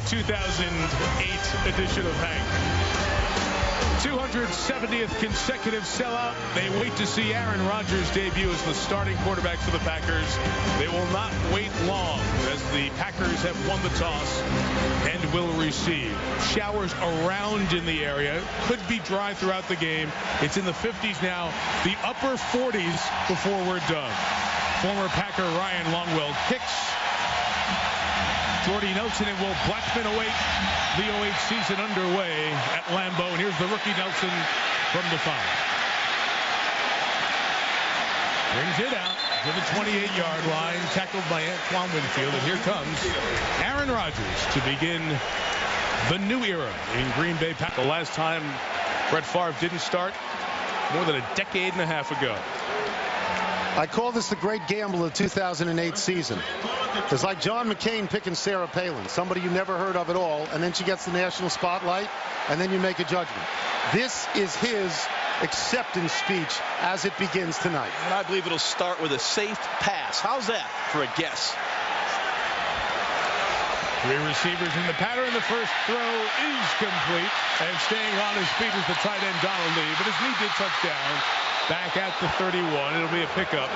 2008 edition of Hank. 270th consecutive sellout. They wait to see Aaron Rodgers debut as the starting quarterback for the Packers. They will not wait long as the Packers have won the toss and will receive. Showers around in the area. Could be dry throughout the game. It's in the 50s now. The upper 40s before we're done. Former Packer Ryan Longwell kicks. Jordy Nelson and Will Blackman await the 08 season underway at Lambeau. And here's the rookie Nelson from the 5. Brings it out to the 28-yard line, tackled by Antoine Winfield. And here comes Aaron Rodgers to begin the new era in Green Bay Packers. The last time Brett Favre didn't start, more than a decade and a half ago. I call this the great gamble of the 2008 season. It's like John McCain picking Sarah Palin, somebody you never heard of at all, and then she gets the national spotlight, and then you make a judgment. This is his acceptance speech as it begins tonight. And I believe it'll start with a safe pass. How's that for a guess? 3 receivers in the pattern. The first throw is complete, and staying on his feet is the tight end Donald Lee, but his knee did touch down. Back at the 31. It'll be a pickup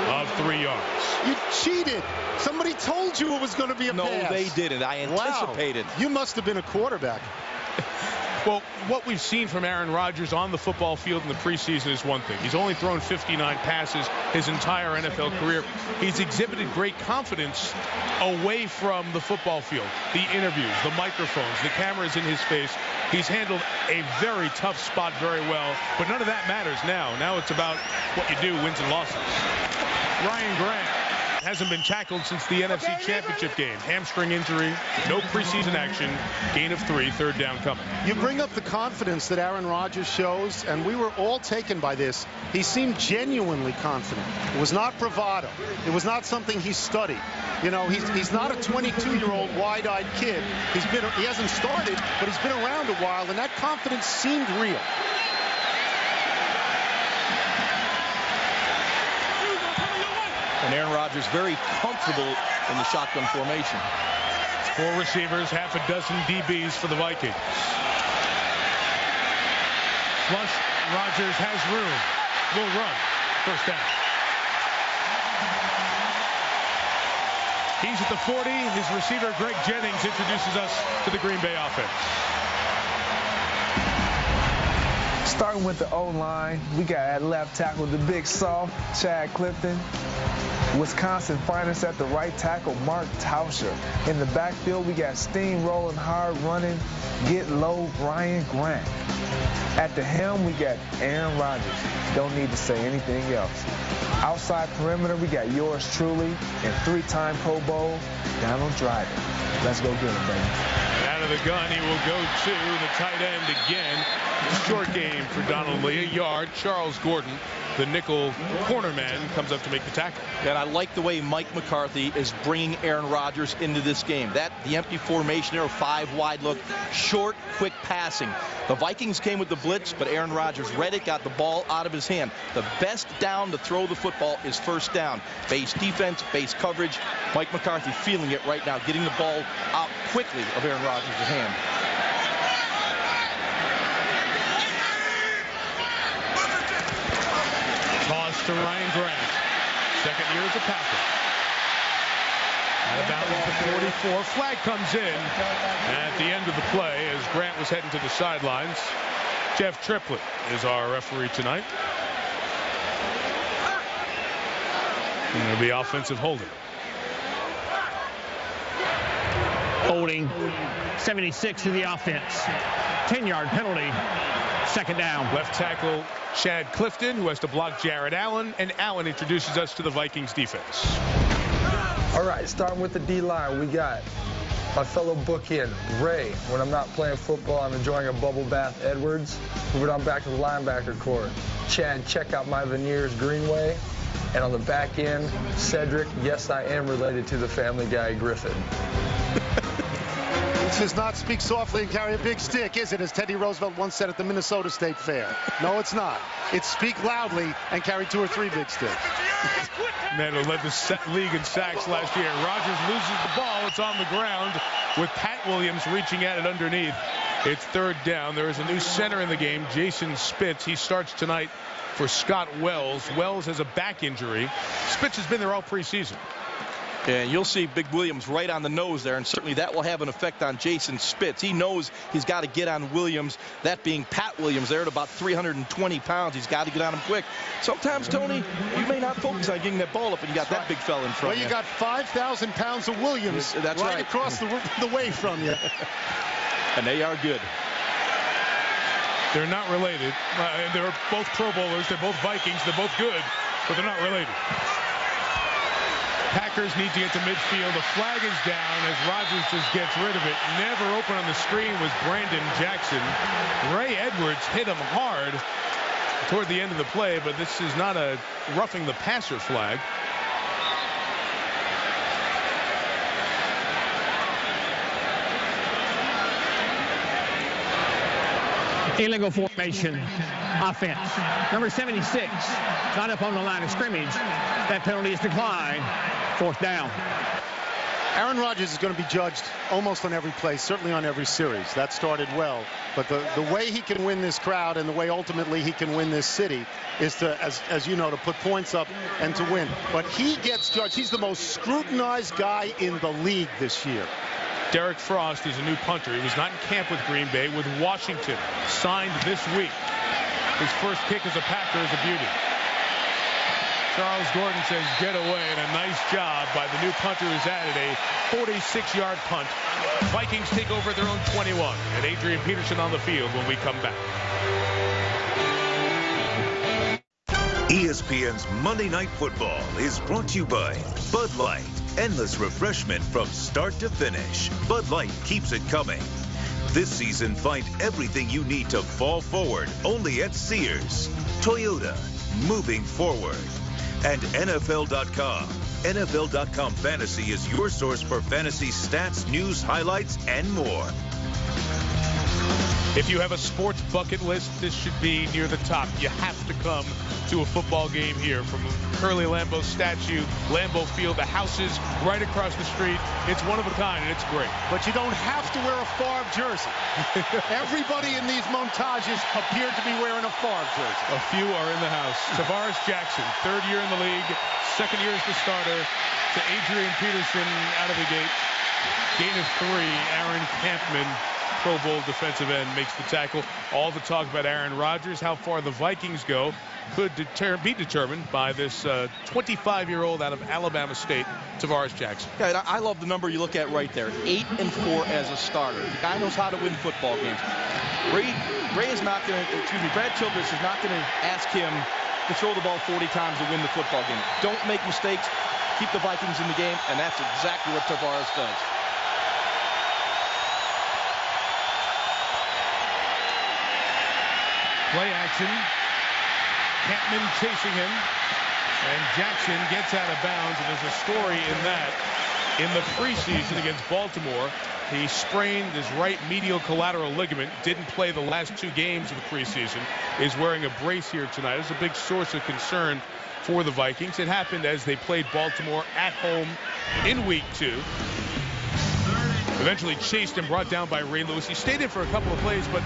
of 3 yards. You cheated. Somebody told you it was going to be a pass. No, they didn't. I anticipated. Wow. You must have been a quarterback. Well, what we've seen from Aaron Rodgers on the football field in the preseason is one thing. He's only thrown 59 passes his entire NFL career. He's exhibited great confidence away from the football field. The interviews, the microphones, the cameras in his face. He's handled a very tough spot very well, but none of that matters now. Now it's about what you do, wins and losses. Ryan Grant hasn't been tackled since the NFC Championship game. Hamstring injury, no preseason action, gain of 3, third down coming. You bring up the confidence that Aaron Rodgers shows, and we were all taken by this. He seemed genuinely confident. It was not bravado. It was not something he studied. You know, he's not a 22-year-old wide-eyed kid. He hasn't started, but he's been around a while, and that confidence seemed real. And Aaron Rodgers very comfortable in the shotgun formation. 4 receivers, half a dozen DBs for the Vikings. Flush, Rodgers has room. Will run. First down. He's at the 40. His receiver, Greg Jennings, introduces us to the Green Bay offense. Starting with the O-line, we got at left tackle the big soft, Chad Clifton. Wisconsin finest at the right tackle, Mark Tauscher. In the backfield, we got steamrolling, hard running, get low, Ryan Grant. At the helm, we got Aaron Rodgers. Don't need to say anything else. Outside perimeter, we got yours truly and 3-time Pro Bowl, Donald Driver. Let's go get him, baby. Out of the gun, he will go to the tight end again. Short game for Donald Lee, a yard. Charles Gordon, the nickel corner man, comes up to make the tackle. And I like the way Mike McCarthy is bringing Aaron Rodgers into this game. The empty formation there, 5 wide look, short, quick passing. The Vikings came with the blitz, but Aaron Rodgers read it, got the ball out of his hand. The best down to throw the football is first down. Base defense, base coverage. Mike McCarthy feeling it right now, getting the ball out quickly of Aaron Rodgers' hand. Toss to Ryan Grant. Second year as a Packer. At about the 44. Flag comes in at the end of the play as Grant was heading to the sidelines. Jeff Triplett is our referee tonight. And it'll be offensive holding. Holding. 76 to the offense. 10-yard penalty. Second down. Left tackle Chad Clifton, who has to block Jared Allen, and Allen introduces us to the Vikings defense. All right, starting with the D-line, we got my fellow bookend, Ray. When I'm not playing football, I'm enjoying a bubble bath, Edwards. Moving on back to the linebacker core. Chad, check out my veneers, Greenway. And on the back end, Cedric, yes, I am related to the Family Guy, Griffin. This is not speak softly and carry a big stick, is it? As Teddy Roosevelt once said at the Minnesota State Fair. No, it's not. It's speak loudly and carry 2 or 3 big sticks. Man who led the league in sacks last year. Rodgers loses the ball. It's on the ground with Pat Williams reaching at it underneath. It's 3rd down. There is a new center in the game, Jason Spitz. He starts tonight for Scott Wells. Wells has a back injury. Spitz has been there all preseason. And you'll see Big Williams right on the nose there, and certainly that will have an effect on Jason Spitz. He knows he's got to get on Williams, that being Pat Williams there at about 320 pounds. He's got to get on him quick. Sometimes, Tony, you may not focus on getting that ball up, and you got that big fella in front of you. Well, you got 5,000 pounds of Williams right across the way from you. And they are good. They're not related. They're both Pro Bowlers. They're both Vikings. They're both good, but they're not related. Packers need to get to midfield. The flag is down as Rodgers just gets rid of it. Never open on the screen was Brandon Jackson. Ray Edwards hit him hard toward the end of the play, but this is not a roughing the passer flag. Illegal formation offense. Number 76 got up on the line of scrimmage. That penalty is declined. 4th down. Aaron Rodgers is going to be judged almost on every play, certainly on every series. That started well. But the way he can win this crowd and the way ultimately he can win this city is to, as you know, to put points up and to win. But he gets judged. He's the most scrutinized guy in the league this year. Derek Frost is a new punter. He was not in camp with Green Bay, with Washington, signed this week. His first kick as a Packer is a beauty. Charles Gordon says get away, and a nice job by the new punter who's added a 46-yard punt. Vikings take over at their own 21, and Adrian Peterson on the field when we come back. ESPN's Monday Night Football is brought to you by Bud Light. Endless refreshment from start to finish. Bud Light keeps it coming. This season, find everything you need to fall forward only at Sears. Toyota, moving forward. And NFL.com. NFL.com Fantasy is your source for fantasy stats, news, highlights, and more. If you have a sports bucket list, this should be near the top. You have to come to a football game here. From Curly Lambeau's statue, Lambeau Field, the houses right across the street. It's one of a kind, and it's great. But you don't have to wear a Favre jersey. Everybody in these montages appeared to be wearing a Favre jersey. A few are in the house. Tavares Jackson, 3rd year in the league, 2nd year as the starter, to Adrian Peterson out of the gate. Gain of 3, Aaron Campman, Pro Bowl defensive end, makes the tackle. All the talk about Aaron Rodgers, how far the Vikings go, could be determined by this 25-year-old out of Alabama State, Tavares Jackson. Yeah, I love the number you look at right there, 8-4 as a starter. The guy knows how to win football games. Ray is not going to, Brad Childress is not going to ask him to throw the ball 40 times to win the football game. Don't make mistakes. Keep the Vikings in the game, and that's exactly what Tavares does. Play action. Campman chasing him. And Jackson gets out of bounds. And there's a story in that. In the preseason against Baltimore, he sprained his right medial collateral ligament. Didn't play the last 2 games of the preseason. Is wearing a brace here tonight. It's a big source of concern for the Vikings. It happened as they played Baltimore at home in week 2. Eventually chased and brought down by Ray Lewis. He stayed in for a couple of plays, but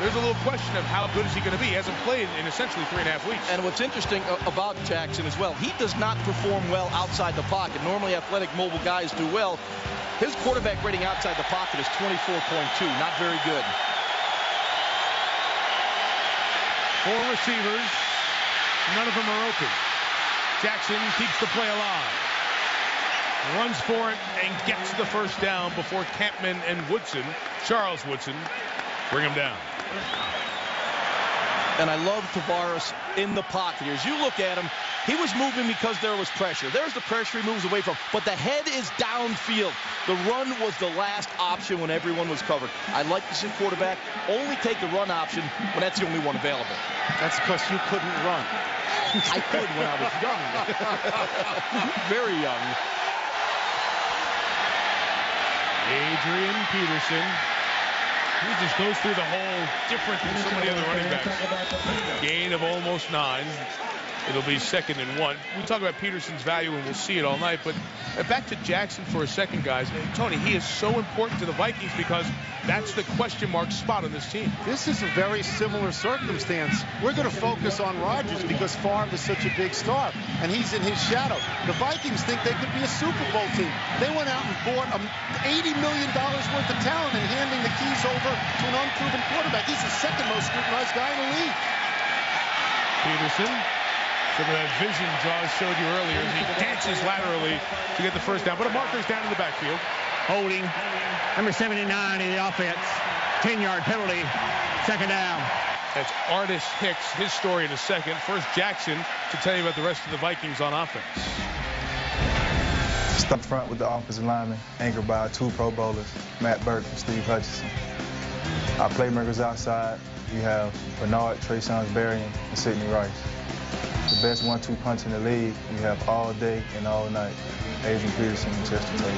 there's a little question of how good is he going to be. He hasn't played in essentially 3.5 weeks. And what's interesting about Jackson as well, he does not perform well outside the pocket. Normally athletic mobile guys do well. His quarterback rating outside the pocket is 24.2. Not very good. 4 receivers. None of them are open. Jackson keeps the play alive. Runs for it and gets the first down before Campman and Woodson, Charles Woodson, bring him down. And I love Tavares in the pocket here. As you look at him, he was moving because there was pressure. There's the pressure he moves away from, but the head is downfield. The run was the last option when everyone was covered. I like to see quarterback only take the run option when that's the only one available. That's because you couldn't run. I could when I was young. Very young. Adrian Peterson. He just goes through the hole different than so many other running backs. Gain of almost 9. It'll be 2nd and 1. We talk about Peterson's value, and we'll see it all night. But back to Jackson for a second, guys. Tony, he is so important to the Vikings because that's the question mark spot on this team. This is a very similar circumstance. We're going to focus on Rodgers because Favre is such a big star, and he's in his shadow. The Vikings think they could be a Super Bowl team. They went out and bought $80 million worth of talent and handing the keys over to an unproven quarterback. He's the second most scrutinized guy in the league. Peterson. Some of that vision Jaws showed you earlier as he dances laterally to get the first down. But a marker's down in the backfield. Holding. Number 79 in the offense. 10-yard penalty. 2nd down. That's Artis Hicks. His story in a second. First, Jackson to tell you about the rest of the Vikings on offense. Stuck front with the offensive linemen, anchored by 2 Pro Bowlers, Matt Burke and Steve Hutchinson. Our playmakers outside, we have Bernard, Trey Sonsberry, and Sidney Rice. The best 1-2 punch in the league we have all day and all night. Adrian Peterson and Chester Taylor.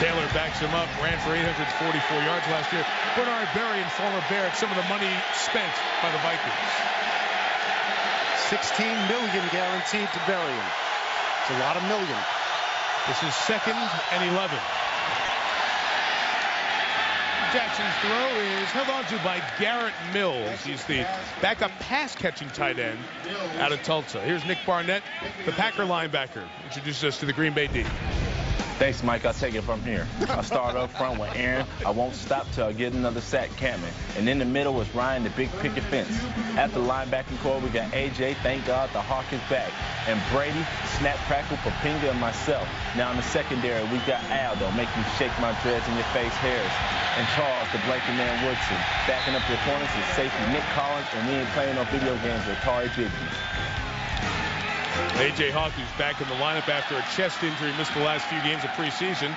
Taylor backs him up, ran for 844 yards last year. Bernard Berry and former Bear at some of the money spent by the Vikings. $16 million guaranteed to bury him. It's a lot of million. This is 2nd and 11. Jackson's throw is held on to by Garrett Mills. He's the backup pass-catching tight end out of Tulsa. Here's Nick Barnett, the Packer linebacker, introduces us to the Green Bay D. Thanks, Mike. I'll take it from here. I'll start up front with Aaron. I won't stop till I get another sack coming. And in the middle is Ryan, the big picket fence. After the linebacking core, we got AJ. Thank God the Hawk is back. And Brady, Snap, Crackle, Papinga, and myself. Now in the secondary, we got Aldo, make you shake my dreads in your face hairs. And Charles, the blanket man Woodson. Backing up your corners is safety Nick Collins, and we ain't playing no video games with Tari Bigby. A.J. Hawk, who's back in the lineup after a chest injury, missed the last few games of preseason.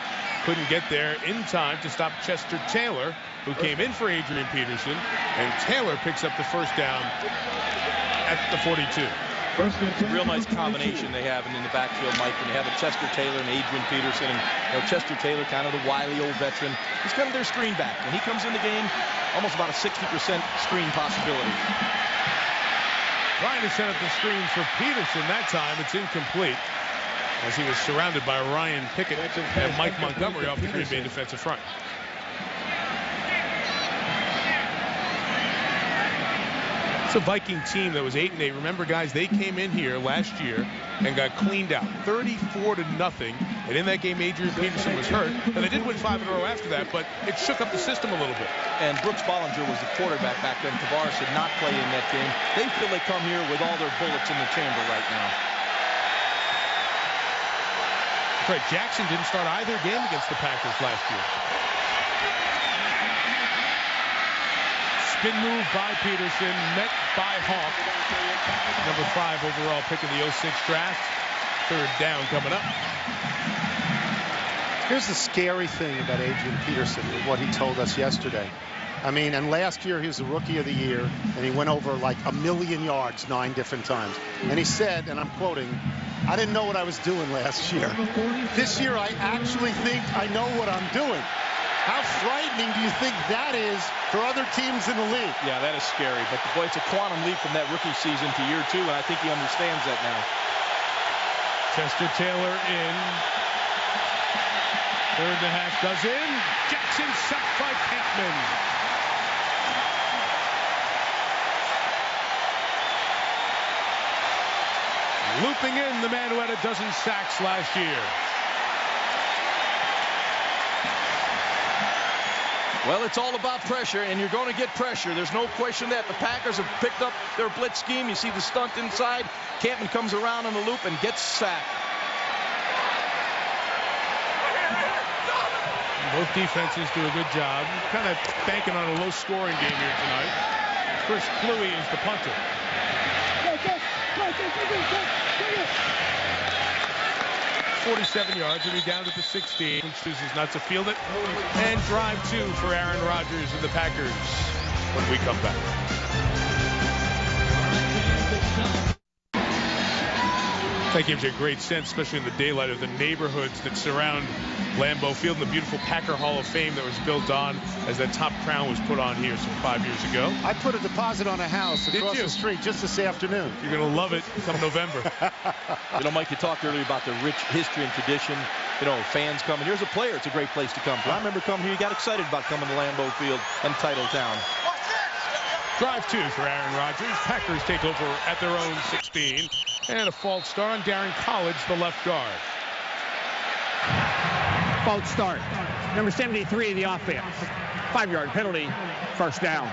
Couldn't get there in time to stop Chester Taylor, who came in for Adrian Peterson. And Taylor picks up the first down at the 42. It's a real nice combination they have in the backfield, Mike, when they have a Chester Taylor and Adrian Peterson. And Chester Taylor, kind of the wily old veteran, he's kind of their screen back. And he comes in the game almost about a 60% screen possibility. Trying to set up the screen for Peterson that time. It's incomplete as he was surrounded by Ryan Pickett and Mike Montgomery off the Green Bay defensive front. It's a Viking team that was 8-8. Remember, guys, they came in here last year and got cleaned out 34-0. And in that game, Adrian Peterson was hurt. And they did win 5 in a row after that, but it shook up the system a little bit. And Brooks Bollinger was the quarterback back then. Tavares did not play in that game. They feel they come here with all their bullets in the chamber right now. That's right. Jackson didn't start either game against the Packers last year. Spin move by Peterson, met by Hawk. Number 5 overall pick in the 06 draft. 3rd down coming up. Here's the scary thing about Adrian Peterson with what he told us yesterday. I mean, and last year he was the Rookie of the Year, and he went over like 1,000,000 yards 9 different times. And he said, and I'm quoting, "I didn't know what I was doing last year. This year I actually think I know what I'm doing." How frightening do you think that is for other teams in the league? Yeah, that is scary. But, boy, it's a quantum leap from that rookie season to year 2, and I think he understands that now. Chester Taylor in. 3rd and a half goes in. Jackson sacked by Pinkman. Looping in the man who had a dozen sacks last year. Well, it's all about pressure, and you're going to get pressure. There's no question that the Packers have picked up their blitz scheme. You see the stunt inside. Campman comes around on the loop and gets sacked. Both defenses do a good job. Kind of banking on a low-scoring game here tonight. Chris Kluwe is the punter. 47 yards. He'll be down to the 16. Chooses not to field it. And drive 2 for Aaron Rodgers and the Packers when we come back. That gives you a great sense, especially in the daylight, of the neighborhoods that surround Lambeau Field and the beautiful Packer Hall of Fame that was built on as that top crown was put on here some 5 years ago. I put a deposit on a house across the street just this afternoon. You're going to love it come November. You know, Mike, you talked earlier about the rich history and tradition. You know, fans coming. Here's a player. It's a great place to come to. I remember coming here. You got excited about coming to Lambeau Field and Titletown. Drive 2 for Aaron Rodgers. Packers take over at their own 16. And a false start on Darren College, the left guard. False start. Number 73 of the offense. 5-yard penalty, first down.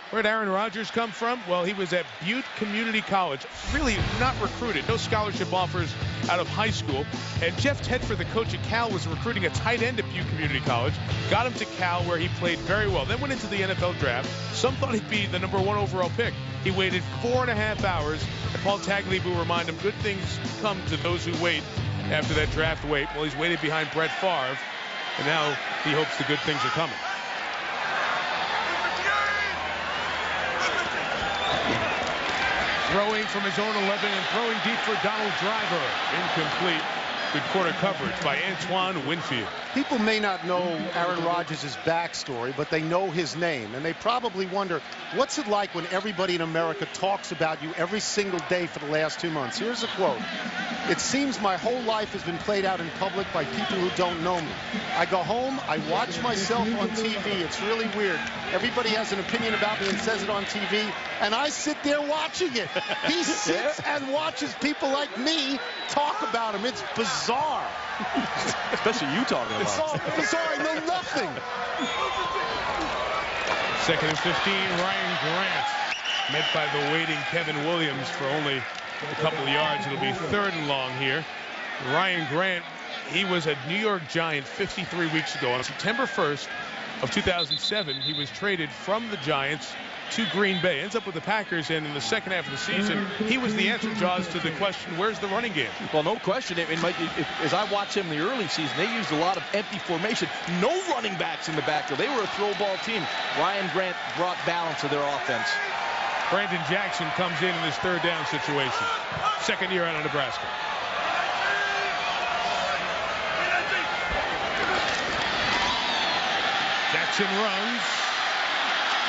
Where'd Aaron Rodgers come from? Well, he was at Butte Community College. Really not recruited. No scholarship offers out of high school. And Jeff Tedford, the coach at Cal, was recruiting a tight end at Butte Community College. Got him to Cal, where he played very well. Then went into the NFL draft. Some thought he'd be the #1 overall pick. He waited 4.5 hours. And Paul Tagliabue reminded him, good things come to those who wait after that draft wait. Well, he's waited behind Brett Favre. And now he hopes the good things are coming. Throwing from his own 11 and throwing deep for Donald Driver. Incomplete. Good corner coverage by Antoine Winfield. People may not know Aaron Rodgers' backstory, but they know his name. And they probably wonder, what's it like when everybody in America talks about you every single day for the last 2 months? Here's a quote. It seems my whole life has been played out in public by people who don't know me. I go home, I watch myself on TV. It's really weird. Everybody has an opinion about me and says it on TV, and I sit there watching it. He sits and watches people like me talk about him. It's bizarre. Especially you talking about it. It's all bizarre. I know nothing. 2nd and 15, Ryan Grant. Met by the waiting Kevin Williams for only a couple of yards. It'll be 3rd and long here. Ryan Grant, he was a New York Giant 53 weeks ago. On September 1st of 2007, he was traded from the Giants to Green Bay. Ends up with the Packers, and in the second half of the season, he was the answer, Jaws, to the question, where's the running game? Well, no question. As I watched him in the early season, they used a lot of empty formation. No running backs in the backfield. They were a throw ball team. Ryan Grant brought balance to their offense. Brandon Jackson comes in this 3rd down situation. 2nd year out of Nebraska. Jackson runs.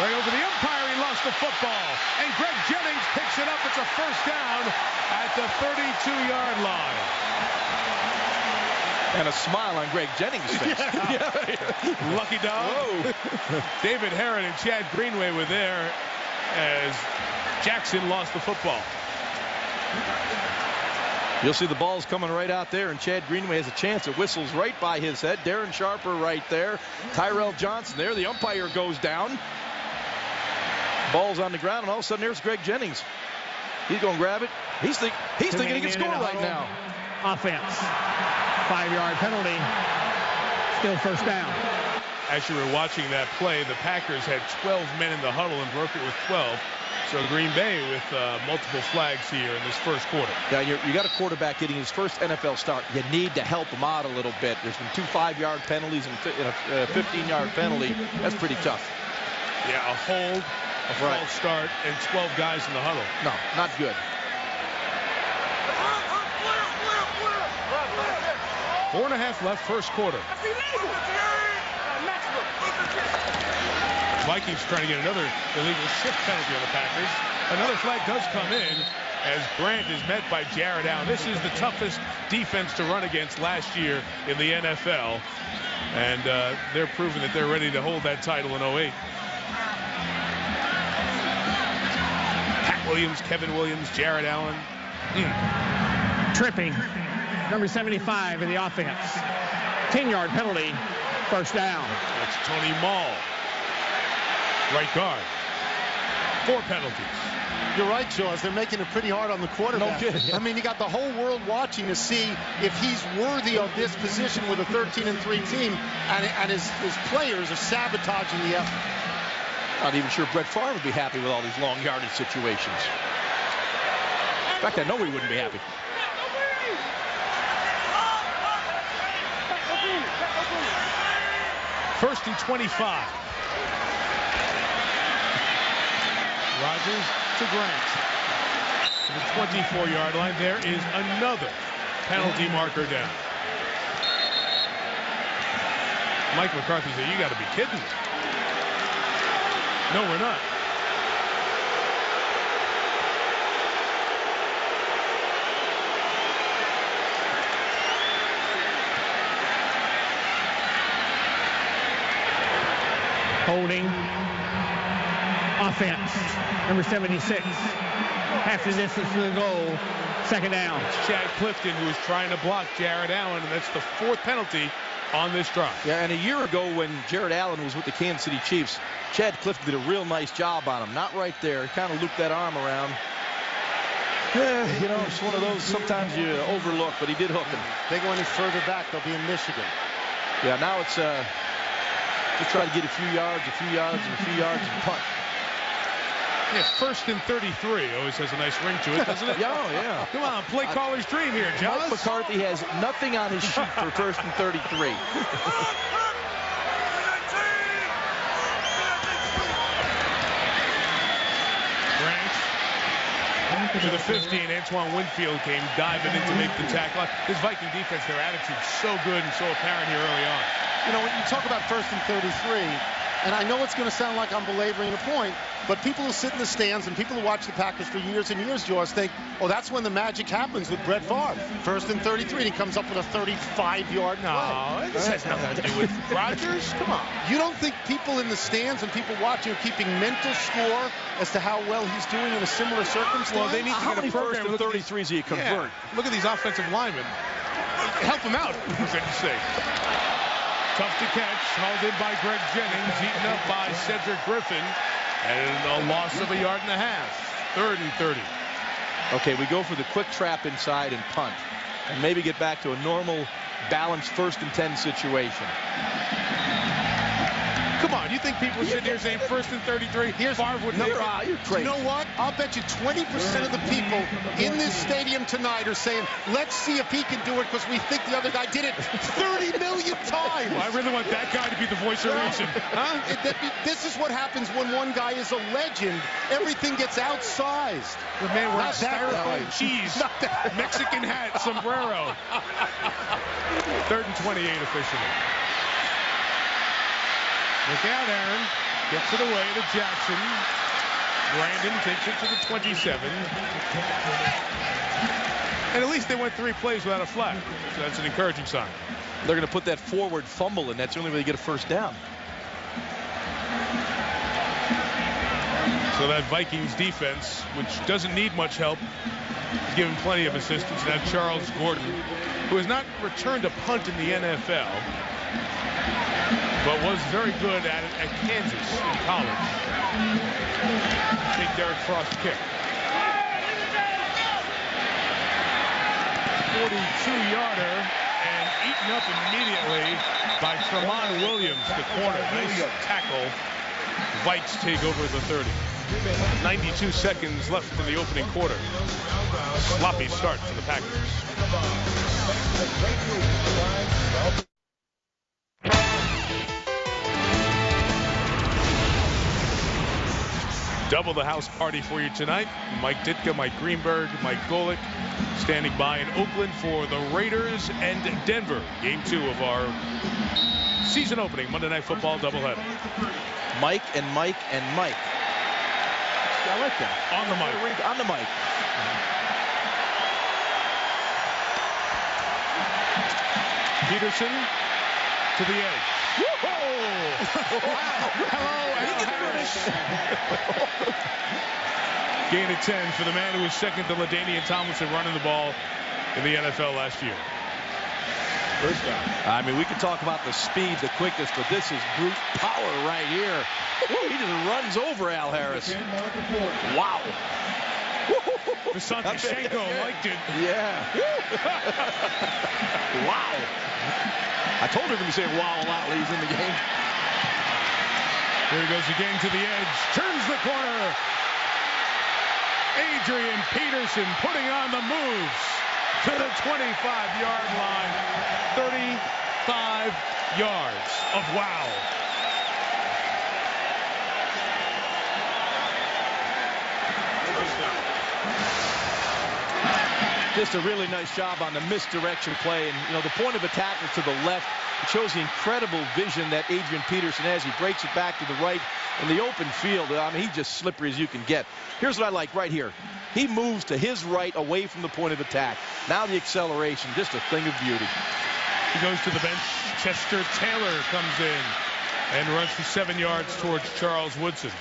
Right over the umpire, he lost the football. And Greg Jennings picks it up. It's a 1st down at the 32-yard line. And a smile on Greg Jennings' face. Yeah. Lucky dog. David Herron and Chad Greenway were there as Jackson lost the football. You'll see the ball's coming right out there, and Chad Greenway has a chance. It whistles right by his head. Darren Sharper right there. Tyrell Johnson there. The umpire goes down. Ball's on the ground, and all of a sudden there's Greg Jennings. He's going to grab it. He's thinking he can score right now. Offense. 5-yard penalty. Still 1st down. As you were watching that play, the Packers had 12 men in the huddle and broke it with 12. So Green Bay with multiple flags here in this 1st quarter. Yeah, you got a quarterback getting his first NFL start. You need to help him out a little bit. There's been 2 5-yard penalties and a 15-yard penalty. That's pretty tough. Yeah, a hold, a false start, and 12 guys in the huddle. No, not good. 4.5 left, 1st quarter. Vikings trying to get another illegal shift penalty on the Packers. Another flag does come in as Grant is met by Jared Allen. This is the toughest defense to run against last year in the NFL. And they're proving that they're ready to hold that title in 08. Pat Williams, Kevin Williams, Jared Allen. Tripping. Number 75 in the offense. 10-yard penalty. 1st down. That's Tony Mall. Right guard. 4 penalties. You're right, Jaws. They're making it pretty hard on the quarterback. No kidding. I mean, you got the whole world watching to see if he's worthy of this position with a 13-3 team, and his players are sabotaging the effort. Not even sure Brett Favre would be happy with all these long yardage situations. In fact, I know he wouldn't be happy. First and 25. Rodgers to Grant. to the 24-yard line. There is another penalty marker down. Mike McCarthy said, "You got to be kidding me." No, we're not. Holding offense. Number 76. Half the distance to the goal. Second down. It's Chad Clifton who was trying to block Jared Allen, and that's the 4th penalty on this drive. Yeah, and a year ago when Jared Allen was with the Kansas City Chiefs, Chad Clifton did a real nice job on him. Not right there. He kind of looped that arm around. You know, it's one of those sometimes you overlook, but he did hook him. They go any further back, they'll be in Michigan. Yeah, now it's we'll try to get a few yards, and a few yards, and punt. Yeah, 1st and 33 always has a nice ring to it, doesn't it? Yeah. Come on, play caller's dream here, John. Mike McCarthy has nothing on his sheet for 1st and 33. To the 15, Antoine Winfield came diving in to make the tackle. This Viking defense, their attitude's so good and so apparent here early on. You know, when you talk about 1st and 33, and I know it's going to sound like I'm belaboring the point, but people who sit in the stands and people who watch the Packers for years and years, George, think, oh, that's when the magic happens with Brett Favre. 1st and 33, and he comes up with a 35-yard play. No, this has nothing to do with Rodgers. Come on. You don't think people in the stands and people watching are keeping mental score as to how well he's doing in a similar circumstance? Well, they need to How get a many program. 1st and 33s do you convert? Yeah, look at these offensive linemen. Help them out, for goodness sake. Tough to catch, hauled in by Greg Jennings, eaten up by Cedric Griffin, and a loss of 1.5 yards. 3rd and 30. Okay, we go for the quick trap inside and punt, and maybe get back to a normal, balanced 1st and 10 situation. Come on, you think people are sitting here saying 1st and 33? Here's Favre would You're crazy. You know what? I'll bet you 20% of the people in this stadium tonight are saying, let's see if he can do it because we think the other guy did it 30 million times. Well, I really want that guy to be the voice of reason. Huh? This is what happens when one guy is a legend. Everything gets outsized. The man wearing Not that styrofoam guy. cheese, Mexican hat, sombrero. 3rd and 28 officially. Look out, Aaron. Gets it away to Jackson. Brandon takes it to the 27. And at least they went 3 plays without a flag. So that's an encouraging sign. They're going to put that forward fumble in. That's the only way they get a 1st down. So that Vikings defense, which doesn't need much help, is given plenty of assistance. Now Charles Gordon, who has not returned a punt in the NFL, but was very good at it at Kansas in college. Big Derek Frost kick. 42-yarder and eaten up immediately by Tremont Williams, the corner. Nice tackle. Vikes take over the 30. 92 seconds left in the opening quarter. Sloppy start for the Packers. Double the house party for you tonight. Mike Ditka, Mike Greenberg, Mike Golick standing by in Oakland for the Raiders and Denver. Game 2 of our season opening Monday Night Football doubleheader. Mike and Mike and Mike. I like that. On the mic. On the mic. Peterson to the edge. Hello, Al Harris. Gain of 10 for the man who was second to LaDainian Tomlinson running the ball in the NFL last year. First down. I mean, we can talk about the speed, the quickness, but this is brute power right here. He just runs over Al Harris. Wow. Vasante Shenko liked it. Yeah. Wow. I told him to say wow a lot when he's in the game. Here he goes again to the edge. Turns the corner. Adrian Peterson putting on the moves to the 25-yard line. 35 yards of wow. Just a really nice job on the misdirection play. And, you know, the point of attack was to the left. It shows the incredible vision that Adrian Peterson has. He breaks it back to the right in the open field. I mean, he's just slippery as you can get. Here's what I like right here. He moves to his right away from the point of attack. Now the acceleration, just a thing of beauty. He goes to the bench. Chester Taylor comes in and runs for 7 yards towards Charles Woodson.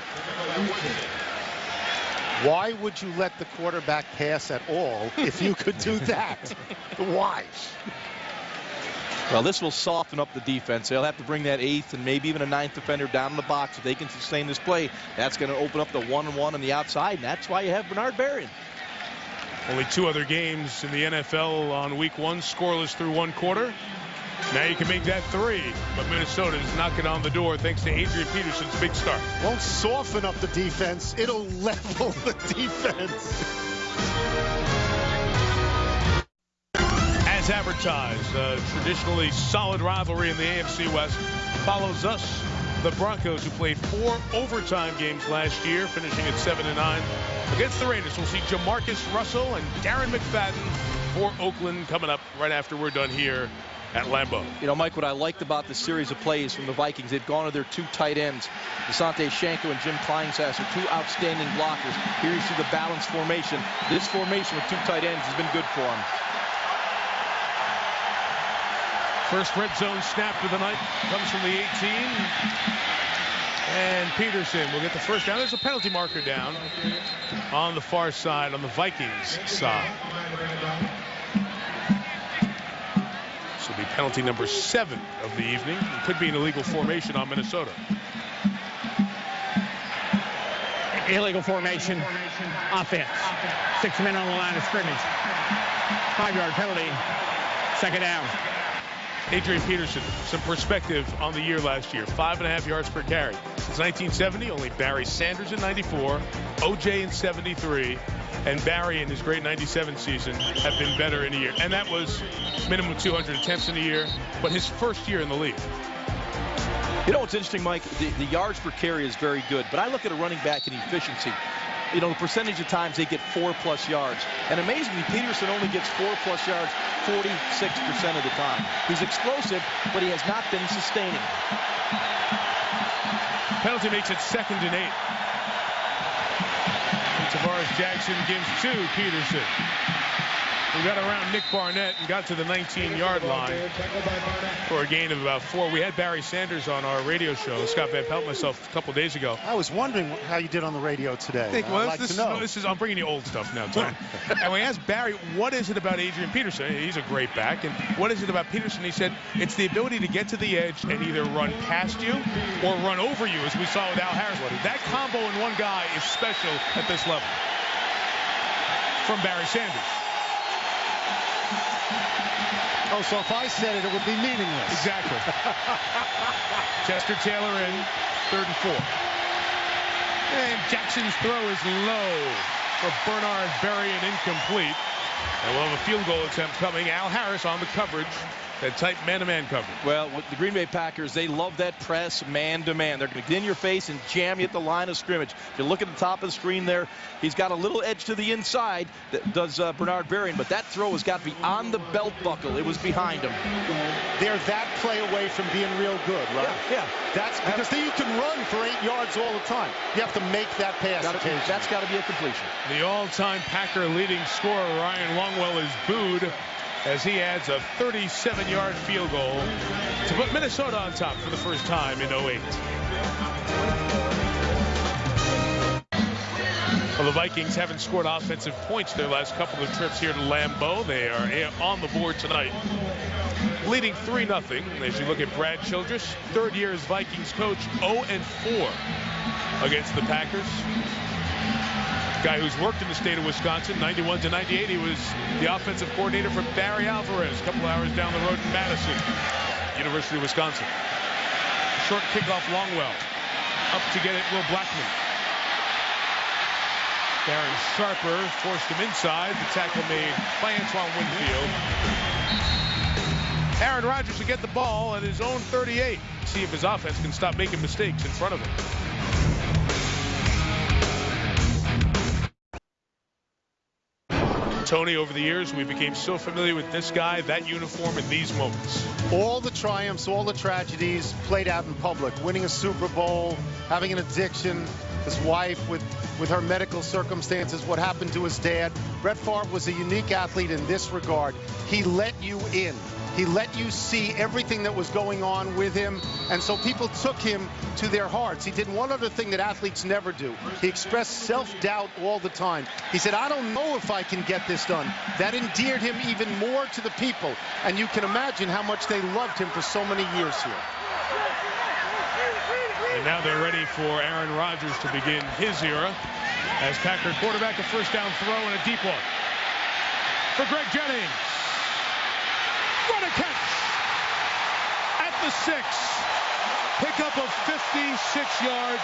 Why would you let the quarterback pass at all if you could do that? Why? Well, this will soften up the defense. They'll have to bring that 8th and maybe even a 9th defender down in the box if they can sustain this play. That's going to open up the 1-on-1 on the outside, and that's why you have Bernard Berrien. Only 2 other games in the NFL on week 1, scoreless through 1 quarter. Now you can make that 3, but Minnesota is knocking on the door thanks to Adrian Peterson's big start. Won't soften up the defense. It'll level the defense. As advertised, a traditionally solid rivalry in the AFC West follows us, the Broncos, who played 4 overtime games last year, finishing at 7-9 against the Raiders. We'll see Jamarcus Russell and Darren McFadden for Oakland coming up right after we're done here at Lambeau. You know, Mike, what I liked about this series of plays from the Vikings, they've gone to their 2 tight ends. Asante Shanko and Jim Kleinsasser, 2 outstanding blockers. Here you see the balanced formation. This formation with 2 tight ends has been good for them. First red zone snap of the night comes from the 18. And Peterson will get the first down. There's a penalty marker down on the far side, on the Vikings side. This will be penalty number 7 of the evening. It could be an illegal formation on Minnesota. Illegal formation. Offense. 6 men on the line of scrimmage. 5-yard penalty. 2nd down. Adrian Peterson, some perspective on the year last year. 5.5 yards per carry. Since 1970, only Barry Sanders in 94, OJ in 73, and Barry in his great 97 season have been better in a year. And that was minimum 200 attempts in a year, but his first year in the league. You know what's interesting, Mike? The yards per carry is very good, but I look at a running back in efficiency. You know, the percentage of times they get 4+ yards. And amazingly, Peterson only gets 4+ yards 46% of the time. He's explosive, but he has not been sustaining. Penalty makes it 2nd and 8. And Tavares Jackson gives to Peterson. We got around Nick Barnett and got to the 19-yard line for a gain of about 4. We had Barry Sanders on our radio show, Scott Van Pelt, myself, a couple days ago. I was wondering how you did on the radio today. I'm bringing you old stuff now, Tom. And we asked Barry, what is it about Adrian Peterson? He's a great back. And what is it about Peterson? He said, it's the ability to get to the edge and either run past you or run over you, as we saw with Al Harris. That combo in one guy is special at this level. From Barry Sanders. Oh, so if I said it, it would be meaningless. Exactly. Chester Taylor in, 3rd and 4. And Jackson's throw is low for Bernard Berrien, incomplete. And we'll have a field goal attempt coming. Al Harris on the coverage. That tight man-to-man coverage. Well, with the Green Bay Packers, they love that press man-to-man. They're going to get in your face and jam you at the line of scrimmage. If you look at the top of the screen there, he's got a little edge to the inside that does Bernard Berrien, but that throw has got to be on the belt buckle. It was behind him. They're that play away from being real good, right? Yeah. That's because then you can run for 8 yards all the time. You have to make that pass. That's got to be a completion. The all-time Packer leading scorer, Ryan Longwell, is booed as he adds a 37-yard field goal to put Minnesota on top for the first time in 08. Well, the Vikings haven't scored offensive points their last couple of trips here to Lambeau. They are on the board tonight, leading 3-0. As you look at Brad Childress, 3rd year as Vikings coach, 0-4 against the Packers. Guy who's worked in the state of Wisconsin, 91 to 98. He was the offensive coordinator for Barry Alvarez, a couple hours down the road in Madison, University of Wisconsin. Short kickoff, Longwell. Up to get it, Will Blackman. Darren Sharper forced him inside. The tackle made by Antoine Winfield. Aaron Rodgers will get the ball at his own 38. See if his offense can stop making mistakes in front of him. Tony, over the years, we became so familiar with this guy, that uniform, in these moments. All the triumphs, all the tragedies played out in public. Winning a Super Bowl, having an addiction, his wife with her medical circumstances, what happened to his dad. Brett Favre was a unique athlete in this regard. He let you in. He let you see everything that was going on with him, and so people took him to their hearts. He did one other thing that athletes never do. He expressed self-doubt all the time. He said, I don't know if I can get this done. That endeared him even more to the people, and you can imagine how much they loved him for so many years here. And now they're ready for Aaron Rodgers to begin his era as Packer quarterback, a first down throw and a deep one for Greg Jennings. What a catch at the 6. Pickup of 56 yards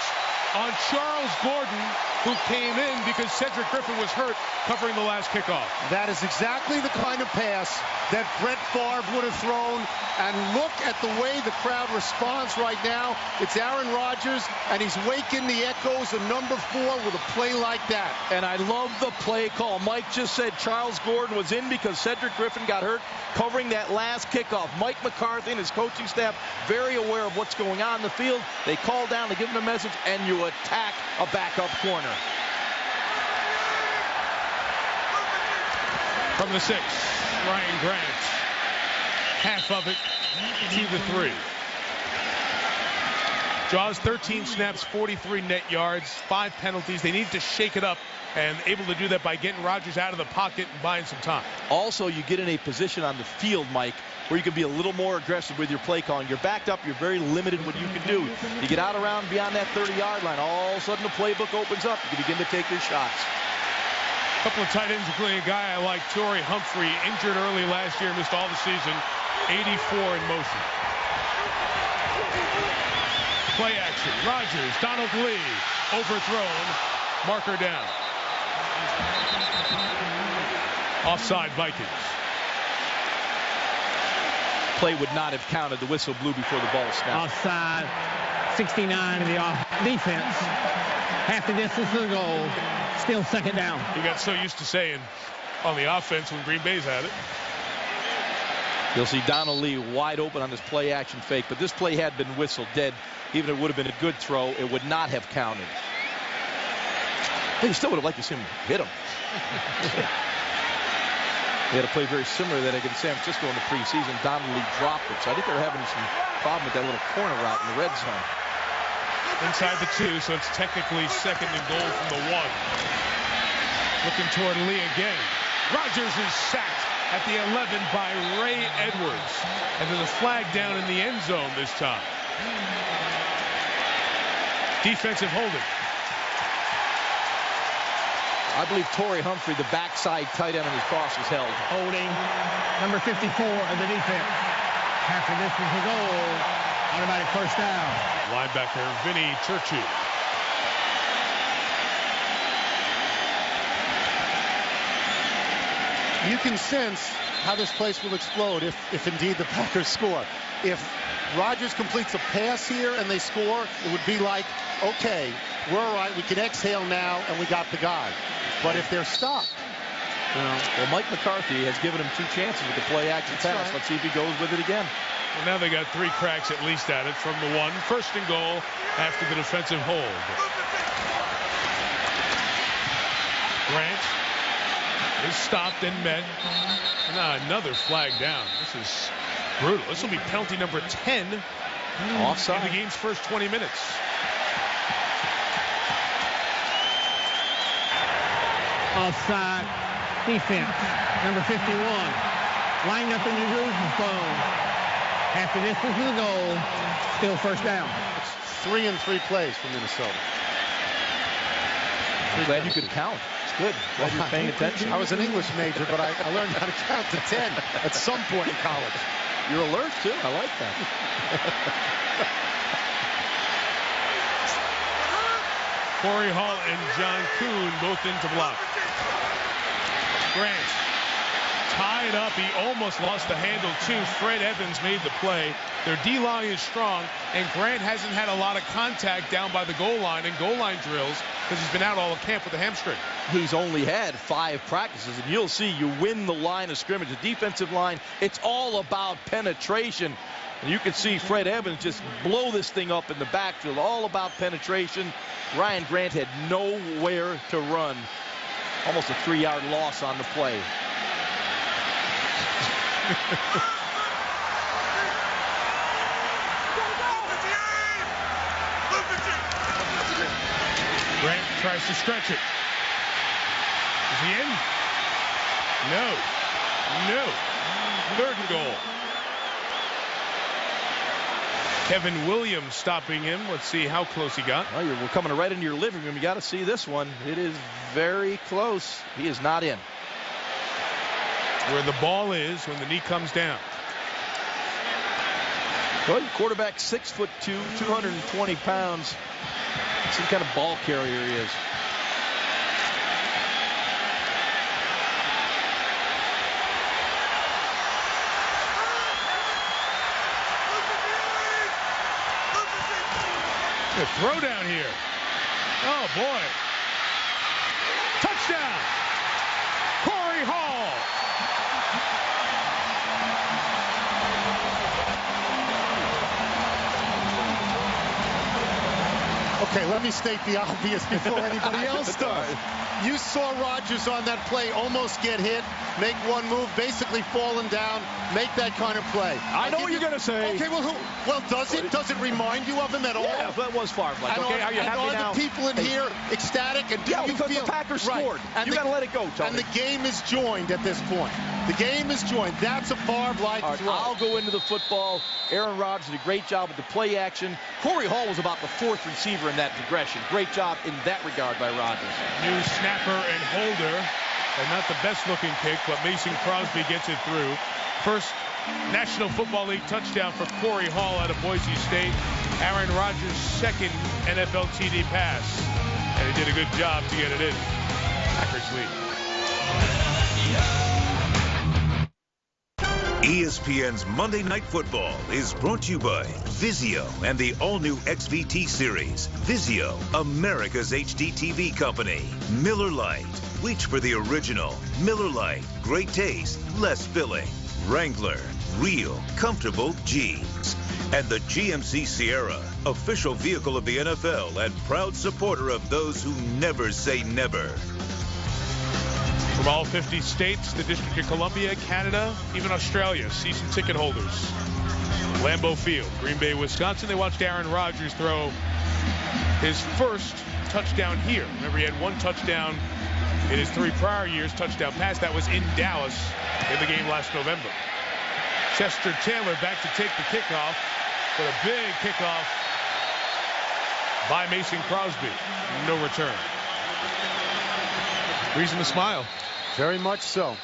on Charles Gordon, who came in because Cedric Griffin was hurt covering the last kickoff. That is exactly the kind of pass that Brett Favre would have thrown. And look at the way the crowd responds right now. It's Aaron Rodgers, and he's waking the echoes of number 4 with a play like that. And I love the play call. Mike just said Charles Gordon was in because Cedric Griffin got hurt covering that last kickoff. Mike McCarthy and his coaching staff very aware of what's going on in the field. They call down, they give him a message, and you attack a backup corner. From the 6, Ryan Grant. Half of it to the 3. Jaws 13 snaps, 43 net yards, 5 penalties. They need to shake it up, and able to do that by getting Rodgers out of the pocket and buying some time. Also, you get in a position on the field, Mike, where you can be a little more aggressive with your play calling. You're backed up. You're very limited what you can do. You get out around beyond that 30-yard line. All of a sudden, the playbook opens up. You can begin to take your shots. A couple of tight ends, including a guy I like, Torrey Humphrey, injured early last year, missed all the season. 84 in motion. Play action. Rodgers, Donald Lee, overthrown. Marker down. Offside Vikings. Play would not have counted. The whistle blew before the ball snapped. Offside. 69 in the defense. Half the distance to the goal. Still second down. He got so used to saying on the offense when Green Bay's had it. You'll see Donald Lee wide open on this play action fake, but this play had been whistled dead. Even if it would have been a good throw, it would not have counted. But you still would have liked to see him hit him. They had a play very similar to that against San Francisco in the preseason. Donald Lee dropped it, so I think they're having some problem with that little corner route in the red zone. Inside the 2, so it's technically second and goal from the 1. Looking toward Lee again. Rodgers is sacked at the 11 by Ray Edwards. And there's a flag down in the end zone this time. Defensive holding. I believe Torrey Humphrey, the backside tight end on his cross, was held. Holding. Number 54 of the defense. Half the distance to goal. Automatic first down. Linebacker Vinny Churchill. You can sense how this place will explode if indeed the Packers score. If Rodgers completes a pass here and they score, it would be like, okay, we're all right, we can exhale now, and we got the guy. But if they're stopped, you know. Well, Mike McCarthy has given him 2 chances with the play action pass. Right. Let's see if he goes with it again. Well, now they got 3 cracks at least at it from the 1. First and goal after the defensive hold. Grant is stopped and met. Now another flag down. This is brutal. This will be penalty number 10 Offside. in the game's first 20 minutes. Offside defense. Number 51. Lined up in your Jerusalem phone. Half the distance to the goal. Still first down. It's 3 and 3 plays for Minnesota. I'm glad you could count. It's good. Glad you're paying attention. I was an English major, but I learned how to count to 10 at some point in college. You're alert, too. I like that. Corey Hall and John Kuhn both in to block. Grant tied up. He almost lost the handle, too. Fred Evans made the play. Their D-line is strong, and Grant hasn't had a lot of contact down by the goal line and goal line drills because he's been out all of camp with a hamstring. He's only had 5 practices, and you'll see you win the line of scrimmage. The defensive line, it's all about penetration. And you can see Fred Evans just blow this thing up in the backfield. All about penetration. Ryan Grant had nowhere to run. Almost a 3-yard loss on the play. Grant tries to stretch it. Is he in? No. No. 3rd and goal. Kevin Williams stopping him. Let's see how close he got. Well, we're coming right into your living room. You got to see this one. It is very close. He is not in. Where the ball is when the knee comes down. Well, your quarterback 6'2", 220 pounds. Some kind of ball carrier he is. A throw down here. Oh, boy. Touchdown. Corey Hall. Okay, let me state the obvious before anybody else does. You saw Rodgers on that play almost get hit, make one move, basically falling down, make that kind of play. I know what you're going to say. Okay, well, does it remind you of him at all? Yeah, that was far flag. Okay, are you happy now? Are the people in here ecstatic? And yeah, because the Packers scored. And you got to let it go, Tony. And the game is joined at this point. The game is joined. That's a Favre-like throw. I'll go into the football. Aaron Rodgers did a great job with the play action. Corey Hall was about the 4th receiver in that progression. Great job in that regard by Rodgers. New snapper and holder. And not the best looking kick, but Mason Crosby gets it through. First National Football League touchdown for Corey Hall out of Boise State. Aaron Rodgers' 2nd NFL TD pass. And he did a good job to get it in. Packers lead. ESPN's Monday Night Football is brought to you by Vizio and the all-new XVT series. Vizio, America's HDTV company. Miller Lite. Reach for the original. Miller Lite. Great taste, less filling. Wrangler. Real, comfortable jeans. And the GMC Sierra, official vehicle of the NFL and proud supporter of those who never say never. From all 50 states, the District of Columbia, Canada, even Australia, season ticket holders. Lambeau Field, Green Bay, Wisconsin. They watched Aaron Rodgers throw his first touchdown here. Remember, he had 1 touchdown in his 3 prior years, touchdown pass. That was in Dallas in the game last November. Chester Taylor back to take the kickoff, but a big kickoff by Mason Crosby. No return. Reason to smile. Very much so.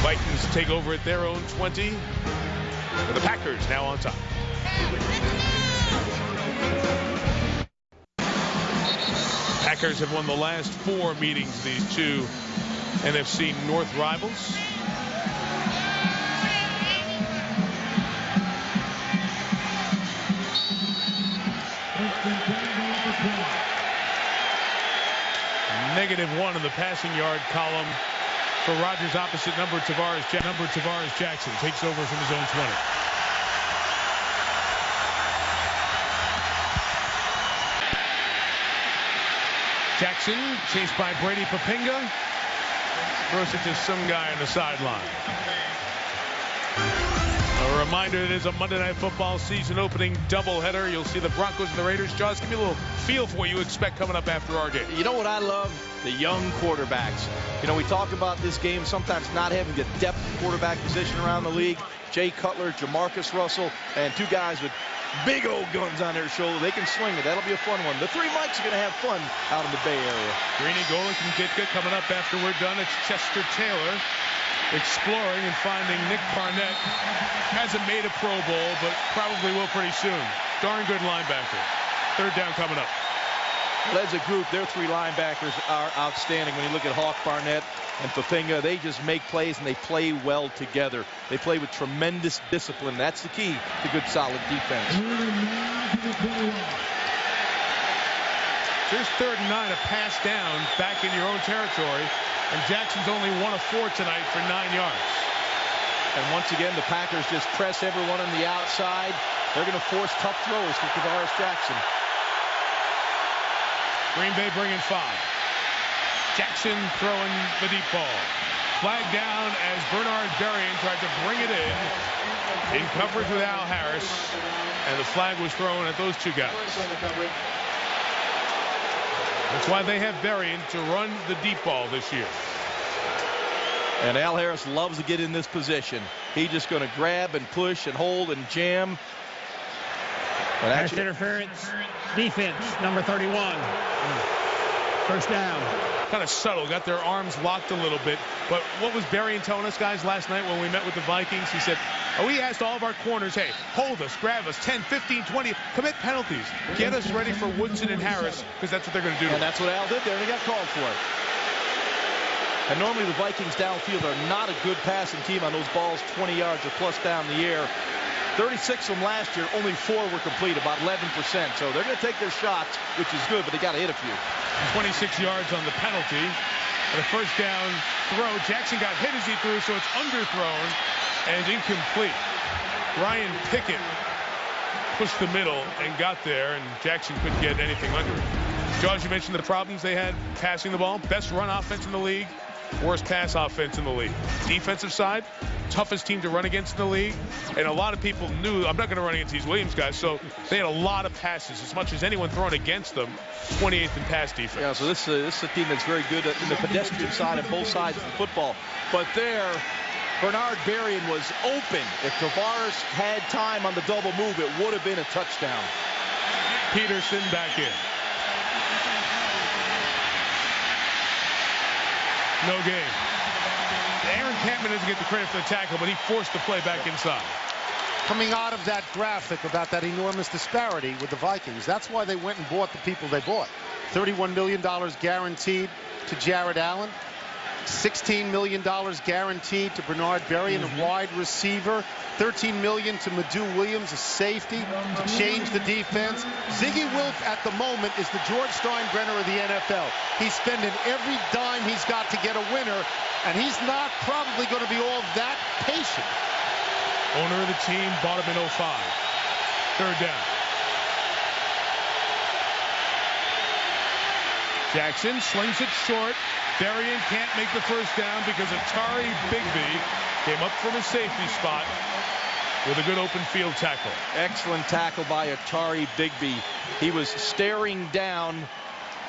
Vikings take over at their own 20. And the Packers now on top. Packers have won the last 4 meetings, these 2 NFC North rivals. -1 in the passing yard column for Rodgers opposite number Tavares Jackson. Takes over from his own 20. Jackson chased by Brady Papinga. Throws it to some guy on the sideline. A reminder, it is a Monday Night Football season opening doubleheader. You'll see the Broncos and the Raiders. Josh, give me a little feel for what you expect coming up after our game. You know what I love? The young quarterbacks. You know, we talk about this game sometimes not having the depth quarterback position around the league. Jay Cutler, Jamarcus Russell, and 2 guys with big old guns on their shoulder. They can swing it. That'll be a fun one. The 3 Mikes are going to have fun out in the Bay Area. Greeny, Golick, and Ditka coming up after we're done. It's Chester Taylor exploring and finding Nick Barnett. Hasn't made a Pro Bowl, but probably will pretty soon. Darn good linebacker. 3rd down coming up. Well, as a group, their three linebackers are outstanding. When you look at Hawk, Barnett, and Pafinga, they just make plays and they play well together. They play with tremendous discipline. That's the key to good, solid defense. Here's 3rd and 9, a pass down back in your own territory, and Jackson's only 1 of 4 tonight for 9 yards. And once again, the Packers just press everyone on the outside. They're going to force tough throws for Tavares Jackson. Green Bay bringing 5. Jackson throwing the deep ball. Flag down as Bernard Berrien tried to bring it in coverage with Al Harris, and the flag was thrown at those 2 guys. That's why they have Berrien to run the deep ball this year. And Al Harris loves to get in this position. He's just going to grab and push and hold and jam. Pass interference, defense, number 31. First down. Kind of subtle, got their arms locked a little bit. But what was Berrien telling us, guys, last night when we met with the Vikings? He said, we asked all of our corners, hey, hold us, grab us, 10, 15, 20, commit penalties. Get us ready for Woodson and Harris, because that's what they're going to do. And that's what Al did there, and he got called for it. And normally the Vikings downfield are not a good passing team on those balls 20 yards or plus down the air. 36 from last year, only 4 were complete, about 11%. So they're going to take their shots, which is good, but they got to hit a few. 26 yards on the penalty. And a first down throw. Jackson got hit as he threw, so it's underthrown and incomplete. Ryan Pickett pushed the middle and got there, and Jackson couldn't get anything under it. George, you mentioned the problems they had passing the ball. Best run offense in the league, worst pass offense in the league. Defensive side, toughest team to run against in the league. And a lot of people knew, I'm not going to run against these Williams guys, so they had a lot of passes, as much as anyone thrown against them. 28th in pass defense. Yeah, so this is a team that's very good in the pedestrian side of both sides of the football. But there, Bernard Berrien was open. If Tavares had time on the double move, it would have been a touchdown. Peterson back in. No game. Aaron Campman doesn't get the credit for the tackle, but he forced the play back inside. Coming out of that graphic about that enormous disparity with the Vikings, that's why they went and bought the people they bought. $31 million guaranteed to Jared Allen. $16 million guaranteed to Bernard Berrien, a wide receiver. $13 million to Madu Williams, a safety, to change the defense. Ziggy Wilk at the moment is the George Steinbrenner of the NFL. He's spending every dime he's got to get a winner, and he's not probably going to be all that patient. Owner of the team bought him in 05. Third down. Jackson slings it short. Berrien can't make the first down because Atari Bigby came up from his safety spot with a good open field tackle. Excellent tackle by Atari Bigby. He was staring down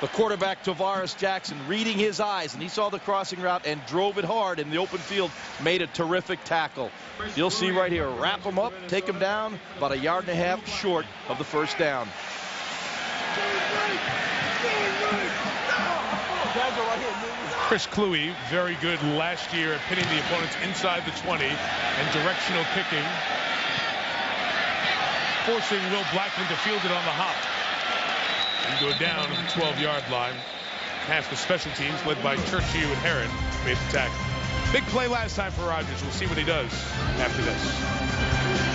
the quarterback Tavares Jackson, reading his eyes, and he saw the crossing route and drove it hard in the open field, made a terrific tackle. You'll see right here, wrap him up, take him down, about 1.5 yards short of the first down. Chris Cluey, very good last year at pitting the opponents inside the 20 and directional kicking, forcing Will Blackman to field it on the hop and go down at the 12-yard line. Half the special teams, led by Churchill and Heron, made the tackle. Big play last time for Rodgers. We'll see what he does after this.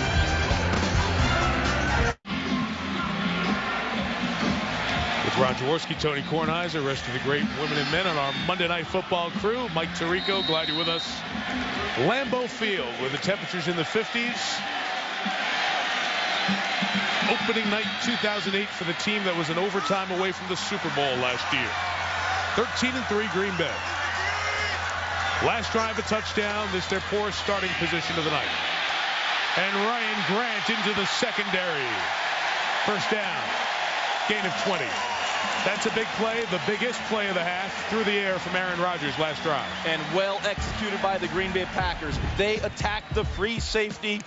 Ron Jaworski, Tony Kornheiser, rest of the great women and men on our Monday Night Football crew. Mike Tirico, glad you're with us. Lambeau Field, where the temperatures in the 50s. Opening night 2008 for the team that was an overtime away from the Super Bowl last year. 13-3 Green Bay. Last drive a touchdown. This their poorest starting position of the night. And Ryan Grant into the secondary. First down. Gain of 20. That's a big play, the biggest play of the half, through the air from Aaron Rodgers last drive. And well executed by the Green Bay Packers. They attacked the free safety,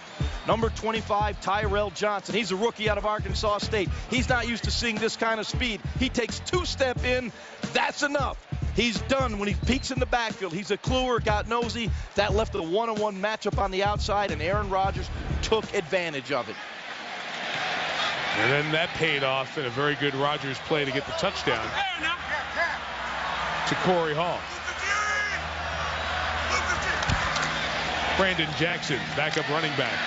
number 25, Tyrell Johnson. He's a rookie out of Arkansas State. He's not used to seeing this kind of speed. He takes 2-step in. That's enough. He's done when he peeks in the backfield. He's a cluer, got nosy. That left a one-on-one matchup on the outside, and Aaron Rodgers took advantage of it. And then that paid off in a very good Rodgers play to get the touchdown to Corey Hall. Brandon Jackson, backup running back,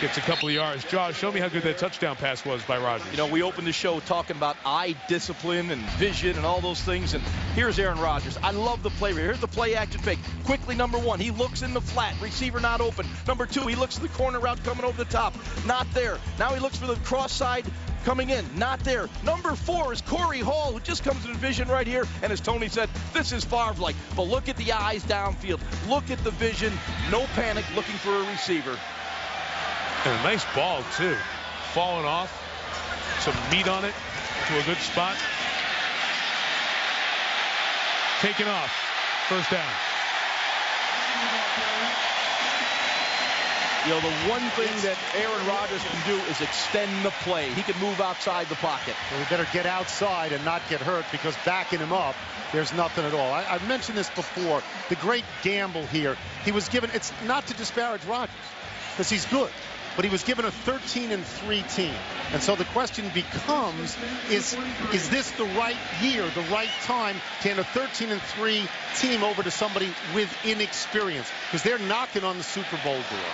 gets a couple of yards. Josh, show me how good that touchdown pass was by Rodgers. You know, we opened the show talking about eye discipline and vision and all those things, and here's Aaron Rodgers. I love the play. Here's the play action fake. Quickly, number 1, he looks in the flat, receiver not open. Number 2, he looks at the corner route coming over the top, not there. Now he looks for the cross side coming in, not there. Number 4 is Corey Hall, who just comes into vision right here, and as Tony said, this is Favre-like. But look at the eyes downfield. Look at the vision. No panic, looking for a receiver. And a nice ball, too. Falling off. Some meat on it to a good spot. Taken off. First down. You know, the one thing that Aaron Rodgers can do is extend the play. He can move outside the pocket. Well, we better get outside and not get hurt, because backing him up, there's nothing at all. I've mentioned this before. The great gamble here, he was given, it's not to disparage Rodgers, because he's good, but he was given a 13-3 team. And so the question becomes, is this the right year, the right time to hand a 13-3 team over to somebody with inexperience? Because they're knocking on the Super Bowl door.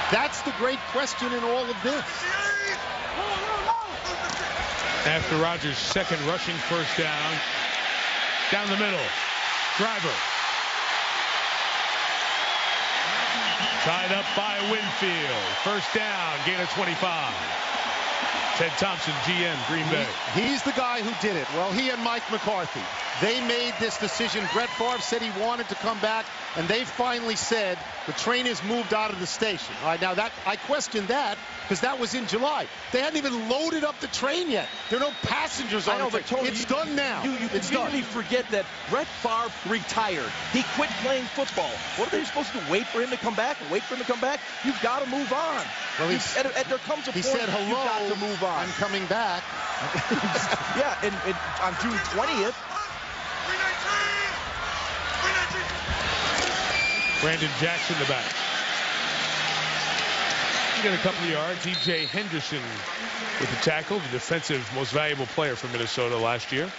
That's the great question in all of this. After Rodgers' second rushing first down, down the middle, Driver. Tied up by Winfield. First down, gain of 25. Ted Thompson, GM, Green Bay. He's the guy who did it. Well, he and Mike McCarthy, they made this decision. Brett Favre said he wanted to come back, and they finally said the train has moved out of the station. All right, now that I question that, because that was in July. They hadn't even loaded up the train yet. There are no passengers on the train. It's done now. You really forget that Brett Favre retired. He quit playing football. What are they supposed to do? Wait for him to come back? Wait for him to come back? You've got to move on. Well, there comes a point said, hello, you've got to move on. I'm coming back. Yeah, and on June 20th. Brandon Jackson, the back. He got a couple of yards. E.J. Henderson with the tackle, the defensive most valuable player for Minnesota last year.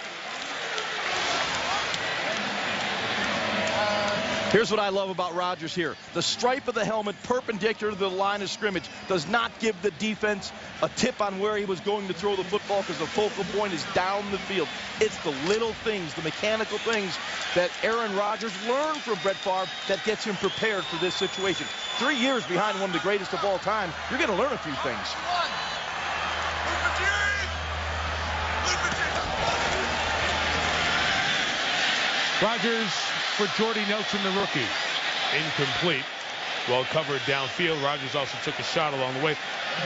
Here's what I love about Rodgers here. The stripe of the helmet perpendicular to the line of scrimmage does not give the defense a tip on where he was going to throw the football, because the focal point is down the field. It's the little things, the mechanical things that Aaron Rodgers learned from Brett Favre that gets him prepared for this situation. 3 years behind one of the greatest of all time, you're going to learn a few things. Rodgers for Jordy Nelson, the rookie. Incomplete. Well covered downfield. Rodgers also took a shot along the way.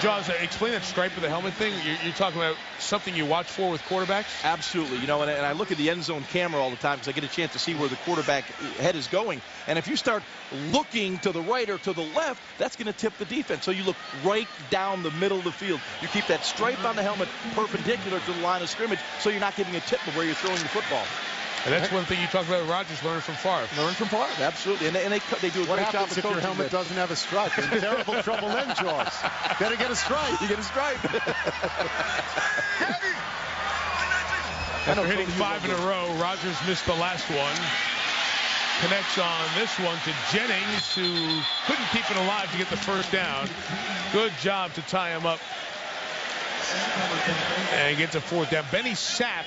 Jaws, explain that stripe of the helmet thing. You're talking about something you watch for with quarterbacks? Absolutely. You know, and I look at the end zone camera all the time because I get a chance to see where the quarterback head is going. And if you start looking to the right or to the left, that's going to tip the defense. So you look right down the middle of the field. You keep that stripe on the helmet perpendicular to the line of scrimmage, so you're not giving a tip of where you're throwing the football. And that's one thing you talk about Rodgers learning from Favre. Learn from Favre, absolutely. And they do a what great job happens of if your helmet doesn't have a stripe? You're in terrible trouble then, Jaws. Better get a stripe. You get a stripe. After hitting 5 in a row, Rodgers missed the last one. Connects on this one to Jennings, who couldn't keep it alive to get the first down. Good job to tie him up. And gets a fourth down. Benny Sapp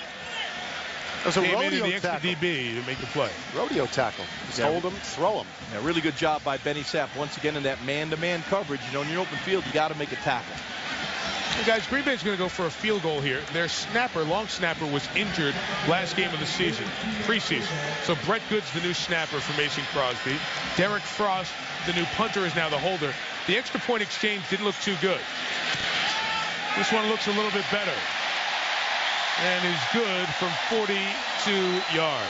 There's a came rodeo into the extra tackle. DB to make the play. Rodeo tackle. Just hold him, throw him. Yeah, really good job by Benny Sapp. Once again, in that man-to-man coverage, you know, in your open field, you got to make a tackle. Hey guys, Green Bay's going to go for a field goal here. Their snapper, long snapper, was injured last game of the season, preseason. So Brett Good's the new snapper for Mason Crosby. Derek Frost, the new punter, is now the holder. The extra point exchange didn't look too good. This one looks a little bit better. And is good from 42 yards.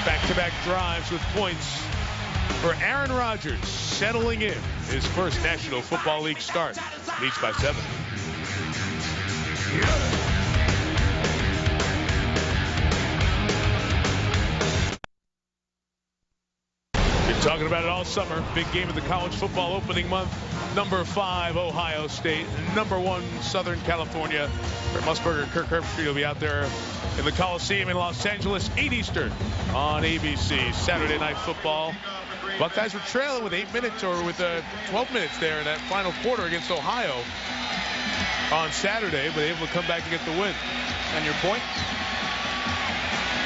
Back-to-back drives with points for Aaron Rodgers, settling in his first National Football League start. Leads by 7. Talking about it all summer. Big game of the college football opening month. Number 5, Ohio State. Number 1, Southern California. Brett Musburger, Kirk Herbstreit will be out there in the Coliseum in Los Angeles, 8 Eastern on ABC. Saturday Night Football. Buckeyes were trailing with 8 minutes or with 12 minutes there in that final quarter against Ohio on Saturday, but able to come back and get the win. And your point?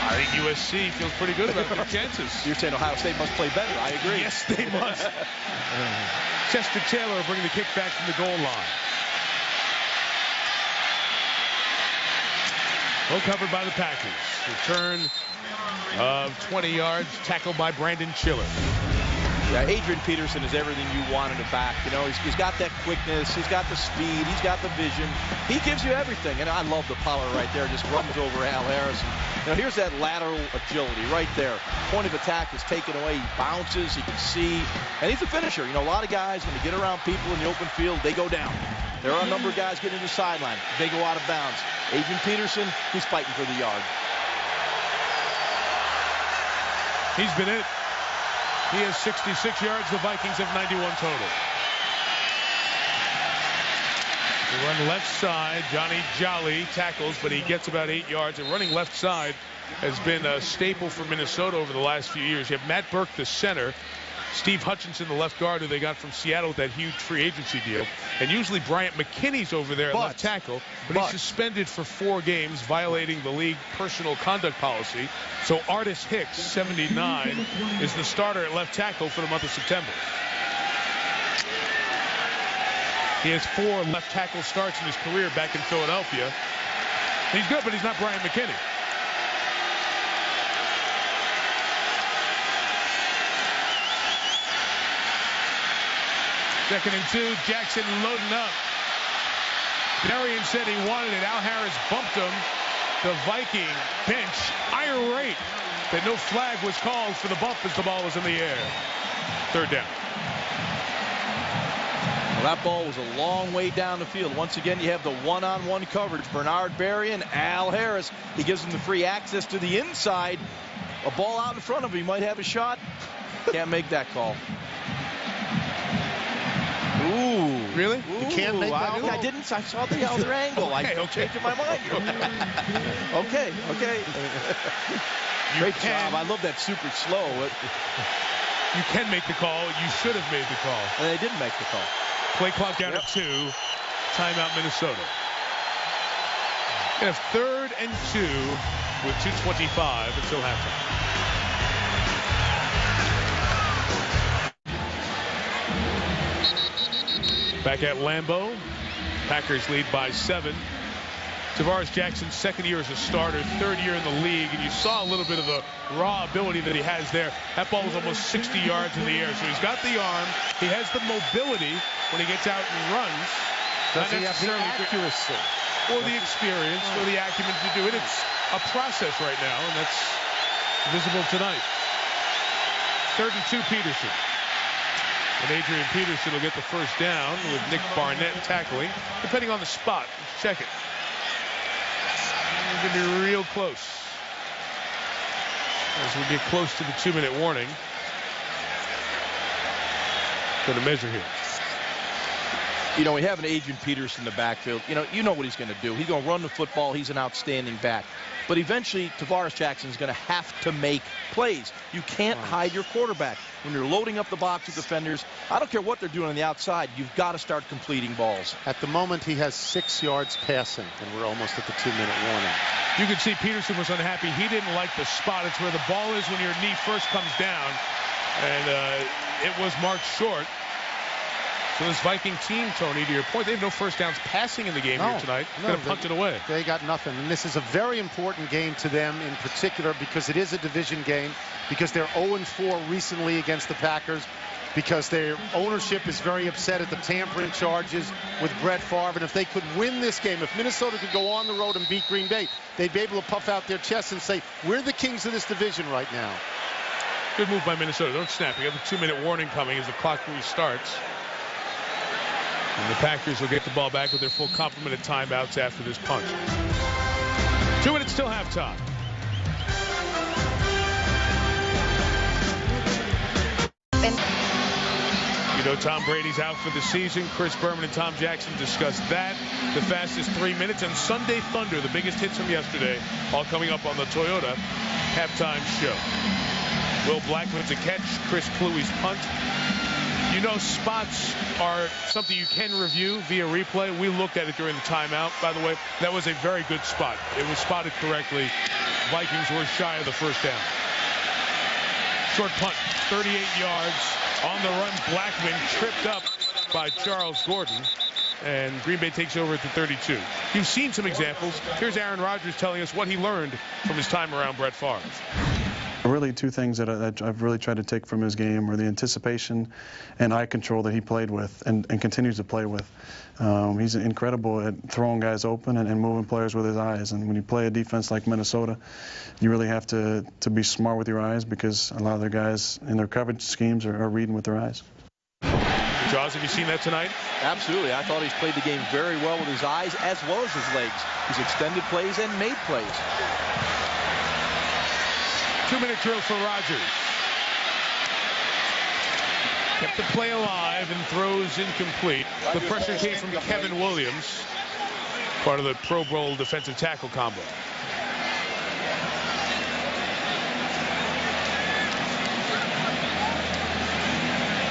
I think USC feels pretty good about their chances. You're saying Ohio State must play better. I agree. Yes, they must. Chester Taylor bringing the kick back from the goal line. Well covered by the Packers. Return of 20 yards, tackled by Brandon Chiller. Yeah, Adrian Peterson is everything you want in a back. You know, he's got that quickness, he's got the speed, he's got the vision. He gives you everything, and I love the power right there. Just runs over Al Harris. Now here's that lateral agility right there. Point of attack is taken away. He bounces, he can see, and he's a finisher. You know, a lot of guys, when they get around people in the open field, they go down. There are a number of guys getting to the sideline. They go out of bounds. Adrian Peterson, he's fighting for the yard. He's been it. He has 66 yards. The Vikings have 91 total. They run left side. Johnny Jolly tackles, but he gets about 8 yards. And running left side has been a staple for Minnesota over the last few years. You have Matt Burke, the center. Steve Hutchinson, the left guard, who they got from Seattle with that huge free agency deal. And usually Bryant McKinney's over there at left tackle, but he's suspended for 4 games, violating the league personal conduct policy. So Artis Hicks, 79, is the starter at left tackle for the month of September. He has 4 left tackle starts in his career back in Philadelphia. He's good, but he's not Bryant McKinney. Second and 2, Jackson loading up. Darian said he wanted it. Al Harris bumped him. The Viking bench irate that no flag was called for the bump as the ball was in the air. 3rd down. Well, that ball was a long way down the field. Once again, you have the one-on-one coverage. Bernard Berry and Al Harris. He gives him the free access to the inside. A ball out in front of him. He might have a shot. Can't make that call. Ooh. Really? Ooh, you can't make that call? I didn't. I saw the other angle. Okay, I'm changing my mind. Okay. Great job. I love that super slow. You can make the call. You should have made the call. And they didn't make the call. Play clock down to 2. Timeout, Minnesota. And a 3rd and 2 with 2:25 until halftime. Back at Lambeau, Packers lead by 7. Tavares Jackson's 2nd year as a starter, 3rd year in the league, and you saw a little bit of the raw ability that he has there. That ball was almost 60 yards in the air, so he's got the arm. He has the mobility when he gets out and runs. Does he have the accuracy? Or the experience, or the acumen to do it. It's a process right now, and that's visible tonight. 3rd and 2, Peterson. And Adrian Peterson will get the first down with Nick Barnett tackling, depending on the spot. Let's check it. It's going to be real close. As we get close to the 2-minute warning. Going to measure here. You know, we have an Adrian Peterson in the backfield. You know what he's going to do. He's going to run the football. He's an outstanding back. But eventually, Tavares Jackson is going to have to make plays. You can't hide your quarterback. When you're loading up the box with defenders, I don't care what they're doing on the outside, you've got to start completing balls. At the moment, he has 6 yards passing, and we're almost at the 2-minute warning. You can see Peterson was unhappy. He didn't like the spot. It's where the ball is when your knee first comes down, and it was marked short. So this Viking team, Tony, to your point, they have no first downs passing in the game here tonight. Going to punt it away. They got nothing. And this is a very important game to them in particular because it is a division game, because they're 0-4 recently against the Packers, because their ownership is very upset at the tampering charges with Brett Favre. And if they could win this game, if Minnesota could go on the road and beat Green Bay, they'd be able to puff out their chests and say, we're the kings of this division right now. Good move by Minnesota. Don't snap. You have a 2-minute warning coming as the clock restarts. And the Packers will get the ball back with their full complement of timeouts after this punt. 2 minutes till halftime. You know, Tom Brady's out for the season. Chris Berman and Tom Jackson discussed that. The fastest 3 minutes. And Sunday Thunder, the biggest hits from yesterday, all coming up on the Toyota halftime show. Will Blackman's a catch. Chris Kluwe's punt. You know, spots are something you can review via replay. We looked at it during the timeout. By the way, that was a very good spot. It was spotted correctly. Vikings were shy of the first down. Short punt, 38 yards. On the run, Blackman tripped up by Charles Gordon, and Green Bay takes over at the 32. You've seen some examples. Here's Aaron Rodgers telling us what he learned from his time around Brett Favre. Really, two things that I've really tried to take from his game were the anticipation and eye control that he played with and continues to play with. He's incredible at throwing guys open and moving players with his eyes. And when you play a defense like Minnesota, you really have to be smart with your eyes, because a lot of their guys in their coverage schemes are reading with their eyes. Jaws, have you seen that tonight? Absolutely. I thought he's played the game very well with his eyes as well as his legs. He's extended plays and made plays. 2-minute drill for Rodgers. Kept the play alive and throws incomplete. The pressure came from Kevin Williams, part of the Pro Bowl defensive tackle combo.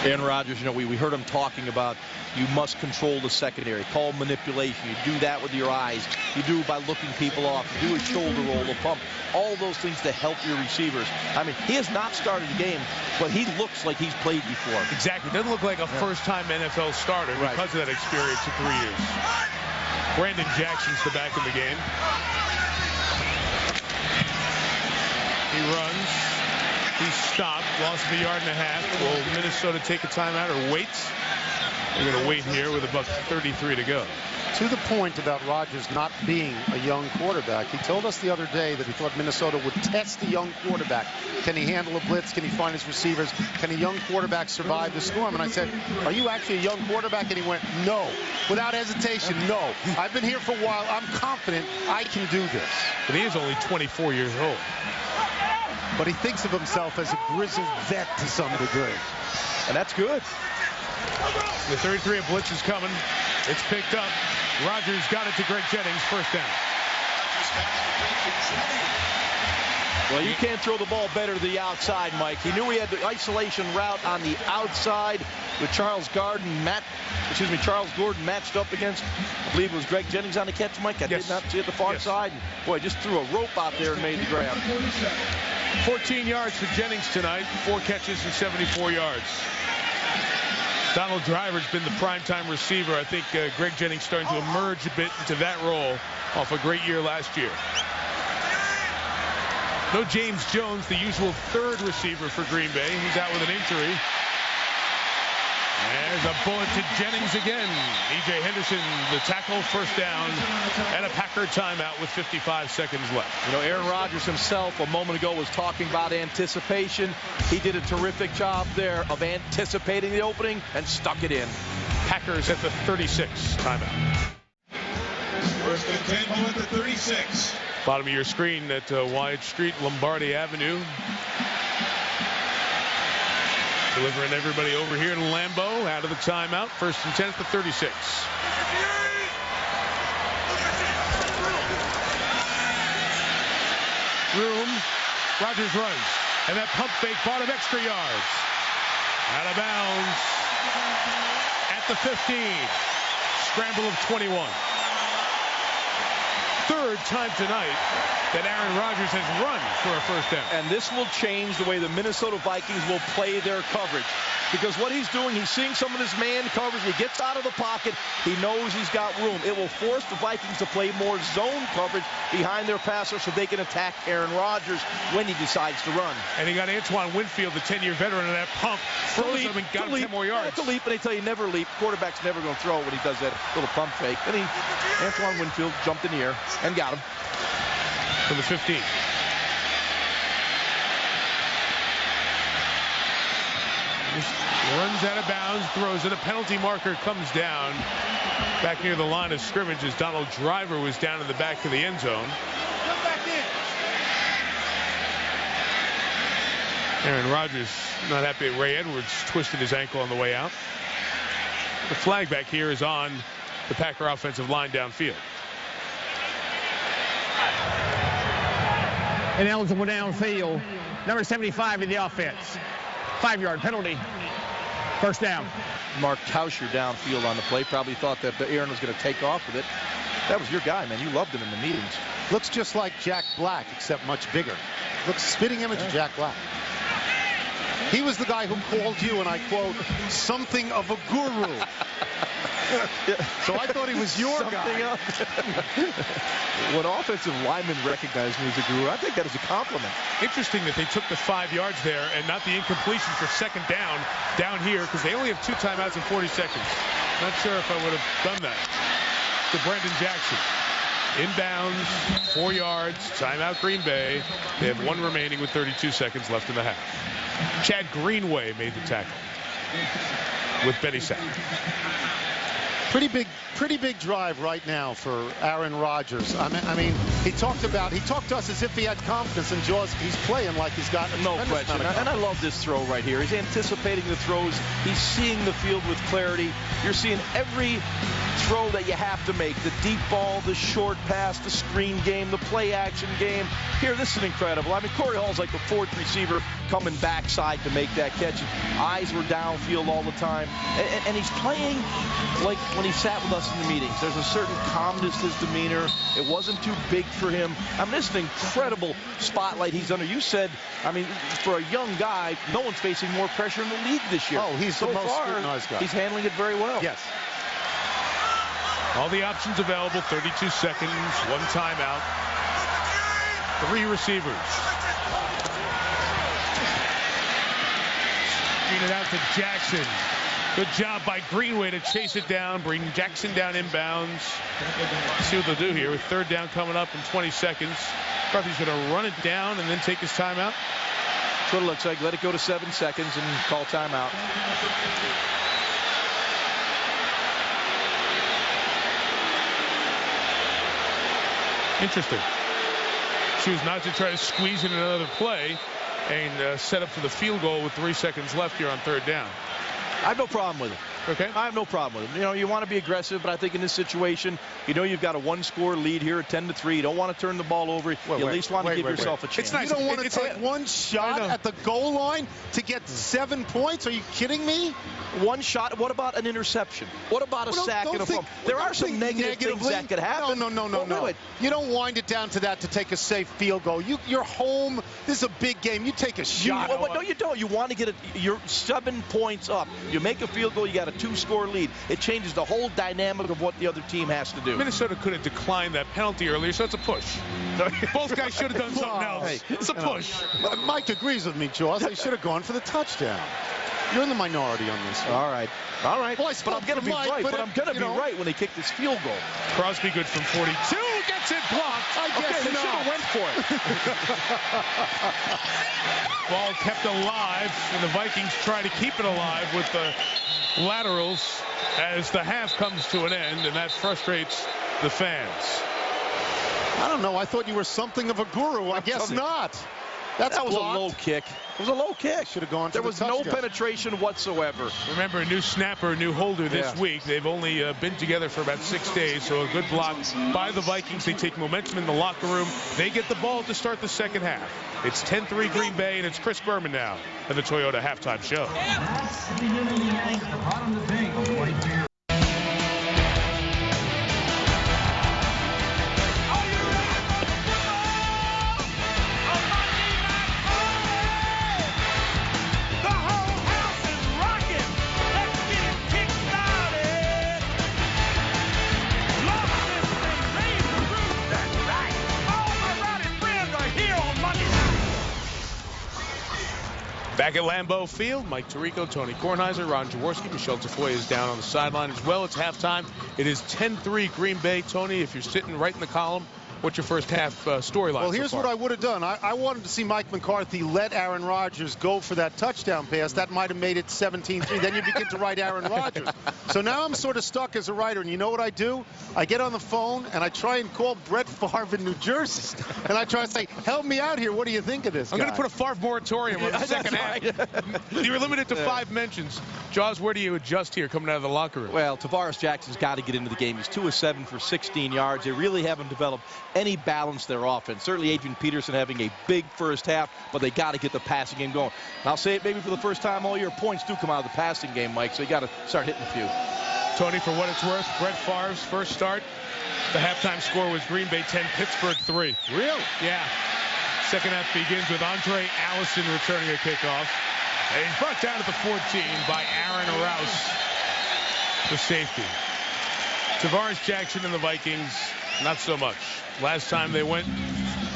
Aaron Rodgers, you know, we heard him talking about you must control the secondary, call manipulation. You do that with your eyes. You do it by looking people off. You do a shoulder roll, a pump, all those things to help your receivers. I mean, he has not started the game, but he looks like he's played before. Exactly. Doesn't look like a first-time NFL starter because of that experience of 3 years. Brandon Jackson's the back in the game. He runs. He's stopped. Lost a yard and a half. Will Minnesota take a timeout or wait? They're going to wait here with about 33 to go. To the point about Rodgers not being a young quarterback, he told us the other day that he thought Minnesota would test the young quarterback. Can he handle a blitz? Can he find his receivers? Can a young quarterback survive the storm? And I said, are you actually a young quarterback? And he went, no. Without hesitation, no. I've been here for a while. I'm confident I can do this. But he is only 24 years old. But he thinks of himself as a grizzled vet to some degree. And that's good. The 33 of blitz is coming. It's picked up. Rodgers got it to Greg Jennings. First down. Well, you can't throw the ball better to the outside, Mike. He knew he had the isolation route on the outside with Charles Gordon matched up against, I believe it was Greg Jennings on the catch, Mike. I did not see it the far side. Boy, just threw a rope out there and made the grab. 14 yards for Jennings tonight. 4 catches and 74 yards. Donald Driver's been the primetime receiver. I think Greg Jennings starting to emerge a bit into that role off a great year last year. No James Jones, the usual third receiver for Green Bay. He's out with an injury. There's a bullet to Jennings again. E.J. Henderson, the tackle, first down, and a Packer timeout with 55 seconds left. You know, Aaron Rodgers himself a moment ago was talking about anticipation. He did a terrific job there of anticipating the opening and stuck it in. Packers at the 36 timeout. First and 10 at the 36. Bottom of your screen at Wyatt Street, Lombardi Avenue. Delivering everybody over here to Lambeau out of the timeout. First and 10 at the 36. Room. Rodgers runs. And that pump fake bought him extra yards. Out of bounds at the 15. Scramble of 21. Third time tonight that Aaron Rodgers has run for a first down. And this will change the way the Minnesota Vikings will play their coverage. Because what he's doing, he's seeing some of this man coverage. He gets out of the pocket. He knows he's got room. It will force the Vikings to play more zone coverage behind their passer so they can attack Aaron Rodgers when he decides to run. And he got Antoine Winfield, the 10-year veteran, in that pump. Froze him and got him 10 more yards. It's a leap, and they tell you never leap. Quarterback's never going to throw when he does that little pump fake. And Antoine Winfield jumped in the air and got him. From the 15. Runs out of bounds, throws it. A penalty marker comes down back near the line of scrimmage as Donald Driver was down in the back of the end zone. Aaron Rodgers not happy that Ray Edwards twisted his ankle on the way out. The flag back here is on the Packer offensive line downfield. Ineligible downfield. Number 75 in the offense. 5-yard penalty. First down. Mark Tauscher downfield on the play. Probably thought that Aaron was going to take off with it. That was your guy, man. You loved him in the meetings. Looks just like Jack Black, except much bigger. Looks spitting image of Jack Black. He was the guy who called you, and I quote, something of a guru. So I thought he was your guy. When offensive linemen recognize me as a guru, I think that is a compliment. Interesting that they took the 5 yards there and not the incompletion for second down here, because they only have 2 timeouts in 40 seconds. Not sure if I would have done that. To Brendan Jackson. Inbounds, 4 yards, timeout Green Bay. They have 1 remaining with 32 seconds left in the half. Chad Greenway made the tackle with Benny Sack. Pretty big drive right now for Aaron Rodgers. I mean, he talked to us as if he had confidence in Jaws. He's playing like he's got no question. And I love this throw right here. He's anticipating the throws. He's seeing the field with clarity. You're seeing every throw that you have to make. The deep ball, the short pass, the screen game, the play action game. Here, this is incredible. I mean, Corey Hall's like the 4th receiver coming backside to make that catch. Eyes were downfield all the time. And he's playing like when he sat with us in the meetings. There's a certain calmness to his demeanor. It wasn't too big for him. I mean, this is an incredible spotlight he's under. You said, I mean, for a young guy, no one's facing more pressure in the league this year. Oh, he's so the most far, scrutinized guy. He's handling it very well. Yes. All the options available, 32 seconds, 1 timeout, 3 receivers. Screen it out to Jackson. Good job by Greenway to chase it down, bring Jackson down inbounds. Let's see what they'll do here with 3rd down coming up in 20 seconds. McCarthy's going to run it down and then take his timeout. That's what it looks like. Let it go to 7 seconds and call timeout. Interesting. Choose not to try to squeeze in another play and set up for the field goal with 3 seconds left here on 3rd down. I have no problem with it. Okay. I have no problem with it. You know, you want to be aggressive, but I think in this situation, you know, you've got a 1-score lead here at 10-3. You don't want to turn the ball over. You at least want to give yourself a chance. It's nice. You don't want to take one shot at the goal line to get 7 points? Are you kidding me? One shot. What about an interception? What about a sack and a fumble? There are some negative things that could happen. No. You don't wind it down to that to take a safe field goal. You're home. This is a big game. You take a shot. No, you don't. You want to get it. You're 7 points up. You make a field goal, you got a 2-score lead. It changes the whole dynamic of what the other team has to do. Minnesota could have declined that penalty earlier, so it's a push. Both guys should have done something else. Hey, it's a push. Mike agrees with me, Jaws. They should have gone for the touchdown. You're in the minority on this one. All right. Well, but I'm going to be right. But I'm going to be right when they kick this field goal. Crosby good from 42. Gets it blocked. I guess they should have went for it. Ball kept alive, and the Vikings try to keep it alive with the laterals as the half comes to an end, and that frustrates the fans. I don't know. I thought you were something of a guru. I guess not. That was a low kick. It was a low kick. Should have gone. There was no penetration whatsoever. Remember, a new snapper, a new holder this week. They've only been together for about 6 days, so a good block by the Vikings. They take momentum in the locker room. They get the ball to start the second half. It's 10-3 Green Bay, and it's Chris Berman now at the Toyota Halftime Show. Back at Lambeau Field, Mike Tirico, Tony Kornheiser, Ron Jaworski, Michelle Tafoya is down on the sideline as well. It's halftime. It is 10-3 Green Bay. Tony, if you're sitting right in the column What's your first half storyline? Well, here's what I would have done. I wanted to see Mike McCarthy let Aaron Rodgers go for that touchdown pass. That might have made it 17-3. Then you begin to write Aaron Rodgers. So now I'm sort of stuck as a writer. And you know what I do? I get on the phone and I try and call Brett Favre in New Jersey. And I try to say, help me out here. What do you think of this guy? I'm going to put a Favre moratorium on the second half. You're limited to 5 mentions. Jaws, where do you adjust here coming out of the locker room? Well, Tavares Jackson's got to get into the game. He's 2 of 7 for 16 yards. They really haven't developed any balance their offense. Certainly Adrian Peterson having a big first half, but they got to get the passing game going. And I'll say it maybe for the first time all year, points do come out of the passing game, Mike, so you got to start hitting a few. Tony, for what it's worth, Brett Favre's first start, the halftime score was Green Bay 10, Pittsburgh 3. Really? Yeah. Second half begins with Andre Allison returning a kickoff. And he's brought down at the 14 by Aaron Rouse, the safety. Tavares Jackson and the Vikings, not so much. Last time they went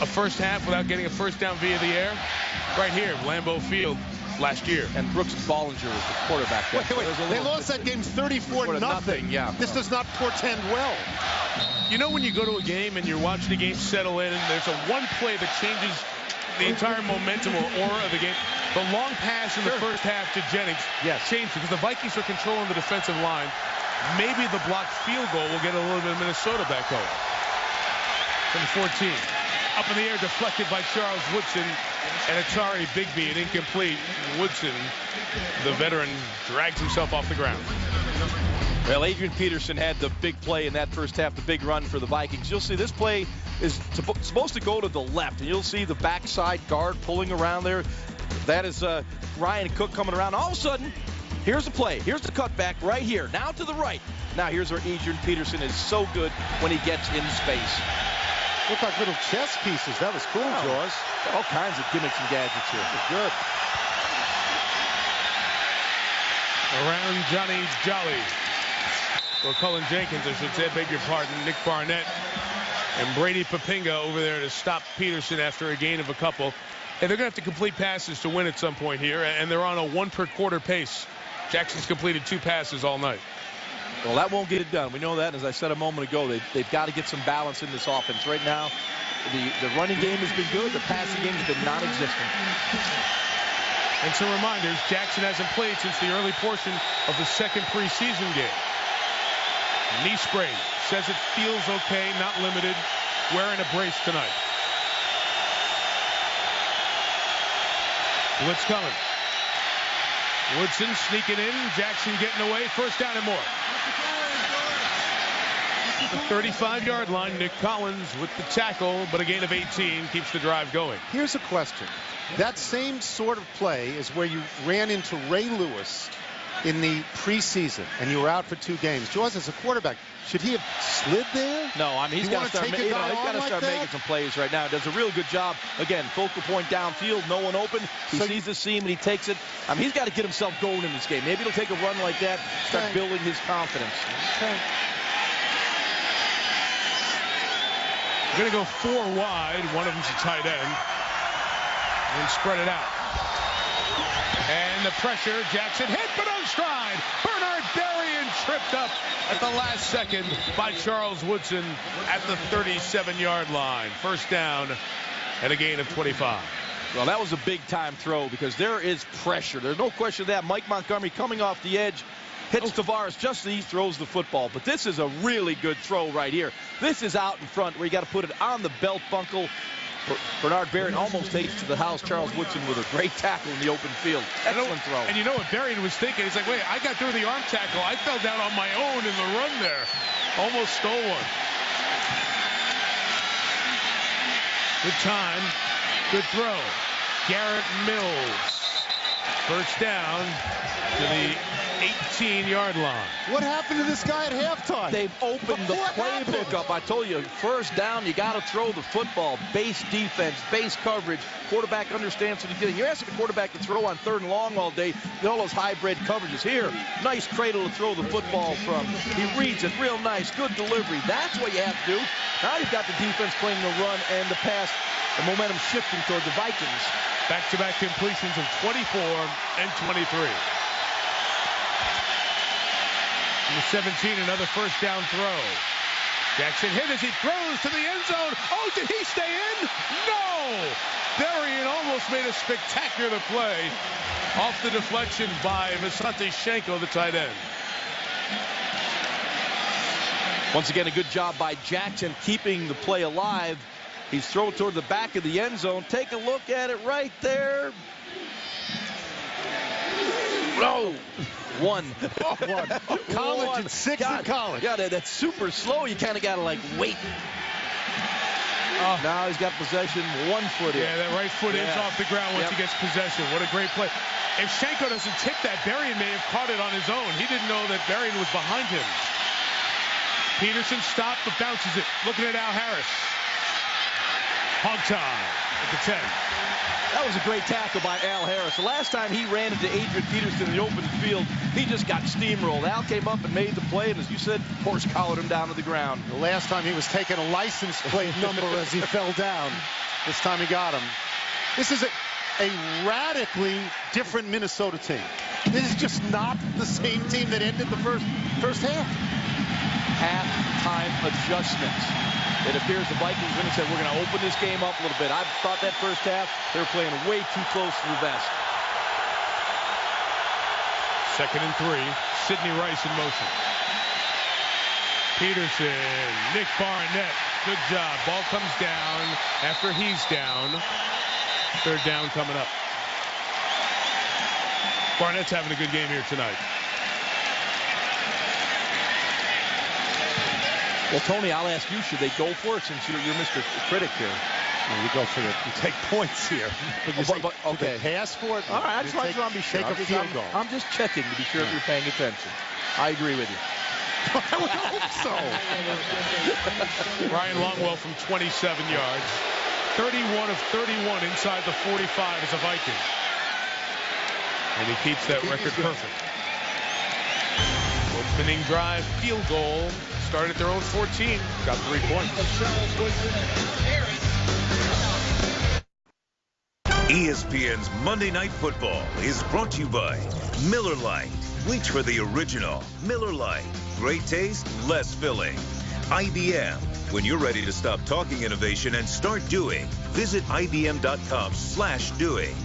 a first half without getting a first down via the air, right here, Lambeau Field last year. And Brooks Bollinger was the quarterback. Wait. They lost that game 34-0. Yeah. This does not portend well. You know when you go to a game and you're watching the game settle in and there's a one play that changes the entire momentum or aura of the game? The long pass in the first half to Jennings changed because the Vikings are controlling the defensive line. Maybe the blocked field goal will get a little bit of Minnesota back home. From the 14. Up in the air, deflected by Charles Woodson. And Atari Bigby, and incomplete. Woodson, the veteran, drags himself off the ground. Well, Adrian Peterson had the big play in that first half, the big run for the Vikings. You'll see this play is supposed to go to the left, and you'll see the backside guard pulling around there. That is Ryan Cook coming around. All of a sudden, here's the play. Here's the cutback right here. Now to the right. Now here's where Adrian Peterson is so good when he gets in space. Look like little chess pieces. That was cool, Jaws. All kinds of gimmicks and gadgets here. Good. Around Johnny Jolly. Or Cullen Jenkins, I should say, beg your pardon. Nick Barnett and Brady Papinga over there to stop Peterson after a gain of a couple. And they're going to have to complete passes to win at some point here, and they're on a 1 per quarter pace. Jackson's completed 2 passes all night. Well, that won't get it done. We know that. As I said a moment ago, they've got to get some balance in this offense. Right now, the running game has been good. The passing game has been non-existent. And some reminders, Jackson hasn't played since the early portion of the second preseason game. Knee sprain. Says it feels okay, not limited. Wearing a brace tonight. Blitz coming. Woodson sneaking in. Jackson getting away. First down and more. The 35-yard line. Nick Collins with the tackle, but a gain of 18 keeps the drive going. Here's a question. That same sort of play is where you ran into Ray Lewis in the preseason, and you were out for 2 games. Jaws, as a quarterback, should he have slid there? No, I mean, he's got to start making some plays right now. Does a real good job. Again, focal point downfield, no one open. He sees the seam and he takes it. I mean, he's got to get himself going in this game. Maybe he'll take a run like that, start building his confidence. We're going to go 4 wide. One of them's a tight end. And spread it out. And the pressure. Jackson hit, but on stride. Bernard Berrien tripped up at the last second by Charles Woodson at the 37-yard line. First down and a gain of 25. Well, that was a big-time throw because there is pressure. There's no question of that. Mike Montgomery coming off the edge. Hits Tavares just as he throws the football. But this is a really good throw right here. This is out in front where you got to put it on the belt buckle. Bernard Berrien almost takes to the house. Charles Woodson with a great tackle in the open field. Excellent throw. And you know what Berrien was thinking? He's like, wait, I got through the arm tackle. I fell down on my own in the run there. Almost stole one. Good time. Good throw. Garrett Mills. First down to the 18-yard line. What happened to this guy at halftime? They've opened the playbook up. I told you, first down, you got to throw the football. Base defense, base coverage. Quarterback understands what he's doing. You're asking the quarterback to throw on 3rd and long all day. All those hybrid coverages. Here, nice cradle to throw the football from. He reads it real nice. Good delivery. That's what you have to do. Now you've got the defense playing the run and the pass. The momentum shifting toward the Vikings. Back-to-back completions of 24 and 23. From the 17, another first down throw. Jackson hit as he throws to the end zone. Oh, did he stay in? No! Berrien almost made a spectacular play off the deflection by Visante Shenko, the tight end. Once again, a good job by Jackson keeping the play alive. He's thrown toward the back of the end zone. Take a look at it right there. No! One. College and 6 in college. Yeah, that's super slow. You kind of got to, like, wait. Now he's got possession, 1 foot in. Yeah, that right foot is off the ground once he gets possession. What a great play. If Shenko doesn't tip that, Berrien may have caught it on his own. He didn't know that Berrien was behind him. Peterson stopped but bounces it. Looking at Al Harris. Hog tie at the 10. That was a great tackle by Al Harris. The last time he ran into Adrian Peterson in the open field, he just got steamrolled. Al came up and made the play, and as you said, horse collared him down to the ground. The last time he was taking a license plate number as he fell down. This time he got him. This is a radically different Minnesota team. This is just not the same team that ended the first half. Halftime adjustments. It appears the Vikings are going to say, we're going to open this game up a little bit. I thought that first half, they were playing way too close to the vest. 2nd and 3. Sidney Rice in motion. Peterson, Nick Barnett, good job. Ball comes down after he's down. 3rd down coming up. Barnett's having a good game here tonight. Well, Tony, I'll ask you, should they go for it since you're Mr. Critic here? Well, you go for it. You take points here. Okay. Pass for it. All right, I just want to be sure. Take a field goal. I'm just checking to be sure if you're paying attention. I agree with you. I would hope so. Ryan Longwell from 27 yards. 31 of 31 inside the 45 as a Viking. And he keeps that record perfect. Opening drive, field goal. Started their own 14. Got 3 points. ESPN's Monday Night Football is brought to you by Miller Lite. Reach for the original Miller Lite. Great taste, less filling. IBM. When you're ready to stop talking innovation and start doing, visit IBM.com/doing.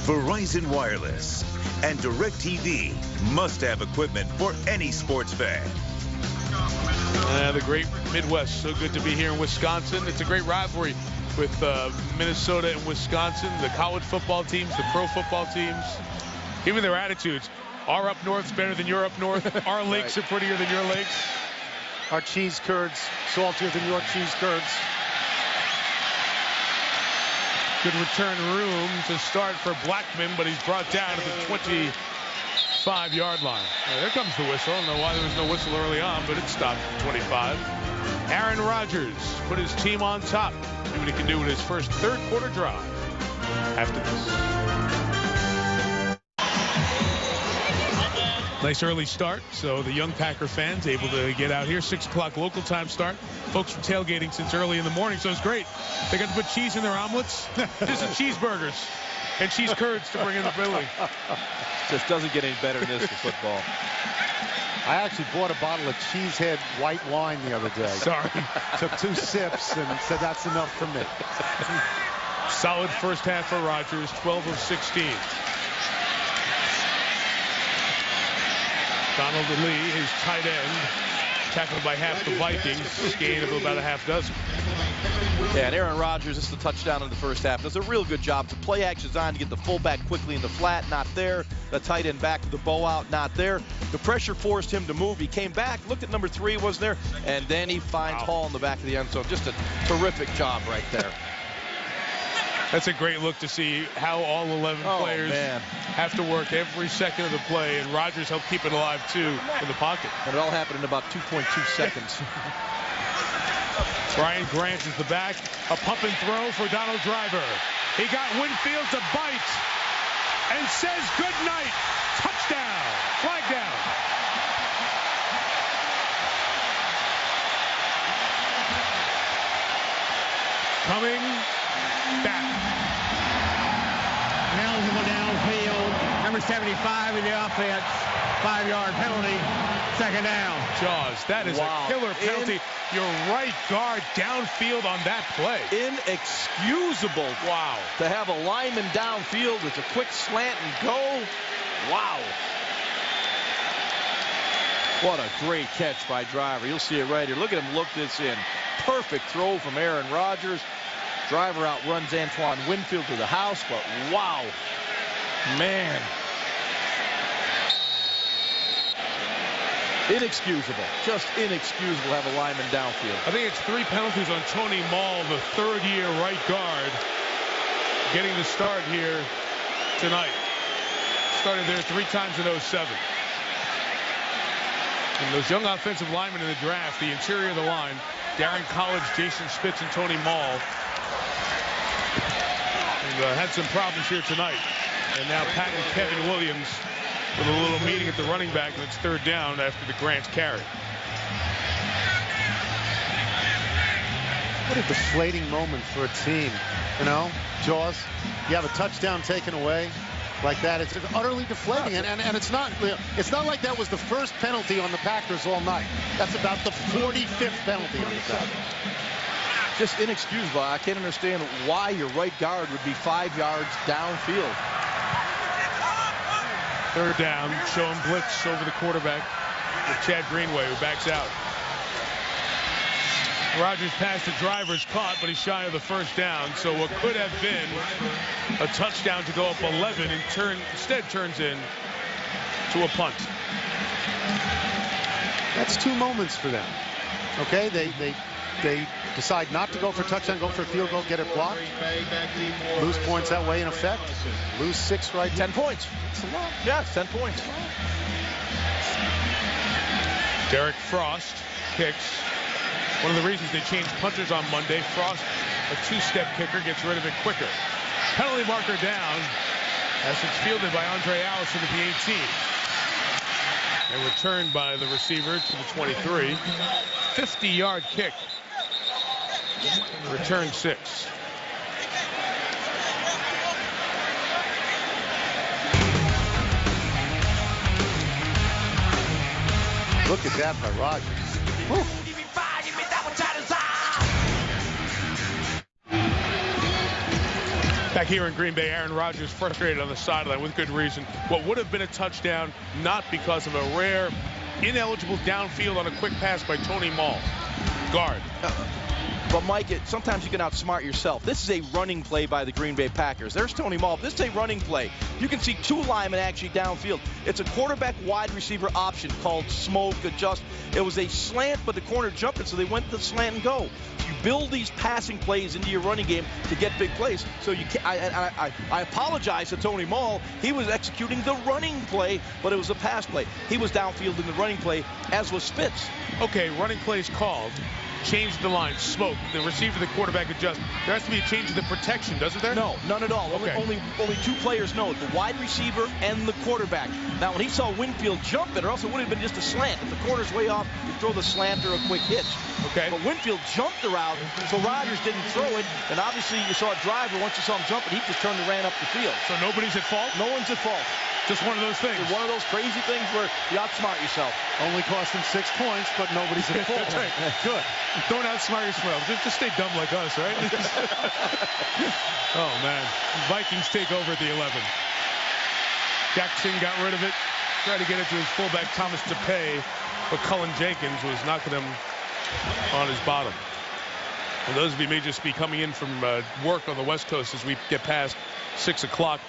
Verizon Wireless and DirecTV must-have equipment for any sports fan. The great Midwest. So good to be here in Wisconsin. It's a great rivalry with Minnesota and Wisconsin, the college football teams, the pro football teams, even their attitudes. Our up north's better than your up north. Our lakes are prettier than your lakes. Our cheese curds saltier than your cheese curds. Good return room to start for Blackman, but he's brought down to the 25-yard line. There comes the whistle. I don't know why there was no whistle early on, but it stopped at 25. Aaron Rodgers put his team on top. See what he can do with his first third-quarter drive after this. Nice early start, so the young Packer fans able to get out here. 6 o'clock local time start. Folks were tailgating since early in the morning, so it's great. They got to put cheese in their omelets. Just cheeseburgers and cheese curds to bring in the building. Just doesn't get any better than this for football. I actually bought a bottle of Cheesehead white wine the other day. Sorry. Took 2 sips and said that's enough for me. Solid first half for Rodgers, 12 of 16. Donald Lee, his tight end, tackled by half the Vikings, gain of about a half dozen. Yeah, and Aaron Rodgers, this is the touchdown in the first half. Does a real good job. The play action design to get the fullback quickly in the flat, not there. The tight end back to the bow out, not there. The pressure forced him to move. He came back, looked at number 3, was there, and then he finds Hall in the back of the end zone. Just a terrific job right there. That's a great look to see how all 11 players have to work every second of the play, and Rodgers helped keep it alive, too, in the pocket. And it all happened in about 2.2 seconds. Brian Grant is the back. A pump and throw for Donald Driver. He got Winfield to bite and says good night. Touchdown. Flag down. Coming back. Eligible downfield. Number 75 in the offense. 5-yard penalty. Second down. Jaws, that is a killer penalty. Your right guard downfield on that play. Inexcusable. Wow. To have a lineman downfield with a quick slant and go. Wow. What a great catch by Driver. You'll see it right here. Look at him look this in. Perfect throw from Aaron Rodgers. Driver outruns Antoine Winfield to the house, but wow. Man. Inexcusable. Just inexcusable to have a lineman downfield. I think it's 3 penalties on Tony Mall, the third-year right guard, getting the start here tonight. Started there 3 times in 07. And those young offensive linemen in the draft, the interior of the line, Darren College, Jason Spitz, and Tony Mall, and, had some problems here tonight. And now Pat and Kevin Williams with a little meeting at the running back, and it's third down after the Grant's carry. What a deflating moment for a team. You know, Jaws, you have a touchdown taken away like that. It's utterly deflating, and it's not like that was the first penalty on the Packers all night. That's about the 45th penalty on the Packers. Just inexcusable. I can't understand why your right guard would be 5 yards downfield. Third down, showing blitz over the quarterback with Chad Greenway, who backs out. Rodgers pass to Driver's caught, but he's shy of the first down. So what could have been a touchdown to go up 11 and instead turns in to a punt. That's 2 moments for them. Okay, they decide not to go for a touchdown, go for a field goal, get it blocked. Lose points that way in effect. Lose 6 right. 10 points. That's a lot. Yeah, 10 points. Derek Frost kicks. One of the reasons they changed punters on Monday. Frost, a 2-step kicker, gets rid of it quicker. Penalty marker down as it's fielded by Andre Allison at the 18. And returned by the receiver to the 23. 50-yard kick. Return 6. Look at that by Rodgers. Woo. Back here in Green Bay, Aaron Rodgers frustrated on the sideline with good reason. What would have been a touchdown, not because of a rare, ineligible downfield on a quick pass by Tony Mall. Guard. But Mike, sometimes you can outsmart yourself. This is a running play by the Green Bay Packers. There's Tony Mall. This is a running play. You can see 2 linemen actually downfield. It's a quarterback wide receiver option called smoke adjust. It was a slant, but the corner jumped it, so they went to the slant and go. You build these passing plays into your running game to get big plays. So you can't, I apologize to Tony Mall. He was executing the running play, but it was a pass play. He was downfield in the running play, as was Spitz. Okay, running plays called. Change the line, smoke, the receiver, the quarterback adjust. There has to be a change in the protection, doesn't there? No, none at all. Okay. Only 2 players know it, the wide receiver and the quarterback. Now, when he saw Winfield jump it, or else it would have been just a slant. If the corner's way off, you throw the slant or a quick hitch. Okay. But Winfield jumped the route, so Rodgers didn't throw it, and obviously you saw a driver, once you saw him jump it, he just turned and ran up the field. So nobody's at fault? No one's at fault. Just one of those things. It's one of those crazy things where you outsmart yourself. Only cost them 6 points, but nobody's at fault. That's right. Good. Don't outsmart yourself. Just stay dumb like us, right? Oh, man. Vikings take over at the 11. Jackson got rid of it. Tried to get it to his fullback, Thomas DePay, but Cullen Jenkins was knocking him on his bottom. And those of you may just be coming in from work on the West Coast as we get past 6 o'clock.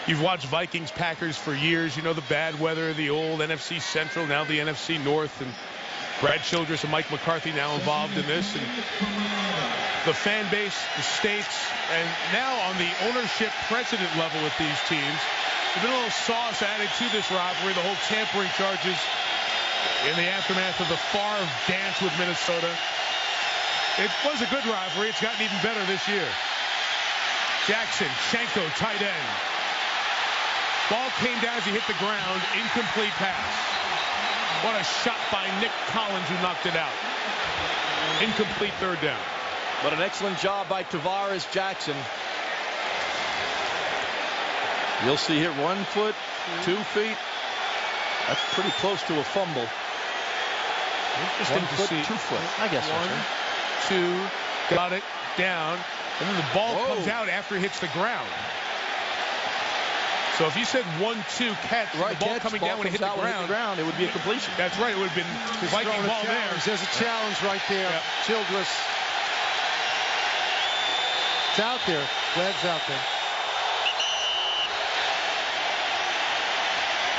You've watched Vikings Packers for years. You know the bad weather, the old NFC Central, now the NFC North, and Brad Childress and Mike McCarthy now involved in this. And the fan base, the states, and now on the ownership president level with these teams, there's been a little sauce added to this rivalry. The whole tampering charges in the aftermath of the Favre dance with Minnesota. It was a good rivalry. It's gotten even better this year. Jackson, Shenko, tight end. Ball came down as he hit the ground. Incomplete pass. What a shot by Nick Collins, who knocked it out. Incomplete third down. But an excellent job by Tavares Jackson. You'll see here 1 foot, 2 feet. That's pretty close to a fumble. Interesting 1 to foot, see. 2 foot. I guess so. 1, 2, got it down, and then the ball comes out after it hits the ground. So if you said 1-2 catch, right, the ball coming down when it hit the ground, it would be a completion. That's right. It would have been Viking ball there. There's a challenge right there. Yeah. Childress. It's out there. Flags out there.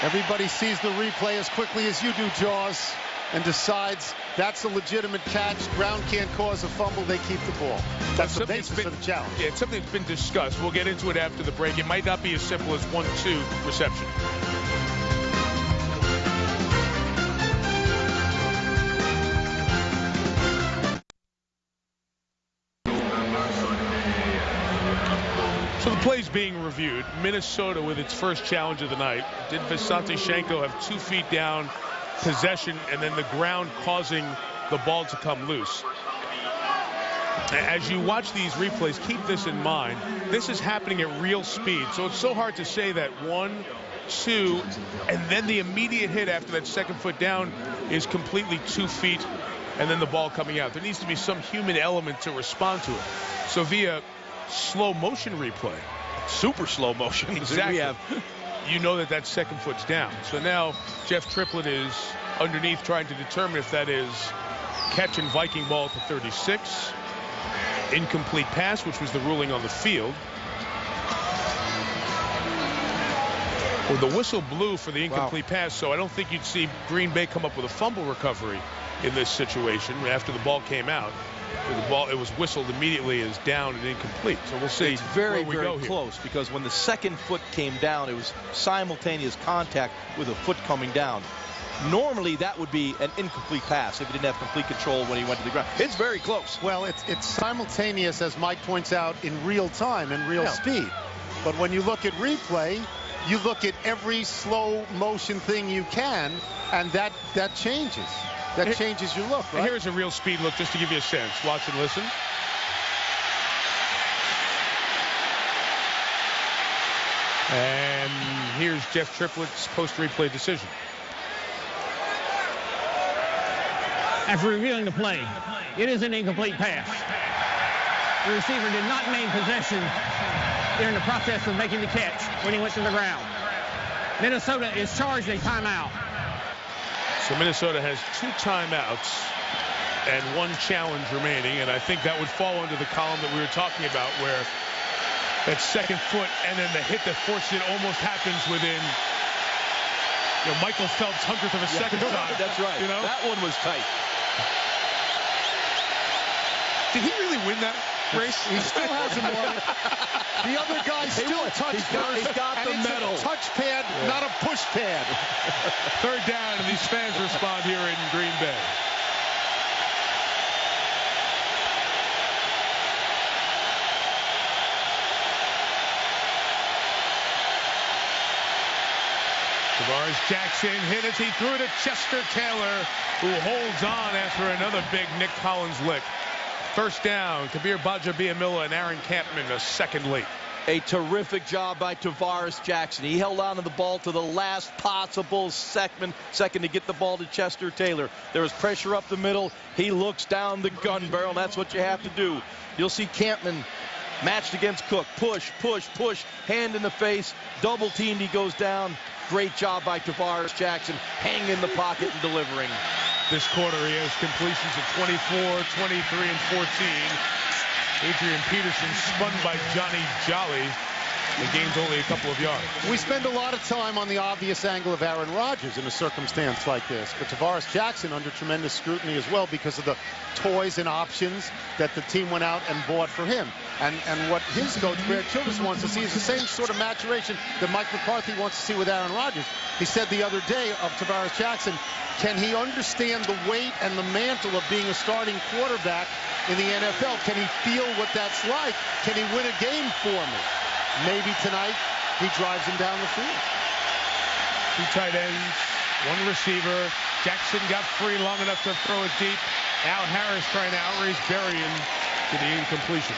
Everybody sees the replay as quickly as you do, Jaws, and decides that's a legitimate catch. Ground can't cause a fumble. They keep the ball. That's the basis of the challenge. Yeah, it's something that's been discussed. We'll get into it after the break. It might not be as simple as 1-2 reception. So the play's being reviewed. Minnesota with its first challenge of the night. Did Visanthe Shenko have 2 feet down, possession, and then the ground causing the ball to come loose? As you watch these replays, keep this in mind. This is happening at real speed. So it's so hard to say that 1, 2, and then the immediate hit after that second foot down is completely 2 feet, and then the ball coming out. There needs to be some human element to respond to it. So via slow motion replay, super slow motion. Exactly. You know that second foot's down. So now Jeff Triplett is underneath trying to determine if that is catching Viking ball at the 36. Incomplete pass, which was the ruling on the field. Well, the whistle blew for the incomplete pass, so I don't think you'd see Green Bay come up with a fumble recovery in this situation after the ball came out. It was whistled immediately as down and incomplete. So we'll see. It's very, where we very go close, because when the second foot came down, it was simultaneous contact with a foot coming down. Normally, that would be an incomplete pass if he didn't have complete control when he went to the ground. It's very close. Well, it's simultaneous, as Mike points out, in real time, in real speed. But when you look at replay, you look at every slow motion thing you can, and that changes. That changes your look, right? Here's a real speed look just to give you a sense. Watch and listen. And here's Jeff Triplett's post-replay decision. After reviewing the play, it is an incomplete pass. The receiver did not maintain possession during the process of making the catch when he went to the ground. Minnesota is charged a timeout. So Minnesota has 2 timeouts and 1 challenge remaining, and I think that would fall under the column that we were talking about, where that second foot and then the hit that forced it almost happens within Michael Phelps' 100th of a second time. That's right. That one was tight. Did he really win that race? He still hasn't won it. The other guy still touched first. He's got the medal. It's a touch pad, not a push pad. Third down, and these fans respond here in Green Bay. Tavares Jackson hit it. He threw it to Chester Taylor, who holds on after another big Nick Collins lick. First down, Kabir Bajabiamila and Aaron Campman a second late. A terrific job by Tavares Jackson. He held on to the ball to the last possible second to get the ball to Chester Taylor. There was pressure up the middle. He looks down the gun barrel. That's what you have to do. You'll see Campman matched against Cook. Push, push, push. Hand in the face. Double teamed. He goes down. Great job by Tavares Jackson. Hanging in the pocket and delivering. This quarter, he has completions of 24, 23, and 14. Adrian Peterson spun by Johnny Jolly and gains only a couple of yards. We spend a lot of time on the obvious angle of Aaron Rodgers in a circumstance like this, but Tavares Jackson under tremendous scrutiny as well because of the toys and options that the team went out and bought for him. And what his coach, Brad Childress, wants to see is the same sort of maturation that Mike McCarthy wants to see with Aaron Rodgers. He said the other day of Tavares Jackson, can he understand the weight and the mantle of being a starting quarterback in the NFL? Can he feel what that's like? Can he win a game for me? Maybe tonight he drives him down the field. 2 tight ends, 1 receiver. Jackson got free long enough to throw it deep. Al Harris trying to outrace Berrien to the incompletion.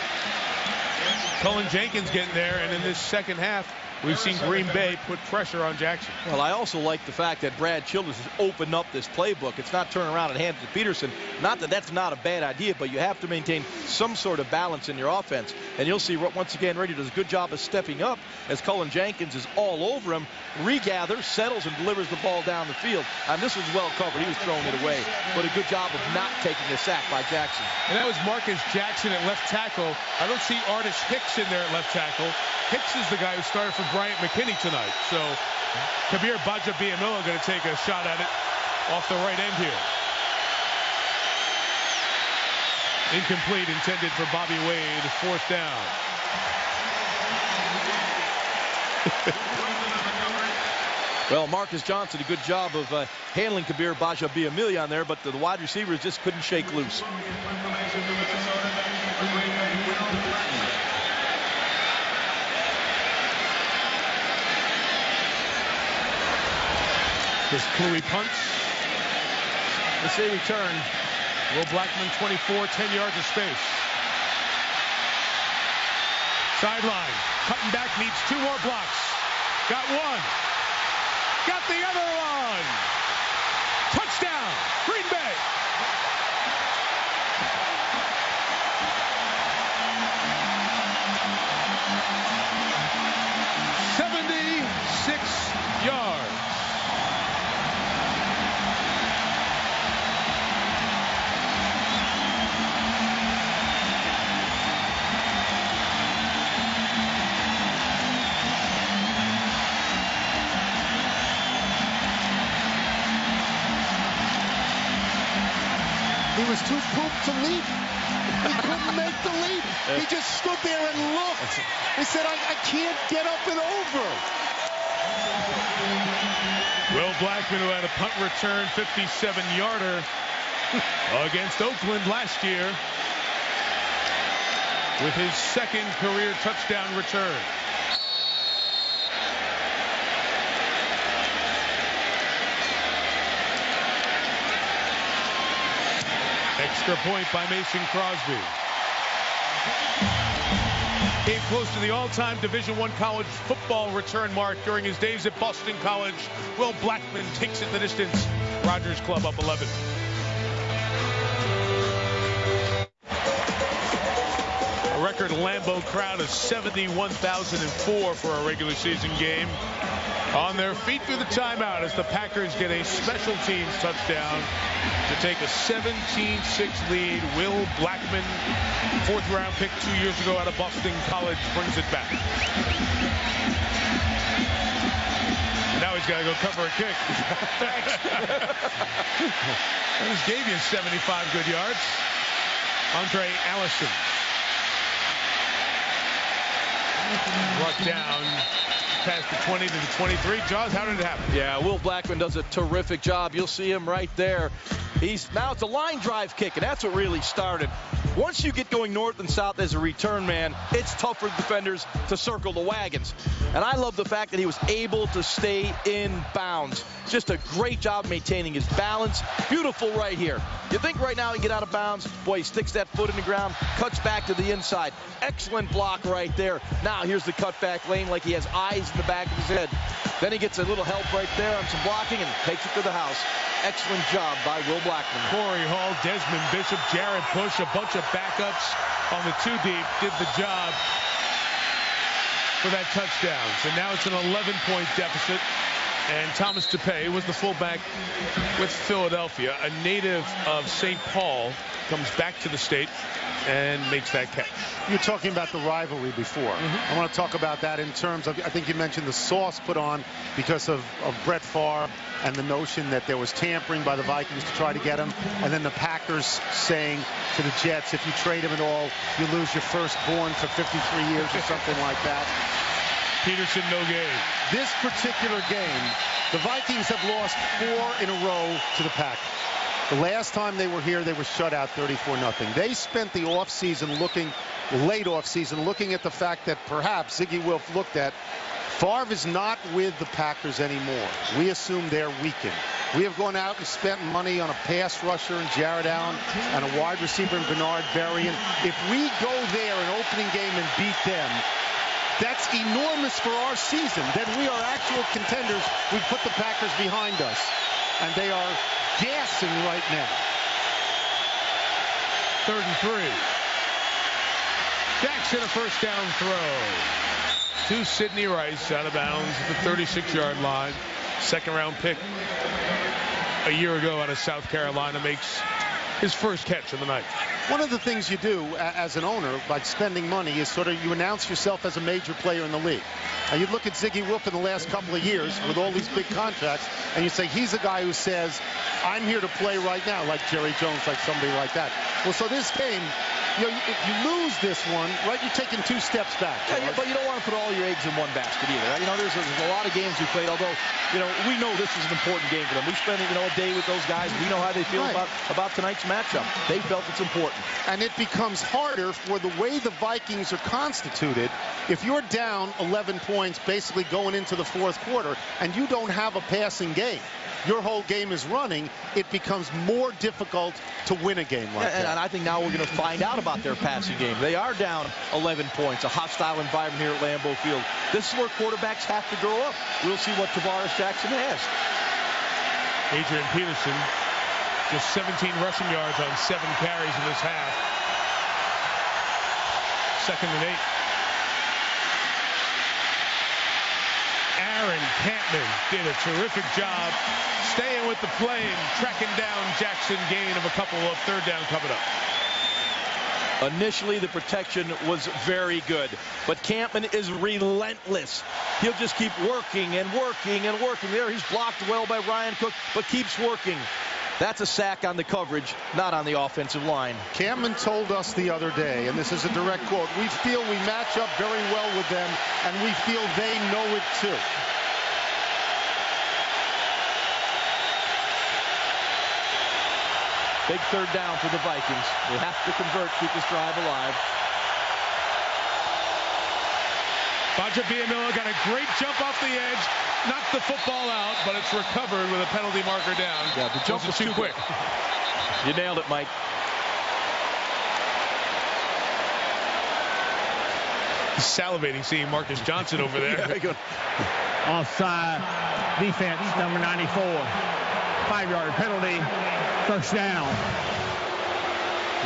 Cullen Jenkins getting there, and in this second half, we've seen Green Bay put pressure on Jackson. Well, I also like the fact that Brad Childress has opened up this playbook. It's not turning around and handing it to Peterson. Not that that's not a bad idea, but you have to maintain some sort of balance in your offense. And you'll see, once again, Brady does a good job of stepping up as Cullen Jenkins is all over him, regathers, settles, and delivers the ball down the field. And this was well covered. He was throwing it away, but a good job of not taking a sack by Jackson. And that was Marcus Jackson at left tackle. I don't see Artis Hicks in there at left tackle. Hicks is the guy who started for Bryant McKinney tonight. So Kabir Bajabiamila going to take a shot at it off the right end here. Incomplete, intended for Bobby Wade, 4th down. Well, Marcus Johnson, a good job of handling Kabir Bajabiamila on there, but the wide receivers just couldn't shake loose. This Kluwe punts. It's a return. Will Blackman 24, 10 yards of space. Sideline. Cutting back, needs 2 more blocks. Got one. Got the other one. Touchdown, Green Bay. Yards. He was too pooped to leap. He couldn't make the leap. He just stood there and looked. He said, I can't get up and over. Will Blackman, who had a punt return 57-yarder against Oakland last year, with his 2nd career touchdown return. Extra point by Mason Crosby. Came close to the all-time Division I college football return mark during his days at Boston College. Will Blackman takes it the distance. Rodgers Club up 11. A record Lambeau crowd of 71,004 for a regular season game. On their feet through the timeout as the Packers get a special teams touchdown to take a 17-6 lead. Will Blackman, 4th-round pick 2 years ago out of Boston College, brings it back. Now he's got to go cover a kick. I just gave you 75 good yards. Andre Allison. Brought down past the 20 to the 23. Jaws, how did it happen? Yeah, Will Blackman does a terrific job. You'll see him right there. Now it's a line drive kick, and that's what really started. Once you get going north and south as a return man, it's tough for defenders to circle the wagons. And I love the fact that he was able to stay in bounds. Just a great job maintaining his balance. Beautiful right here. You think right now he get out of bounds? Boy, he sticks that foot in the ground, cuts back to the inside. Excellent block right there. Now here's the cutback lane like he has eyes in the back of his head. Then he gets a little help right there on some blocking and takes it to the house. Excellent job by Will Blackman. Corey Hall, Desmond Bishop, Jared Bush, a bunch of backups on the 2 deep did the job for that touchdown. So now it's an 11-point deficit. And Thomas DePay was the fullback with Philadelphia, a native of St. Paul, comes back to the state and makes that catch. You're talking about the rivalry before. I want to talk about that in terms of, I think you mentioned the sauce put on because of Brett Favre and the notion that there was tampering by the Vikings to try to get him, and then the Packers saying to the Jets, if you trade him at all, you lose your firstborn for 53 years or something like that. Peterson, no game. This particular game, the Vikings have lost 4 in a row to the Packers. The last time they were here, they were shut out 34-0. They spent the offseason late offseason looking at the fact that perhaps Ziggy Wilf looked at Favre is not with the Packers anymore. We assume they're weakened. We have gone out and spent money on a pass rusher in Jared Allen and a wide receiver in Bernard Berrien. If we go there in opening game and beat them, That's enormous for our season. Then we are actual contenders. We put the Packers behind us, and they are gassing right now. 3rd and 3. Jackson, a first down throw to Sidney Rice, out of bounds at the 36-yard line. Second-round pick a year ago out of South Carolina, makes his first catch of the night. One of the things you do as an owner by spending money is sort of you announce yourself as a major player in the league. And you look at Ziggy Wilk in the last couple of years with all these big contracts, and you say he's a guy who says, I'm here to play right now, like Jerry Jones, like somebody like that. Well, so this game, you know, if you lose this one, right, you're taking 2 steps back. Yeah, but you don't want to put all your eggs in one basket either. Right? You know, there's a lot of games we played, although, you know, we know this is an important game for them. We spent, you know, a day with those guys. We know how they feel about tonight's matchup. They felt it's important. And it becomes harder for the way the Vikings are constituted. If you're down 11 points basically going into the 4th quarter and you don't have a passing game, your whole game is running, it becomes more difficult to win a game like that. And I think now we're going to find out about their passing game. They are down 11 points, a hostile environment here at Lambeau Field. This is where quarterbacks have to grow up. We'll see what Tavares Jackson has. Adrian Peterson, just 17 rushing yards on 7 carries in this half. 2nd and 8. Aaron Campman did a terrific job staying with the play and tracking down Jackson. Gain of a couple of 3rd down coming up. Initially, the protection was very good, but Campman is relentless. He'll just keep working and working and working. There, he's blocked well by Ryan Cook, but keeps working. That's a sack on the coverage, not on the offensive line. Campman told us the other day, and this is a direct quote, we feel we match up very well with them, and we feel they know it too. Big 3rd down for the Vikings. They have to convert, keep this drive alive. Bajabiamila got a great jump off the edge, knocked the football out, but it's recovered with a penalty marker down. Yeah, the jump was too quick. You nailed it, Mike. He's salivating seeing Marcus Johnson over there. Yeah, good. Offside defense, number 94. 5-yard penalty, first down.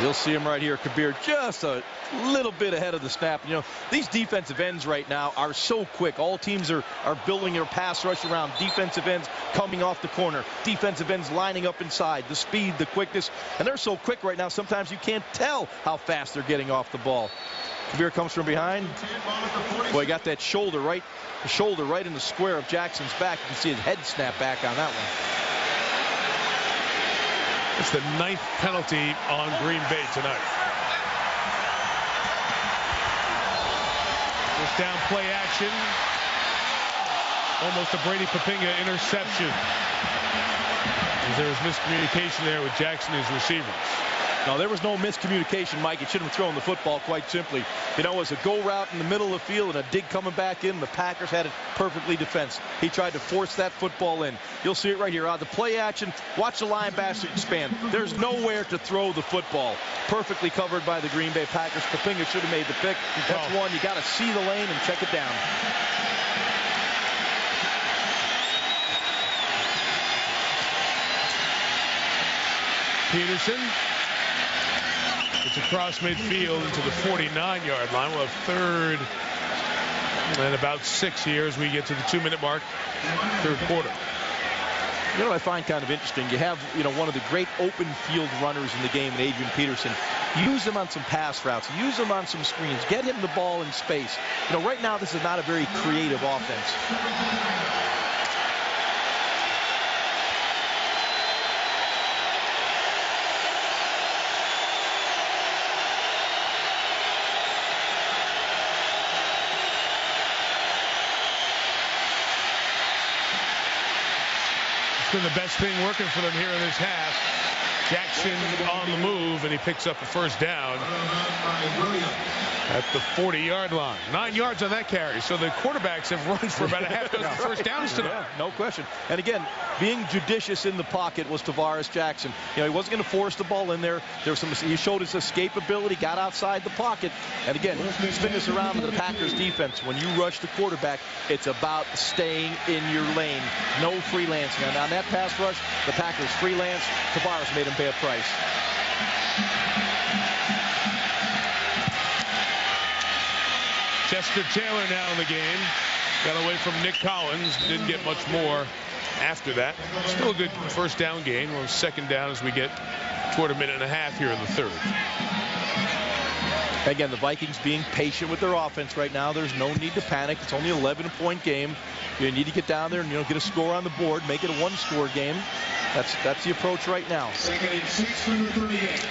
You'll see him right here, Kabir, just a little bit ahead of the snap. You know, these defensive ends right now are so quick. All teams are building their pass rush around defensive ends coming off the corner, defensive ends lining up inside, the speed, the quickness, and they're so quick right now sometimes you can't tell how fast they're getting off the ball. Kabir comes from behind. Boy, got that shoulder right in the square of Jackson's back. You can see his head snap back on that one. It's the 9th penalty on Green Bay tonight. First down play action. Almost a Brady Papinga interception. There was miscommunication there with Jackson and his receivers. No, there was no miscommunication, Mike. He shouldn't have thrown the football, quite simply. You know, it was a go route in the middle of the field and a dig coming back in. The Packers had it perfectly defensed. He tried to force that football in. You'll see it right here. The play action, watch the linebacker expand. There's nowhere to throw the football. Perfectly covered by the Green Bay Packers. Papinga should have made the pick. That's one. You got to see the lane and check it down. Peterson. It's across midfield into the 49-yard line. We'll have 3rd and about 6 here as we get to the 2-minute mark, 3rd quarter. You know what I find kind of interesting? You have, you know, one of the great open field runners in the game, Adrian Peterson. Use him on some pass routes. Use him on some screens. Get him the ball in space. You know, right now this is not a very creative offense. Been the best thing working for them here in this half. Jackson on the move, and he picks up a first down. at the 40-yard line. 9 yards on that carry. So the quarterbacks have run for about a half dozen first downs tonight. Yeah, no question. And again, being judicious in the pocket was Tavares Jackson. You know, he wasn't going to force the ball in there. There was some. He showed his escapability, got outside the pocket. And again, spin this around to the Packers defense. When you rush the quarterback, it's about staying in your lane. No freelancing. And on that pass rush, the Packers freelance. Tavares made him pay a price. Chester Taylor now in the game. Got away from Nick Collins. Didn't get much more after that. Still a good first down gain. Well, second down as we get toward a minute and a half here in the third. Again, the Vikings being patient with their offense right now. There's no need to panic. It's only an 11-point game. You need to get down there and, you know, get a score on the board, make it a one-score game. That's the approach right now. Second and 6 for the 38.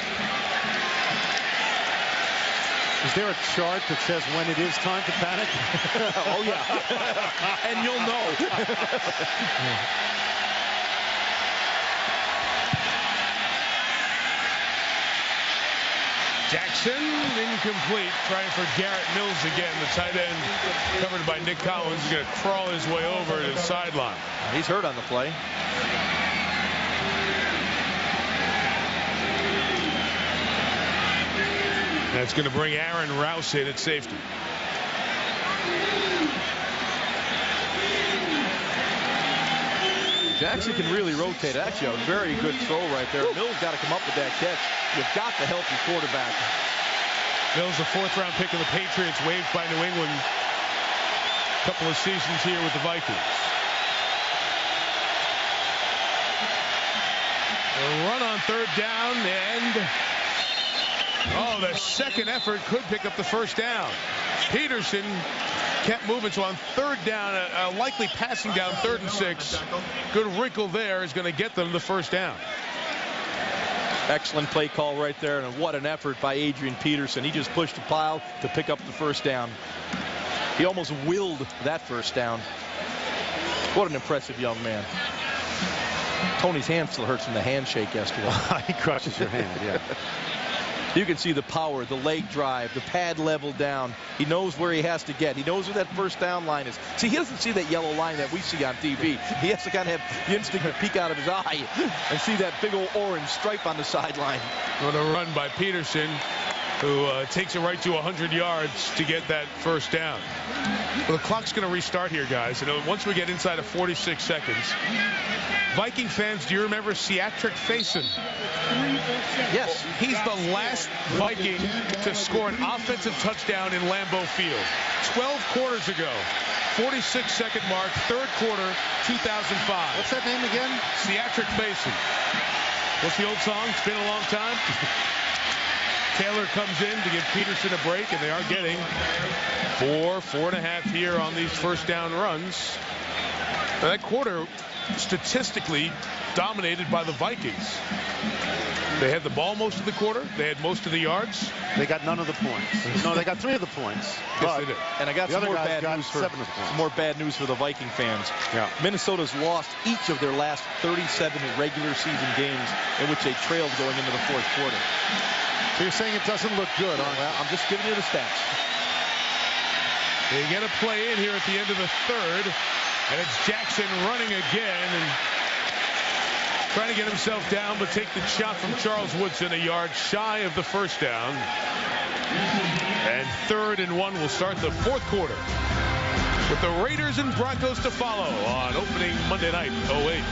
Is there a chart that says when it is time to panic? Oh, yeah. And you'll know. Jackson incomplete. Trying for Garrett Mills again. The tight end covered by Nick Collins. He's going to crawl his way over to the sideline. He's hurt on the play. That's going to bring Aaron Rouse in at safety. Jackson can really rotate. Actually, a very good throw right there. Mills got to come up with that catch. You've got to help your quarterback. Mills, a fourth-round pick of the Patriots, waived by New England a couple of seasons here with the Vikings. A run on third down, and oh, the second effort could pick up the first down. Peterson kept moving, so on third down, a likely passing down, 3rd and 6. Good wrinkle there is going to get them the first down. Excellent play call right there, and what an effort by Adrian Peterson. He just pushed the pile to pick up the first down. He almost willed that first down. What an impressive young man. Tony's hand still hurts from the handshake yesterday. He crushes your hand, yeah. You can see the power, the leg drive, the pad level down. He knows where he has to get. He knows where that first down line is. See, he doesn't see that yellow line that we see on TV. He has to kind of have the instinct to peek out of his eye and see that big old orange stripe on the sideline. What a run by Peterson, who takes it right to 100 yards to get that first down. Well, the clock's going to restart here, guys. And once we get inside of 46 seconds, Viking fans, do you remember Seatric Faison? Yes. He's the last Viking to score an offensive touchdown in Lambeau Field. 12 quarters ago. 46-second mark, 3rd quarter, 2005. What's that name again? Seatric Faison. What's the old song? It's been a long time. Taylor comes in to give Peterson a break, and they are getting 4.5 here on these first down runs. Now, that quarter statistically dominated by the Vikings. They had the ball most of the quarter. They had most of the yards. They got none of the points. No, they got 3 of the points. Yes, they did. And I got some more bad news for the Viking fans. Yeah. Minnesota's lost each of their last 37 regular season games in which they trailed going into the 4th quarter. So you're saying it doesn't look good, huh? Well, I'm just giving you the stats. They get a play in here at the end of the 3rd, and it's Jackson running again and trying to get himself down, but take the shot from Charles Woodson, a yard shy of the first down. And 3rd and 1 will start the 4th quarter with the Raiders and Broncos to follow on opening Monday night, 08.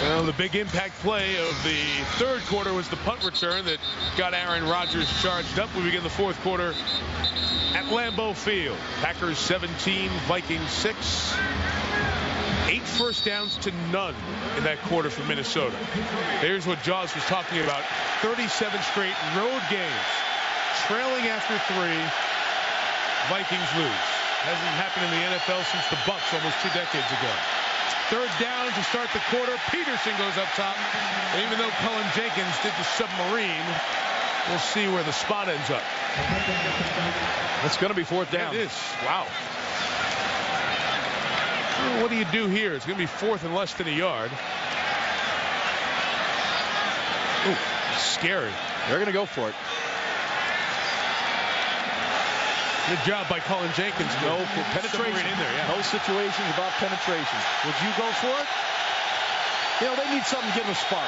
Well, the big impact play of the 3rd quarter was the punt return that got Aaron Rodgers charged up. We begin the 4th quarter at Lambeau Field. Packers 17, Vikings 6. 8 first downs to none in that quarter for Minnesota. Here's what Jaws was talking about. 37 straight road games. Trailing after 3, Vikings lose. Hasn't happened in the NFL since the Bucs almost 2 decades ago. 3rd down to start the quarter. Peterson goes up top. And even though Cullen Jenkins did the submarine, We'll see where the spot ends up. It's going to be 4th down. It is. Wow. Well, what do you do here? It's going to be 4th and less than a yard. Ooh, scary. They're going to go for it. Good job by Colin Jenkins. No penetration in there. Yeah. No situations about penetration. Would you go for it? You know, they need something to give them a spark.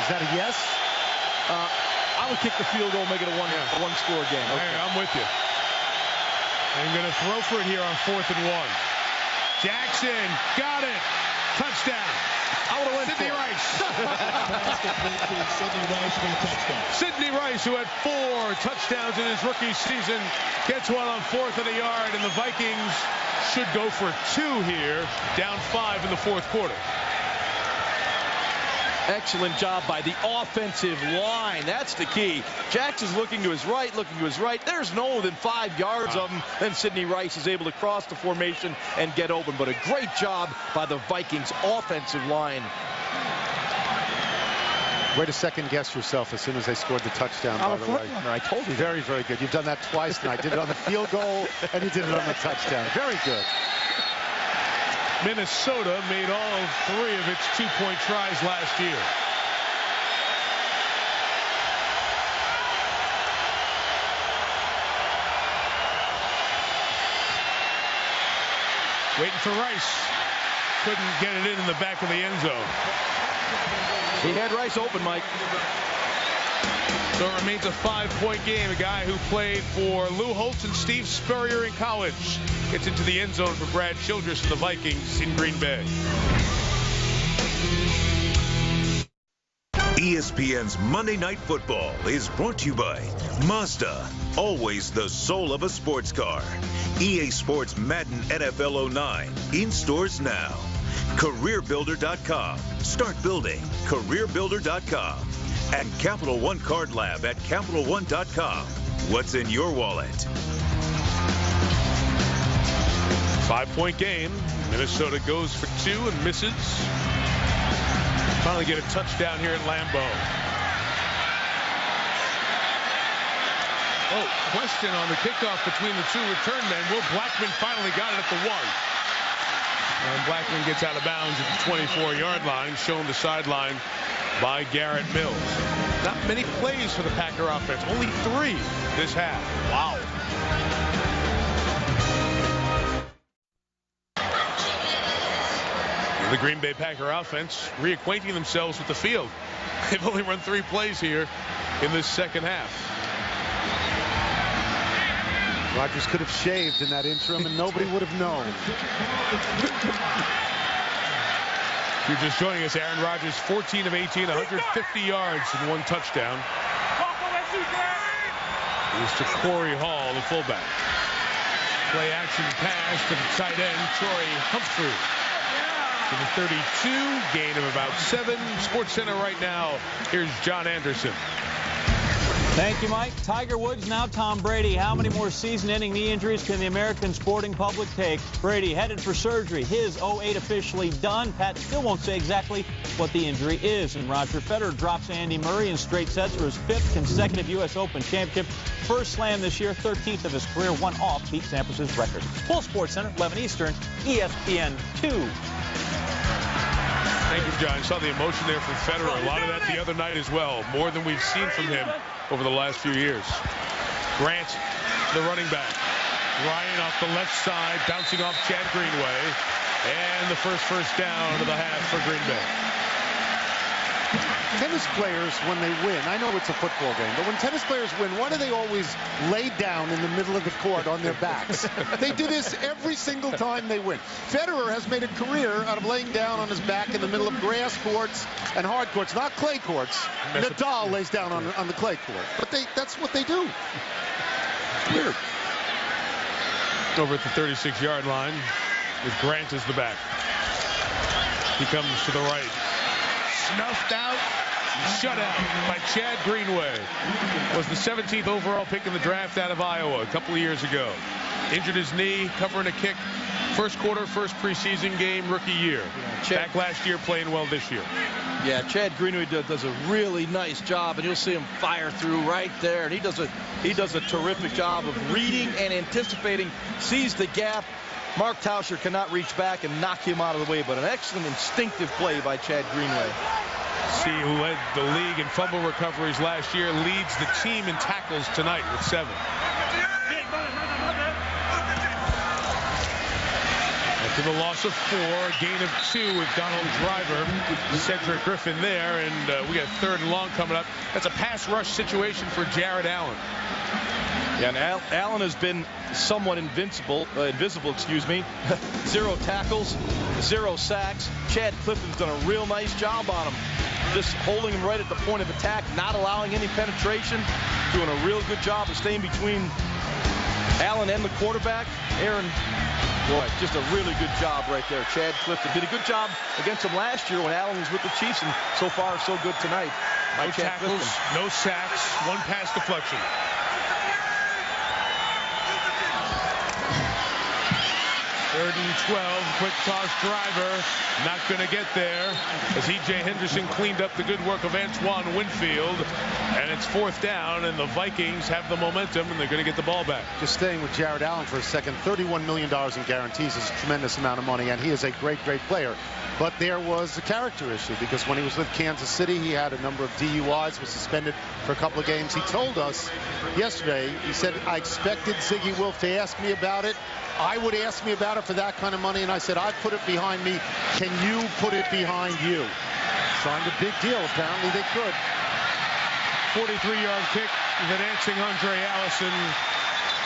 Is that a yes? I would kick the field goal, make it a one-score game. Okay. Hey, I'm with you. I'm going to throw for it here on 4th and 1. Jackson got it. Touchdown. I would have went Sidney Rice. Sidney Rice, who had 4 touchdowns in his rookie season, gets one on 4th and a yard, and the Vikings should go for 2 here, down 5 in the 4th quarter. Excellent job by the offensive line. That's the key. Jackson's looking to his right, There's no more than 5 yards of him. Then Sidney Rice is able to cross the formation and get open. But a great job by the Vikings offensive line. Way to second guess yourself as soon as they scored the touchdown, by the way. I told you. Very, very good. You've done that twice tonight. Did it on the field goal, and you did it on the touchdown. Very good. Minnesota made all 3 of its 2-point tries last year. Waiting for Rice. Couldn't get it in the back of the end zone. He had Rice open, Mike. So it remains a 5-point game. A guy who played for Lou Holtz and Steve Spurrier in college gets into the end zone for Brad Childress and the Vikings in Green Bay. ESPN's Monday Night Football is brought to you by Mazda, always the soul of a sports car. EA Sports Madden NFL 09, in stores now. CareerBuilder.com. Start building. CareerBuilder.com. And Capital One Card Lab at CapitalOne.com. What's in your wallet? 5-point game. Minnesota goes for 2 and misses. Finally get a touchdown here at Lambeau. Oh, question on the kickoff between the 2 return men. Will Blackman finally got it at the 1. And Blackman gets out of bounds at the 24-yard line, shown the sideline by Garrett Mills. Not many plays for the Packer offense. Only 3 this half. Wow. The Green Bay Packer offense reacquainting themselves with the field. They've only run 3 plays here in this second half. Rodgers could have shaved in that interim, and nobody would have known. If you're just joining us, Aaron Rodgers, 14 of 18, 150 yards and 1 touchdown. Here's to Corey Hall, the fullback. Play action pass to the tight end, Troy Humphrey. To the 32, gain of about 7. Sports Center right now. Here's John Anderson. Thank you, Mike. Tiger Woods, now Tom Brady. How many more season-ending knee injuries can the American sporting public take? Brady headed for surgery. His 08 officially done. Pat still won't say exactly what the injury is. And Roger Federer drops Andy Murray in straight sets for his 5th consecutive U.S. Open championship. First slam this year, 13th of his career, 1 off Pete Sampras' record. Full Sports Center, 11 Eastern, ESPN 2. Thank you, John. Saw the emotion there from Federer. A lot of that the other night as well. More than we've seen from him over the last few years. Grant, the running back. Ryan off the left side, bouncing off Chad Greenway. And the first down of the half for Green Bay. Tennis players, when they win, I know it's a football game, but when tennis players win, why do they always lay down in the middle of the court on their backs? They do this every single time they win. Federer has made a career out of laying down on his back in the middle of grass courts and hard courts, not clay courts. Nadal lays down on the clay court, but that's what they do. It's weird. Over at the 36-yard line with Grant as the back. He comes to the right. Snuffed out, shut out by Chad Greenway. Was the 17th overall pick in the draft out of Iowa a couple of years ago. Injured his knee, covering a kick First quarter, first preseason game, rookie year. Back last year, playing well this year. Yeah, Chad Greenway does a really nice job, and you'll see him fire through right there. And he does a terrific job of reading and anticipating, sees the gap. Mark Tauscher cannot reach back and knock him out of the way, but an excellent instinctive play by Chad Greenway. See, who led the league in fumble recoveries last year, leads the team in tackles tonight with 7. After the loss of 4, gain of 2 with Donald Driver, Cedric Griffin there, and we got 3rd and long coming up. That's a pass rush situation for Jared Allen. Yeah, and Allen has been somewhat invisible, 0 tackles, 0 sacks. Chad Clifton's done a real nice job on him. Just holding him right at the point of attack, not allowing any penetration, doing a real good job of staying between Allen and the quarterback. Aaron, boy, just a really good job right there. Chad Clifton did a good job against him last year when Allen was with the Chiefs, and so far so good tonight. No tackles, no sacks, 1 pass deflection. Third and 12, quick toss Driver, not going to get there as E.J. Henderson cleaned up the good work of Antoine Winfield, and it's 4th down, and the Vikings have the momentum, and they're going to get the ball back. Just staying with Jared Allen for a second, $31 million in guarantees is a tremendous amount of money, and he is a great, great player. But there was a character issue because when he was with Kansas City, he had a number of DUIs, was suspended for a couple of games. He told us yesterday, he said, I expected Ziggy Wilf to ask me about it. I would ask me about it for that kind of money, and I said, I'd put it behind me. Can you put it behind you? Signed a big deal. Apparently they could. 43-yard kick. The dancing Andre Allison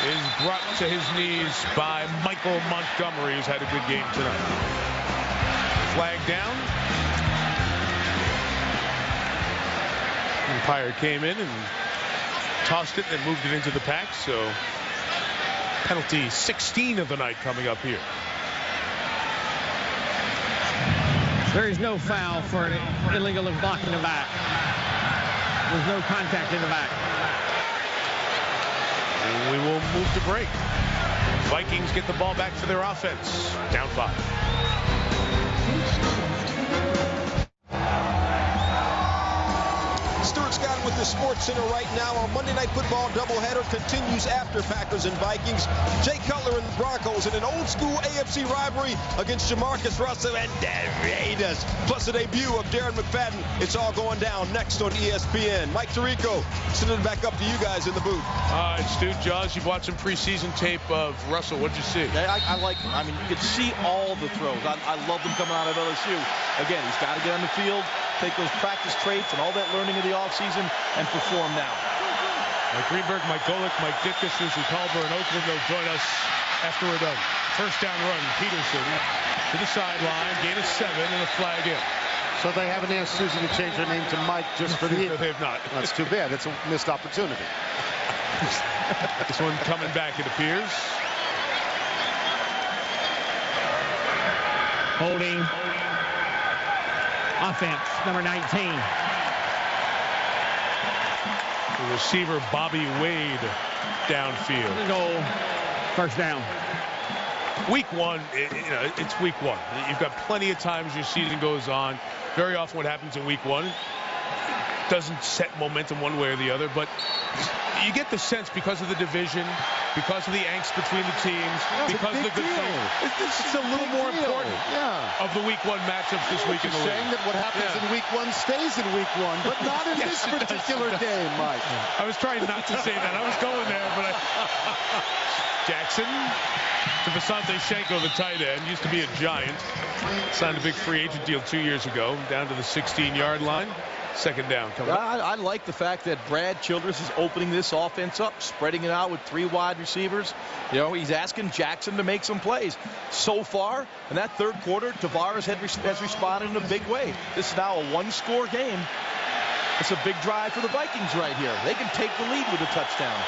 is brought to his knees by Michael Montgomery, who's had a good game tonight. Flag down. Umpire came in and tossed it and moved it into the pack, so penalty 16 of the night coming up here. There is no foul for an illegal block in the back. There's no contact in the back. And we will move to break. Vikings get the ball back for their offense. Down 5. Stuart Scott with the Sports Center right now. Our Monday Night Football doubleheader continues after Packers and Vikings. Jay Cutler and the Broncos in an old-school AFC rivalry against Jamarcus Russell and the Raiders. Plus the debut of Darren McFadden. It's all going down next on ESPN. Mike Tirico, sending it back up to you guys in the booth. It's Stu. Jaws, you've watched some preseason tape of Russell. What'd you see? I like him. I mean, you can see all the throws. I love them coming out of LSU. Again, he's got to get on the field, take those practice traits and all that learning of the offseason and perform now. Mike Greenberg, Mike Golick, Mike Ditka, Susan Culver, and Oakland will join us after we're done. First down run, Peterson to the sideline, gain of 7 and a flag in. So they haven't asked Susan to change her name to Mike just for the... No, they have not. That's too bad. It's a missed opportunity. This one coming back, it appears. Holding. Offense, number 19. The receiver, Bobby Wade, downfield. Goal. First down. Week 1, it's week 1. You've got plenty of times your season goes on. Very often what happens in week 1 doesn't set momentum one way or the other, but you get the sense because of the division, because of the angst between the teams, because of the good thing. It's a little more important of the week 1 matchups this week in the league. Saying that what happens in week 1 stays in week 1, but not in this particular game, Mike. I was trying not to say that. I was going there, but Jackson to Vasante Shenko, the tight end, used to be a Giant. Signed a big free agent deal 2 years ago, down to the 16-yard line. Second down coming up. I like the fact that Brad Childress is opening this offense up, spreading it out with 3 wide receivers. You know, he's asking Jackson to make some plays. So far, in that third quarter, Tavares has responded in a big way. This is now a 1-score game. It's a big drive for the Vikings right here. They can take the lead with a touchdown.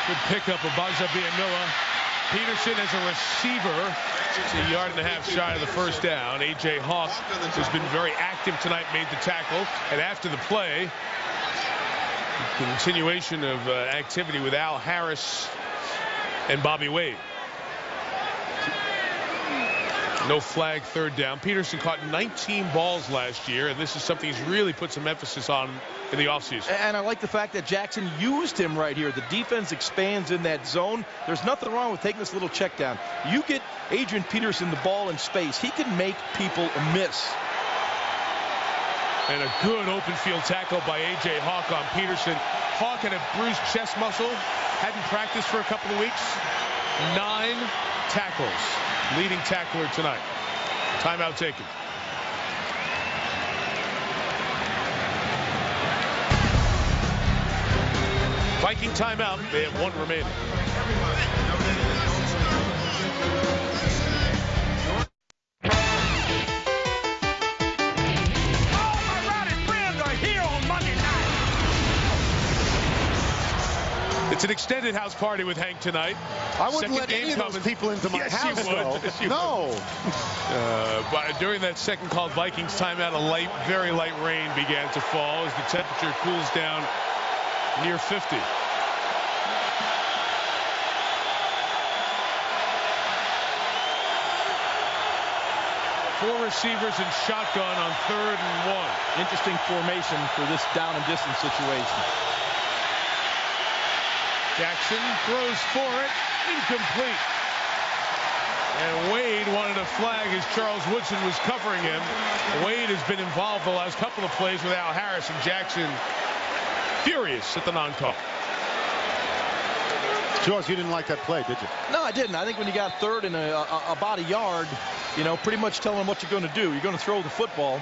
Good pickup of Bajabiamila. Peterson as a receiver. It's a yard and a half shy of the first down. A.J. Hawk, who's been very active tonight, made the tackle. And after the play, continuation of activity with Al Harris and Bobby Wade. No flag, third down. Peterson caught 19 balls last year, and this is something he's really put some emphasis on in the offseason. And I like the fact that Jackson used him right here. The defense expands in that zone. There's nothing wrong with taking this little check down. You get Adrian Peterson the ball in space, he can make people miss. And a good open field tackle by A.J. Hawk on Peterson. Hawk had a bruised chest muscle, hadn't practiced for a couple of weeks. 9 tackles. Leading tackler tonight. Timeout taken. Viking timeout. They have 1 remaining. It's an extended house party with Hank tonight. I wouldn't let any of those people into my house, though. Yes, you no. would. But during that second called Vikings timeout, a very light rain began to fall as the temperature cools down near 50. Four receivers and shotgun on 3rd and 1. Interesting formation for this down and distance situation. Jackson throws for it, incomplete. And Wade wanted a flag as Charles Woodson was covering him. Wade has been involved the last couple of plays with Al Harris, and Jackson furious at the non-call. George, you didn't like that play, did you? No, I didn't. I think when you got 3rd and about a yard, you know, pretty much telling them what you're going to do. You're going to throw the football.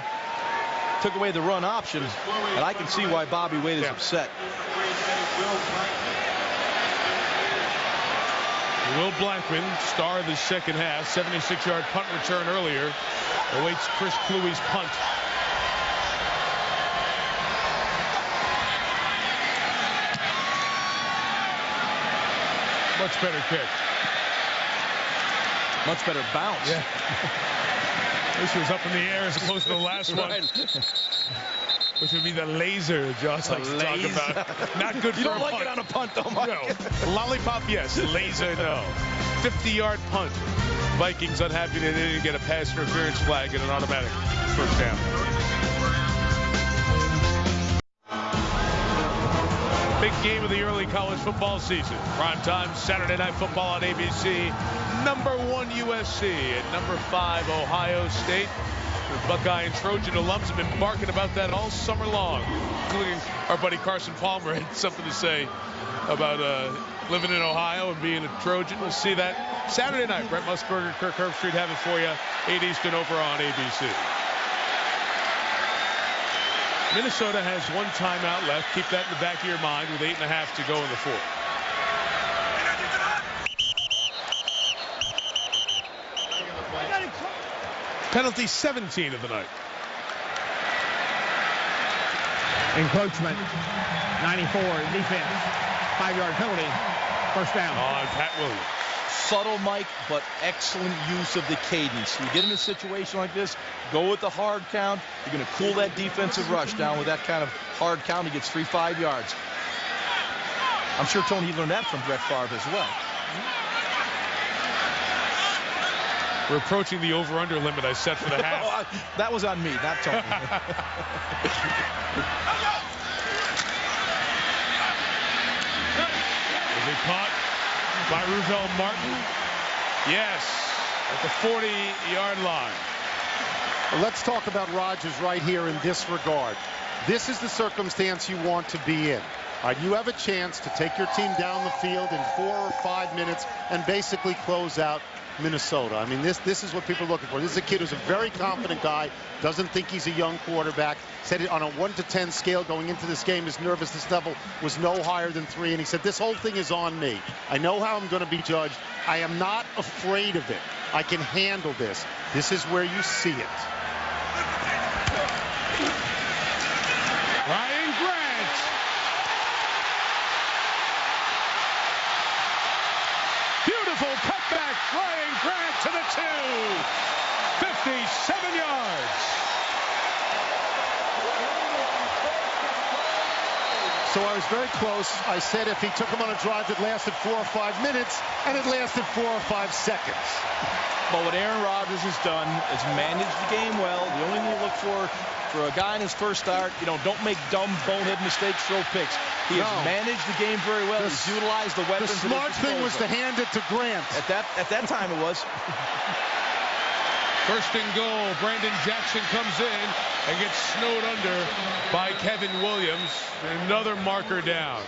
Took away the run option, and I can see why Bobby Wade is upset. Will Blackman, star of the second half, 76-yard punt return earlier, awaits Chris Kluwe's punt. Much better kick. Much better bounce. Yeah. This was up in the air as opposed to the last one. Which would be the laser Josh likes to talk about. Not good for a punt. You don't like it on a punt, though, Mike. No. Lollipop, yes. Laser, no. 50-yard punt. Vikings unhappy that they didn't get a pass interference flag and an automatic first down. Big game of the early college football season. Prime time, Saturday Night Football on ABC. Number 1 USC and number 5 Ohio State. The Buckeye and Trojan alums have been barking about that all summer long, including our buddy Carson Palmer had something to say about living in Ohio and being a Trojan. We'll see that Saturday night. Brett Musburger, Kirk Herbstreit have it for you, 8 Eastern over on ABC. Minnesota has 1 timeout left. Keep that in the back of your mind with 8.5 to go in the 4th. Penalty 17 of the night. Encroachment. 94 defense. 5-yard penalty. First down. On Pat Williams. Subtle, Mike, but excellent use of the cadence. You get in a situation like this, go with the hard count. You're going to cool that defensive rush down with that kind of hard count. He gets 3-5 yards. I'm sure Tony learned that from Brett Favre as well. We're approaching the over-under limit I set for the half. That was on me, not Tony. Is it caught by Ruvel Martin? Yes, at the 40-yard line. Well, let's talk about Rodgers right here in this regard. This is the circumstance you want to be in. You have a chance to take your team down the field in 4 or 5 minutes and basically close out Minnesota. I mean, this is what people are looking for. This is a kid who's a very confident guy, doesn't think he's a young quarterback, said it on a 1 to 10 scale going into this game. His nervousness level was no higher than 3, and he said, this whole thing is on me. I know how I'm going to be judged. I am not afraid of it. I can handle this. This is where you see it. Ryan Grant. Beautiful cut Ryan Grant to the 2. 57 yards. So I was very close. I said if he took him on a drive that lasted 4 or 5 minutes, and it lasted 4 or 5 seconds. But what Aaron Rodgers has done is manage the game well. The only thing you look for a guy in his first start, don't make dumb, bonehead mistakes, throw picks. He has managed the game very well. He's utilized the weapons. The smart thing was to hand it to Grant. At that time it was. First and goal. Brandon Jackson comes in and gets snowed under by Kevin Williams. Another marker down.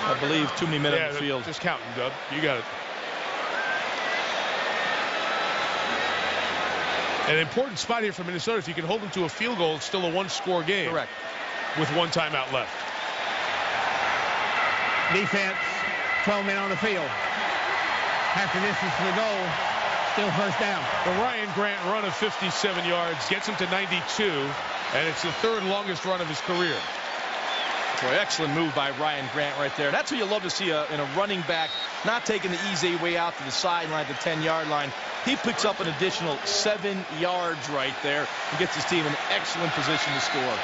I believe too many men on the field. Just counting, Dub. You got it. An important spot here for Minnesota. If you can hold them to a field goal, it's still a one-score game. Correct. With one timeout left. Defense, 12 men on the field. Half the distance to the goal. Still first down. The Ryan Grant run of 57 yards gets him to 92, and it's the third longest run of his career. Boy, excellent move by Ryan Grant right there. That's what you love to see in a running back, not taking the easy way out to the sideline, the 10-yard line. He picks up an additional 7 yards right there and gets his team in excellent position to score.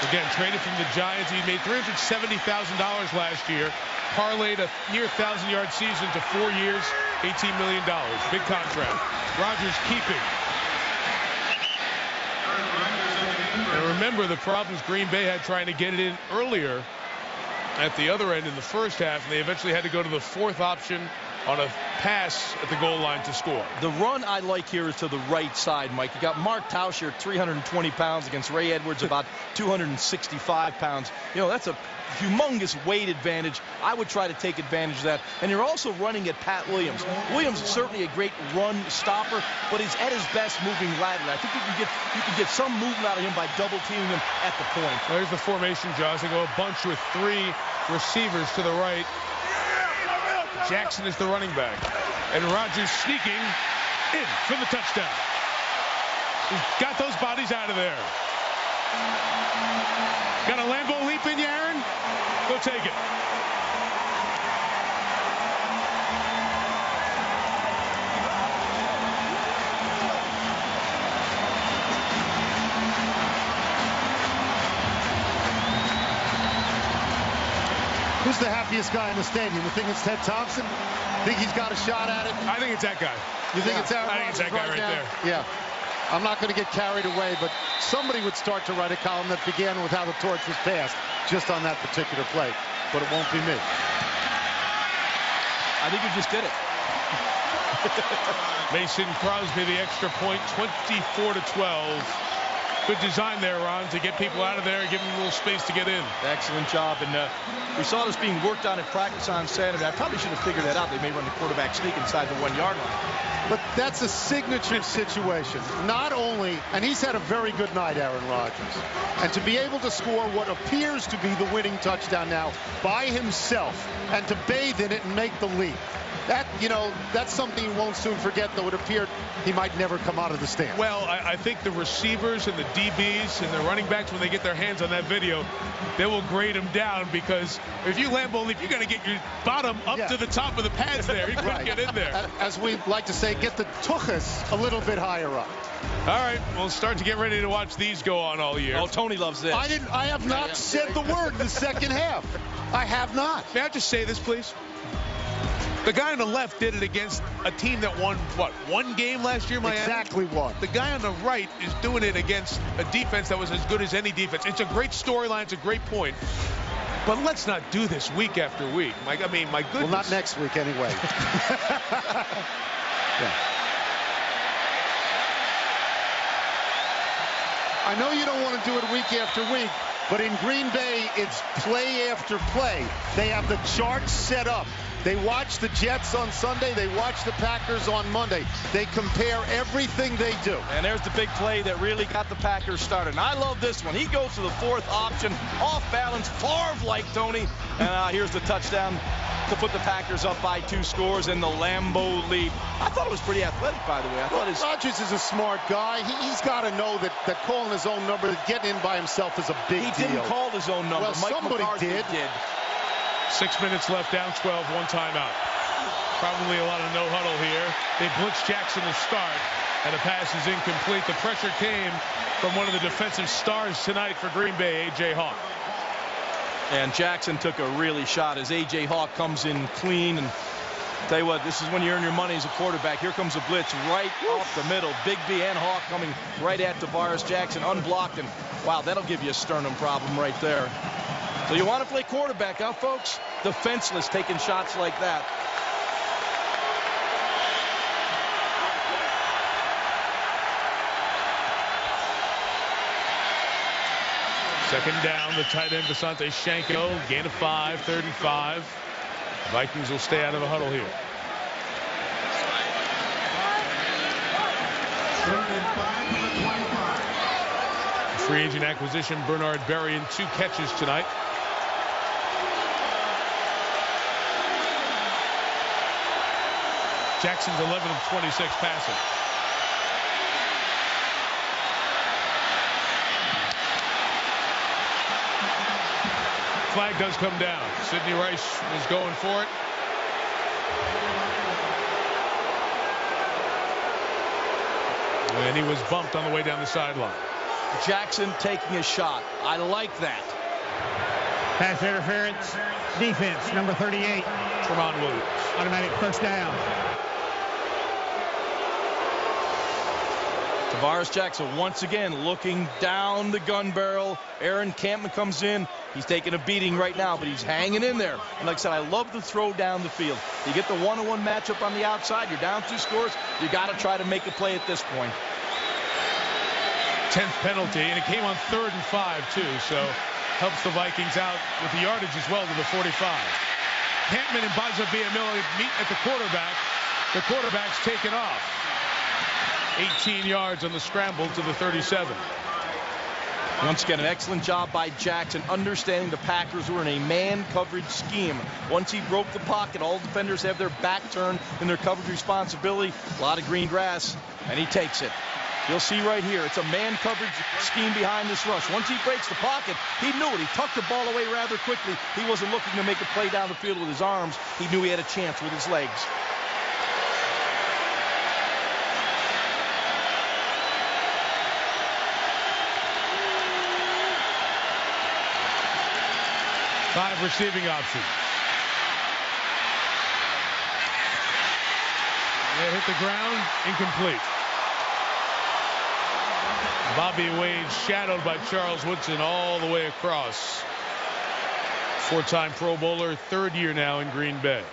Again, traded from the Giants. He made $370,000 last year. Parlayed a near 1,000-yard season to 4 years, $18 million. Big contract. Rodgers keeping. And remember the problems Green Bay had trying to get it in earlier at the other end in the first half, and they eventually had to go to the fourth option on a pass at the goal line to score. The run I like here is to the right side, Mike. You got Mark Tauscher, 320 pounds, against Ray Edwards, about 265 pounds. That's a humongous weight advantage. I would try to take advantage of that. And you're also running at Pat Williams. Williams is certainly a great run stopper, but he's at his best moving laterally. I think you can get some movement out of him by double teaming him at the point. There's the formation, Josh. They go a bunch with 3 receivers to the right. Jackson is the running back. And Rodgers sneaking in for the touchdown. He's got those bodies out of there. Got a Lambeau leap in you, Aaron? Go take it. Who's the happiest guy in the stadium? You think it's Ted Thompson? Think he's got a shot at it? I think it's that guy. You think it's Aaron Rodgers? I think it's that guy right there. Yeah. I'm not going to get carried away, but somebody would start to write a column that began with how the torch was passed just on that particular play. But it won't be me. I think you just did it. Mason Crosby, the extra point, 24-12. Good design there, Ron, to get people out of there and give them a little space to get in. Excellent job. And we saw this being worked on at practice on Saturday. I probably should have figured that out. They may run the quarterback sneak inside the 1-yard line. But that's a signature situation. Not only, and he's had a very good night, Aaron Rodgers. And to be able to score what appears to be the winning touchdown now by himself and to bathe in it and make the leap. That's something you won't soon forget, though it appeared he might never come out of the stand. Well, I think the receivers and the DBs and the running backs, when they get their hands on that video, they will grade him down, because if you Lambeau leap, you got to get your bottom up to the top of the pads there. You couldn't get in there. As we like to say, get the tuchus a little bit higher up. All right, we'll start to get ready to watch these go on all year. Oh, Tony loves this. I have not said the word in the second half. I have not. May I just say this, please? The guy on the left did it against a team that won, what, 1 game last year, Miami? Exactly one. The guy on the right is doing it against a defense that was as good as any defense. It's a great storyline. It's a great point. But let's not do this week after week. My goodness. Well, not next week anyway. I know you don't want to do it week after week, but in Green Bay, it's play after play. They have the charts set up. They watch the Jets on Sunday. They watch the Packers on Monday. They compare everything they do. And there's the big play that really got the Packers started. And I love this one. He goes to the 4th option, off balance, Favre-like, Tony. And here's the touchdown to put the Packers up by 2 scores in the Lambeau leap. I thought it was pretty athletic, by the way. Rodgers is a smart guy. He's got to know that calling his own number, that getting in by himself is a big deal. He didn't call his own number. Well, Mike somebody McCarthy did. 6 minutes left, down 12, 1 timeout. Probably a lot of no huddle here. They blitz Jackson to start, and the pass is incomplete. The pressure came from one of the defensive stars tonight for Green Bay, A.J. Hawk. And Jackson took a really shot as A.J. Hawk comes in clean. And tell you what, this is when you earn your money as a quarterback. Here comes a blitz right off the middle. Big B and Hawk coming right at Tavares Jackson, unblocked. And wow, that'll give you a sternum problem right there. So you want to play quarterback, huh, folks? Defenseless, taking shots like that. Second down, the tight end, Asante Shanko. Gain of 5, 3rd and 5. The Vikings will stay out of the huddle here. Free agent acquisition, Bernard Berrien, 2 catches tonight. Jackson's 11 of 26 passing. Flag does come down. Sidney Rice is going for it. And he was bumped on the way down the sideline. Jackson taking a shot. I like that. Pass interference. Defense, number 38. Tremont Williams. Automatic first down. Tavares Jackson once again looking down the gun barrel. Aaron Campman comes in. He's taking a beating right now, but he's hanging in there. And like I said, I love the throw down the field. You get the one-on-one matchup on the outside. You're down 2 scores. You got to try to make a play at this point. 10th penalty, and it came on 3rd and 5 too, so helps the Vikings out with the yardage as well to the 45. Campman and Baza Villamil meet at the quarterback. The quarterback's taken off. 18 yards on the scramble to the 37. Once again, an excellent job by Jackson, understanding the Packers were in a man coverage scheme. Once he broke the pocket, all defenders have their back turned in their coverage responsibility. A lot of green grass, and he takes it. You'll see right here, it's a man coverage scheme behind this rush. Once he breaks the pocket, he knew it. He tucked the ball away rather quickly. He wasn't looking to make a play down the field with his arms. He knew he had a chance with his legs. Five receiving options. They hit the ground, incomplete. Bobby Wade shadowed by Charles Woodson all the way across. 4-time Pro Bowler, 3rd year now in Green Bay.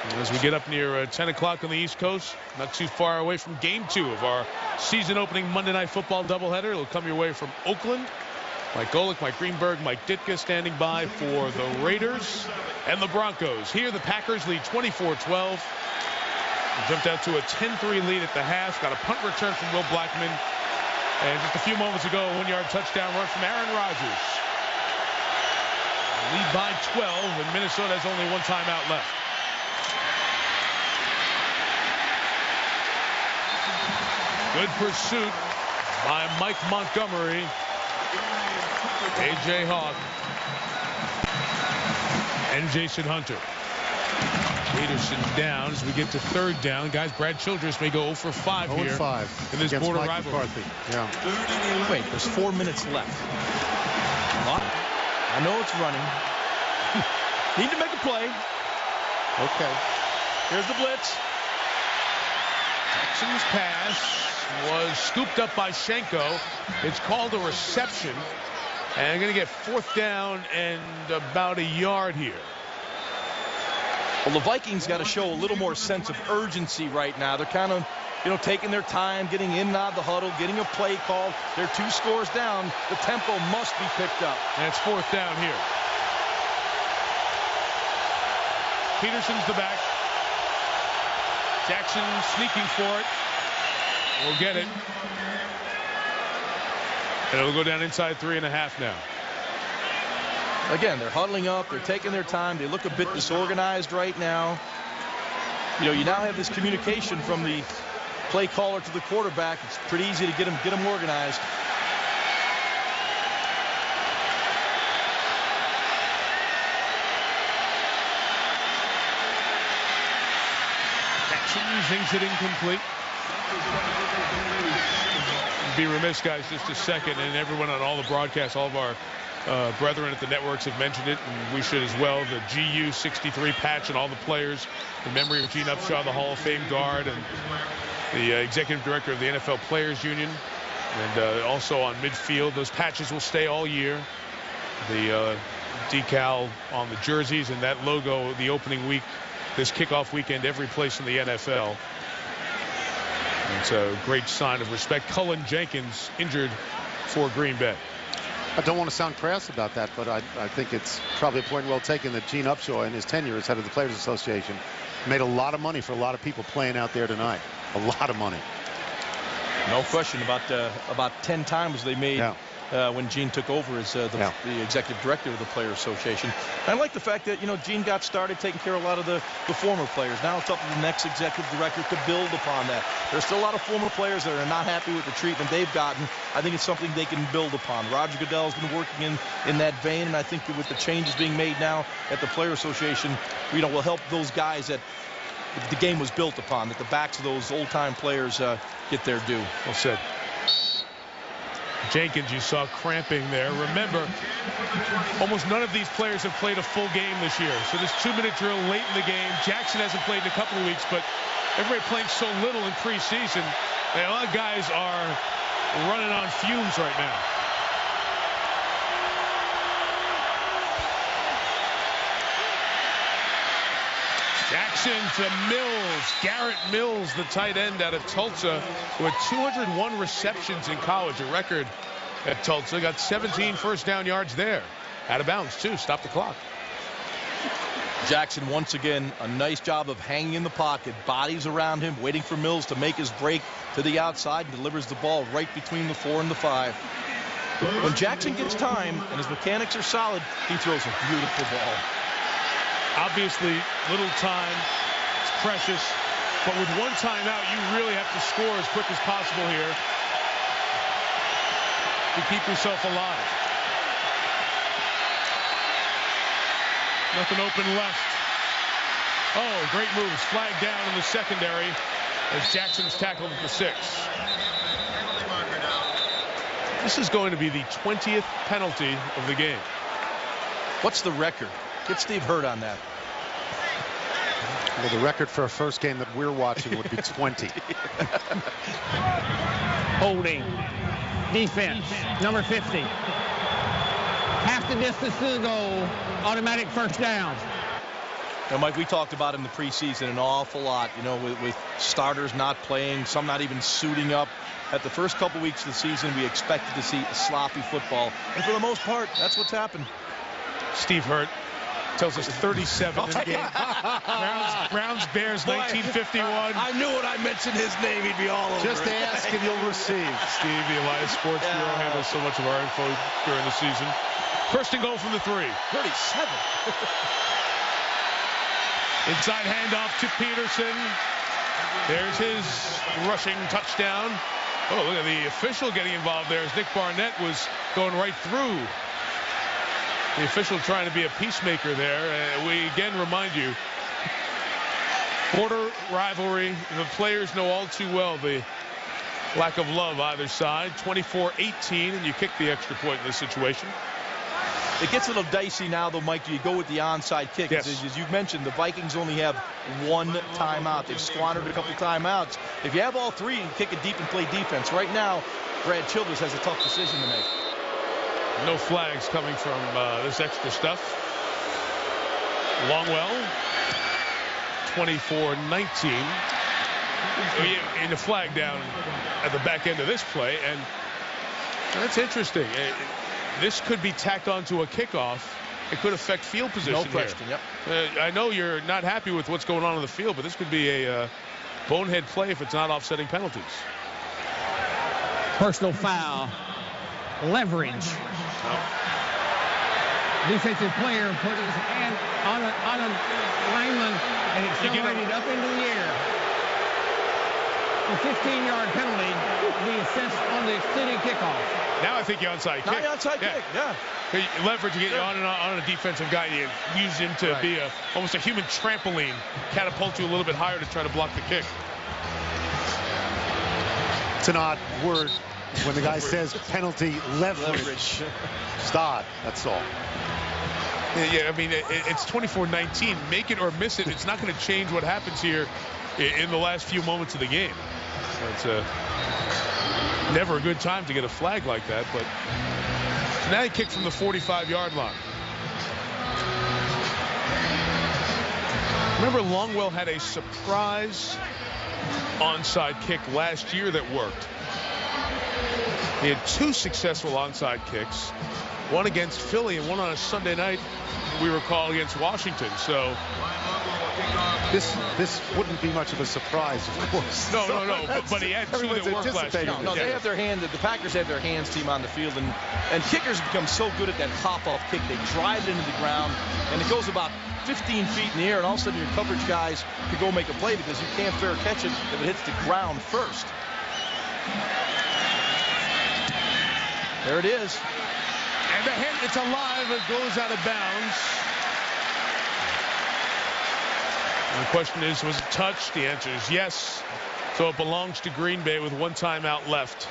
And as we get up near 10 o'clock on the East Coast, not too far away from Game 2 of our season-opening Monday Night Football doubleheader. It'll come your way from Oakland. Mike Golick, Mike Greenberg, Mike Ditka standing by for the Raiders and the Broncos. Here the Packers lead 24-12. Jumped out to a 10-3 lead at the half. Got a punt return from Will Blackman. And just a few moments ago, a 1-yard touchdown run from Aaron Rodgers. Lead by 12, and Minnesota has only 1 timeout left. Good pursuit by Mike Montgomery. A.J. Hawk and Jason Hunter. Peterson down as we get to 3rd down. Guys, Brad Childress may go 0 for 5 here 5 in this border rivalry. Yeah. Wait, there's 4 minutes left. I know it's running. Need to make a play. Okay. Here's the blitz. Jackson's pass was scooped up by Shanko. It's called a reception. And going to get 4th down and about 1 yard here. Well, the Vikings got to show a little more sense of urgency right now. They're kind of, taking their time, getting in and out of the huddle, getting a play called. They're 2 scores down. The tempo must be picked up. And it's 4th down here. Peterson's the back. Jackson sneaking for it. We'll get it. And it'll go down inside 3.5 now. Again, they're huddling up. They're taking their time. They look a bit disorganized right now. You now have this communication from the play caller to the quarterback. It's pretty easy to get them organized. Rising's it incomplete. Be remiss, guys, just a second, and everyone on all the broadcasts, all of our brethren at the networks have mentioned it, and we should as well. The GU 63 patch and all the players in memory of Gene Upshaw, the Hall of Fame guard, and the executive director of the NFL Players Union, and also on midfield. Those patches will stay all year. The decal on the jerseys and that logo the opening week, this kickoff weekend, every place in the NFL. It's a great sign of respect. Cullen Jenkins injured for Green Bay. I don't want to sound crass about that, but I think it's probably a point well taken that Gene Upshaw, in his tenure as head of the Players Association, made a lot of money for a lot of people playing out there tonight. A lot of money. No question. About 10 times they made when Gene took over as the executive director of the Players Association. And I like the fact that, you know, Gene got started taking care of a lot of the former players. Now it's up to the next executive director to build upon that. There's still a lot of former players that are not happy with the treatment they've gotten. I think it's something they can build upon. Roger Goodell's been working in that vein, and I think that with the changes being made now at the Players Association, you know, will help those guys that the game was built upon, that the backs of those old-time players get their due. Well said. Jenkins, you saw cramping there. Remember, almost none of these players have played a full game this year. So this 2-minute drill late in the game. Jackson hasn't played in a couple of weeks, but everybody playing so little in preseason. A lot of guys are running on fumes right now. Jackson to Mills. Garrett Mills, the tight end out of Tulsa, who had 201 receptions in college, a record at Tulsa. Got 17 first down yards there. Out of bounds, too. Stop the clock. Jackson, once again, a nice job of hanging in the pocket. Bodies around him, waiting for Mills to make his break to the outside, and delivers the ball right between the 4 and the 5. When Jackson gets time and his mechanics are solid, he throws a beautiful ball. Obviously, little time. It's precious. But with one timeout, you really have to score as quick as possible here to keep yourself alive. Nothing open left. Oh, great moves. Flag down in the secondary as Jackson's tackled at the 6. This is going to be the 20th penalty of the game. What's the record? Get Steve Hurt on that. Well, the record for a first game that we're watching would be 20. Holding. Defense. Number 50. Half the distance to the goal. Automatic first down. Now, Mike, we talked about in the preseason an awful lot, you know, with starters not playing, some not even suiting up. At the first couple weeks of the season, we expected to see sloppy football. And for the most part, that's what's happened. Steve Hurt tells us 37 in the game. Browns Bears 1951. I knew when I mentioned his name, he'd be all over. Just ask and you'll receive. Steve, the Elias Sports Bureau handles so much of our info during the season. First and goal from the 3. 37. Inside handoff to Peterson. There's his rushing touchdown. Oh, look at the official getting involved there as Nick Barnett was going right through. The official trying to be a peacemaker there. We again remind you, border rivalry. The players know all too well the lack of love either side. 24-18, and you kick the extra point in this situation. It gets a little dicey now, though, Mike. Do you go with the onside kick? Yes. As you've mentioned, the Vikings only have 1 timeout. They've squandered a couple timeouts. If you have all 3, you can kick it deep and play defense. Right now, Brad Childress has a tough decision to make. No flags coming from this extra stuff. Longwell, 24-19. And a flag down at the back end of this play, and that's interesting. This could be tacked onto a kickoff. It could affect field position. No question. Here. Yep. I know you're not happy with what's going on the field, but this could be a bonehead play if it's not offsetting penalties. Personal foul. Leverage. Defensive player put his hand on a lineman and accelerated up into the air. A 15-yard penalty be assessed on the extended kickoff. Now I think you're onside kick. Now onside kick, yeah. Leverage to get you on a defensive guy. You use him to be almost a human trampoline, catapult you a little bit higher to try to block the kick. It's an odd word when the guy says penalty leverage. Start. That's all. Yeah, I mean, it's 24-19. Make it or miss it. It's not going to change what happens here in the last few moments of the game. So it's never a good time to get a flag like that. But so now he kicked from the 45-yard line. Remember, Longwell had a surprise onside kick last year that worked. He had 2 successful onside kicks, one against Philly and one on a Sunday night, we recall, against Washington. So this wouldn't be much of a surprise, of course. No, but he had 2 that worked last year. No, they have their hand. The Packers have their hands team on the field, and kickers become so good at that pop-off kick. They drive it into the ground, and it goes about 15 feet in the air, and all of a sudden your coverage guys could go make a play because you can't fair catch it if it hits the ground first. There it is. And the head, it's alive. It goes out of bounds. And the question is, was it touched? The answer is yes. So it belongs to Green Bay with 1 timeout left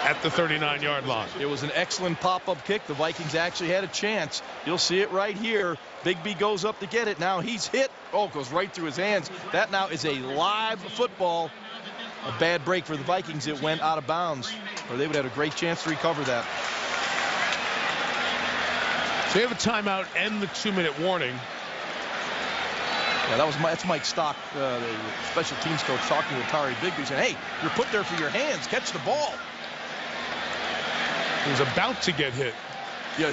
at the 39-yard line. It was an excellent pop-up kick. The Vikings actually had a chance. You'll see it right here. Big B goes up to get it. Now he's hit. Oh, it goes right through his hands. That now is a live football. A bad break for the Vikings. It went out of bounds, or they would have had a great chance to recover that. So they have a timeout and the 2-minute warning. Yeah, that's Mike Stock, the special teams coach, talking with Tari Bigby, saying, hey, you're put there for your hands. Catch the ball. He was about to get hit. Yeah,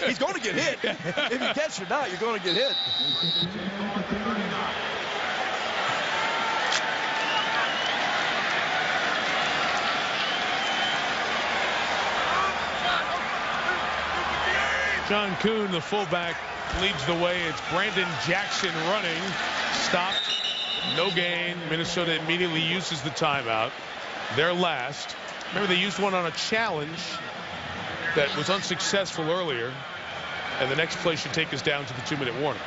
he's going to get hit. If you catch it or not, you're going to get hit. John Kuhn, the fullback, leads the way. It's Brandon Jackson running. Stopped. No gain. Minnesota immediately uses the timeout. Their last. Remember, they used one on a challenge that was unsuccessful earlier. And the next play should take us down to the 2-minute warning.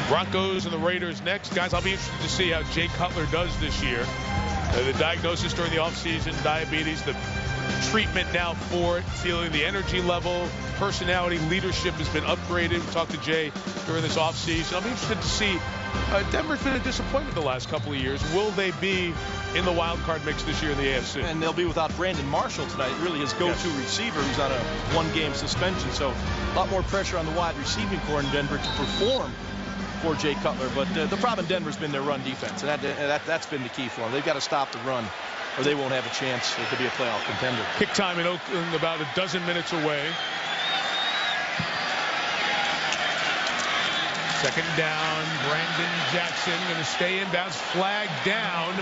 Broncos and the Raiders next. Guys, I'll be interested to see how Jay Cutler does this year. The diagnosis during the offseason, diabetes, the treatment now for it, feeling the energy level, personality, leadership has been upgraded. We talked to Jay during this offseason. I'll be interested to see. Denver's been a disappointment the last couple of years. Will they be in the wild card mix this year in the AFC? And they'll be without Brandon Marshall tonight, really his go-to receiver, who's on a 1-game suspension. So a lot more pressure on the wide receiving corps in Denver to perform for Jay Cutler. But the problem in Denver's been their run defense, and that's been the key for them. They've got to stop the run, or they won't have a chance to be a playoff contender. Kick time in Oakland about a dozen minutes away. Second down, Brandon Jackson going to stay inbounds, flag down.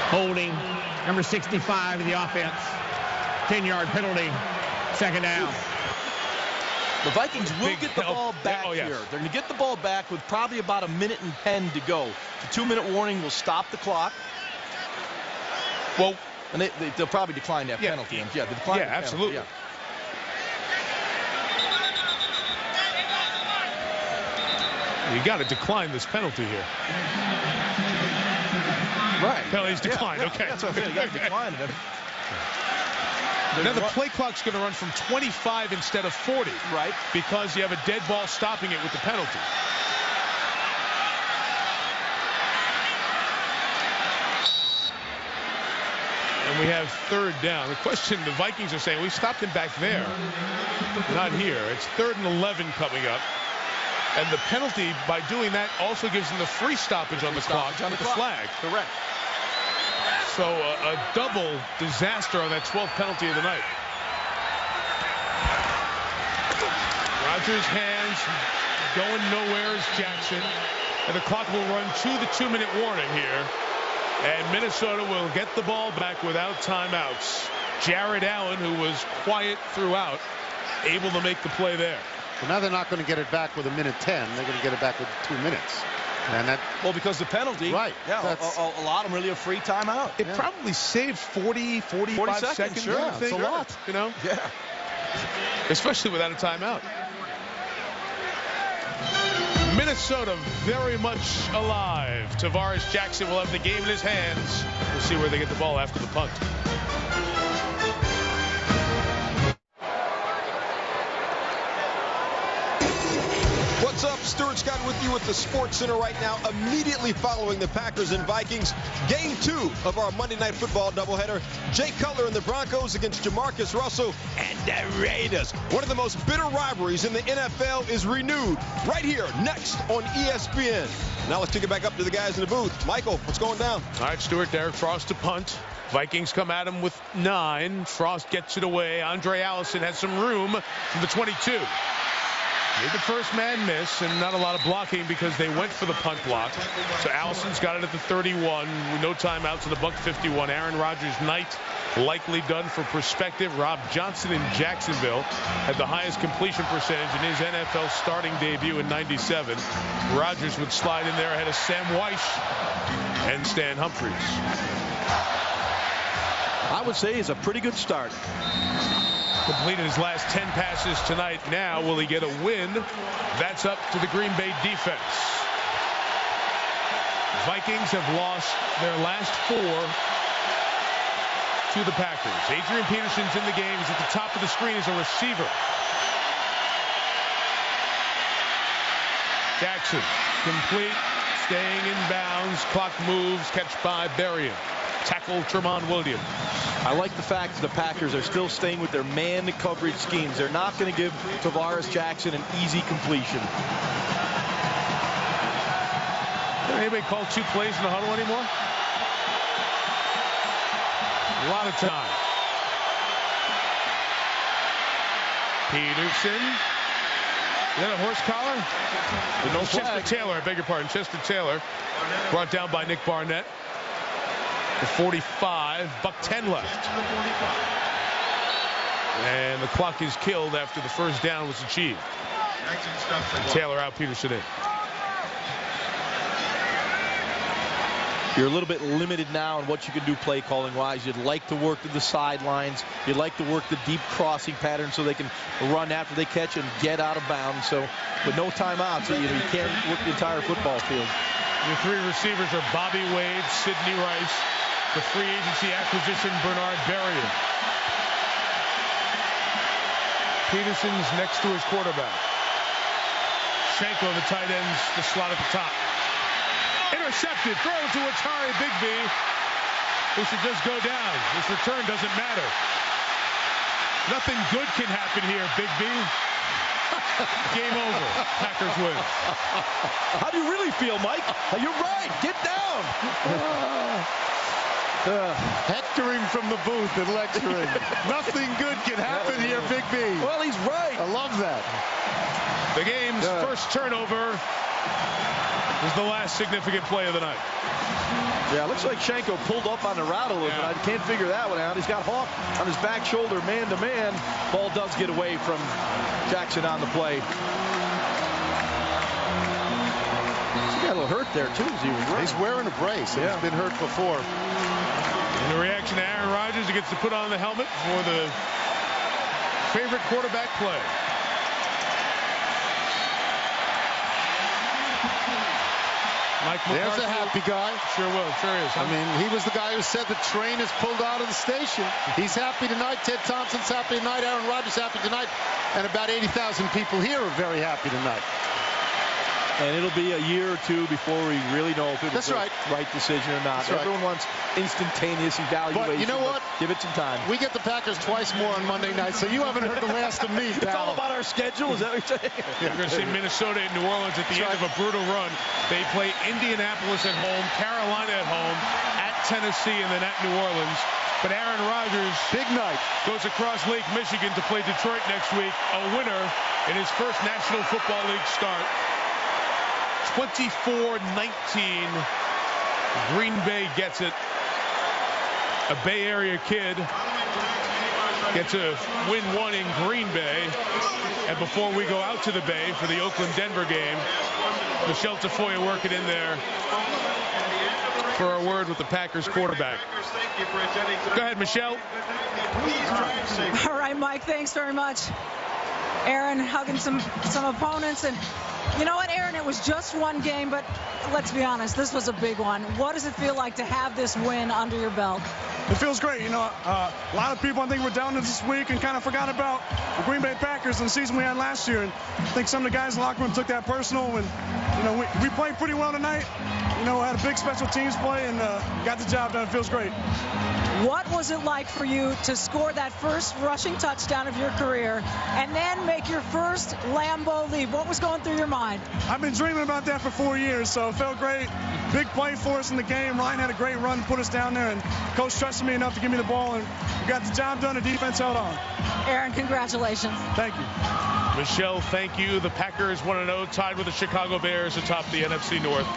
Holding, number 65 of the offense. 10-yard penalty, second down. The Vikings will get the ball back here. They're going to get the ball back with probably about 1:10 to go. The 2-minute warning will stop the clock. Well, and they'll probably decline that penalty. Yeah, they decline the penalty, absolutely. Yeah. You got to decline this penalty here. Right. Penalty's declined. Yeah, okay. That's what I'm saying. You got to decline it. Now the play clock's going to run from 25 instead of 40. Right. Because you have a dead ball stopping it with the penalty. And we have third down. The question, the Vikings are saying, we stopped him back there. Not here. It's 3rd and 11 coming up. And the penalty, by doing that, also gives them the free stoppage on the clock with the flag. Correct. So a double disaster on that 12th penalty of the night. Rodgers' hands going nowhere is Jackson. And the clock will run to the 2-minute warning here. And Minnesota will get the ball back without timeouts. Jared Allen, who was quiet throughout, able to make the play there. So now they're not going to get it back with 1:10. They're going to get it back with 2 minutes. And that, well, because the penalty, right? Yeah, a lot of them really a free timeout. It probably saved 45 seconds. Sure, I think. It's a lot. You know, yeah, especially without a timeout. Minnesota very much alive. Tavares Jackson will have the game in his hands. We'll see where they get the ball after the punt. What's up? Stuart Scott with you at the Sports Center right now, immediately following the Packers and Vikings. Game 2 of our Monday Night Football doubleheader. Jay Cutler and the Broncos against Jamarcus Russell and the Raiders. One of the most bitter rivalries in the NFL is renewed right here next on ESPN. Now let's take it back up to the guys in the booth. Michael, what's going down? All right, Stuart, Derek Frost to punt. Vikings come at him with 9. Frost gets it away. Andre Allison has some room from the 22. Made the first man miss, and not a lot of blocking because they went for the punt block. So Allison's got it at the 31. No timeouts to the buck 51. Aaron Rodgers' night likely done for perspective. Rob Johnson in Jacksonville had the highest completion percentage in his NFL starting debut in '97. Rodgers would slide in there ahead of Sam Weish and Stan Humphries. I would say it's a pretty good start. Completed his last 10 passes tonight. Now will he get a win? That's up to the Green Bay defense. Vikings have lost their last 4 to the Packers. Adrian Peterson's in the game. He's at the top of the screen as a receiver. Jackson complete, staying in bounds. Clock moves. Catch by Berrien. Tackle Tremont Williams. I like the fact that the Packers are still staying with their man coverage schemes. They're not going to give Tavares Jackson an easy completion. Does anybody call 2 plays in the huddle anymore? A lot of time. Peterson. Is that a horse collar? No Chester Taylor, I beg your pardon. Chester Taylor brought down by Nick Barnett. The 45, buck 10 left. And the clock is killed after the first down was achieved. Taylor out, Peterson in. You're a little bit limited now in what you can do play calling wise. You'd like to work to the sidelines. You'd like to work the deep crossing pattern so they can run after they catch and get out of bounds. So with no timeouts, you can't work the entire football field. Your 3 receivers are Bobby Wade, Sidney Rice, the free agency acquisition Bernard Berrien. Peterson's next to his quarterback. Schenko, the tight ends, the slot at the top. Intercepted, throw to Atari Bigby, who should just go down. This return doesn't matter. Nothing good can happen here, Bigby. Game over. Packers win. How do you really feel, Mike? You're right. Get down. Hectoring from the booth and lecturing. Nothing good can happen here, Bigby. Well, he's right. I love that. The game's first turnover is the last significant play of the night. Yeah, it looks like Schenko pulled up on the route a little bit. I can't figure that one out. He's got Hawk on his back shoulder, man-to-man. Ball does get away from Jackson on the play. He got a little hurt there, too, as he was running. He's wearing a brace. He's been hurt before. And the reaction to Aaron Rodgers, he gets to put on the helmet for the favorite quarterback play. Mike There's a happy guy. Sure will. Sure is. I mean, he was the guy who said the train is pulled out of the station. He's happy tonight. Ted Thompson's happy tonight. Aaron Rodgers happy tonight. And about 80,000 people here are very happy tonight. And it'll be a year or 2 before we really know if it was the right decision or not. Everyone wants instantaneous evaluation. But you know what? Give it some time. We get the Packers twice more on Monday night, so you haven't heard the last of me, pal. It's all about our schedule. Is that what you're saying? You're going to see Minnesota and New Orleans at the end of a brutal run. They play Indianapolis at home, Carolina at home, at Tennessee, and then at New Orleans. But Aaron Rodgers, big night, goes across Lake Michigan to play Detroit next week, a winner in his first National Football League start. 24-19. Green Bay gets it. A Bay Area kid gets a win 1 in Green Bay. And before we go out to the Bay for the Oakland-Denver game, Michelle Tafoya working in there for a word with the Packers quarterback. Go ahead, Michelle. All right, Mike, thanks very much. Aaron hugging some opponents, and You know what, Aaron? It was just one game, but let's be honest, this was a big one. What does it feel like to have this win under your belt? It feels great. You know, a lot of people, I think, were down this week and kind of forgot about the Green Bay Packers and the season we had last year. And I think some of the guys in the locker room took that personal. And, you know, we played pretty well tonight. You know, had a big special teams play and got the job done. It feels great. What was it like for you to score that first rushing touchdown of your career and then make your first Lambeau leap? What was going through your mind? I've been dreaming about that for 4 years, so it felt great. Big play for us in the game. Ryan had a great run to put us down there, and Coach trusted me enough to give me the ball, and we got the job done. The defense held on. Aaron, congratulations. Thank you. Michelle, thank you. The Packers 1-0, tied with the Chicago Bears atop the NFC North.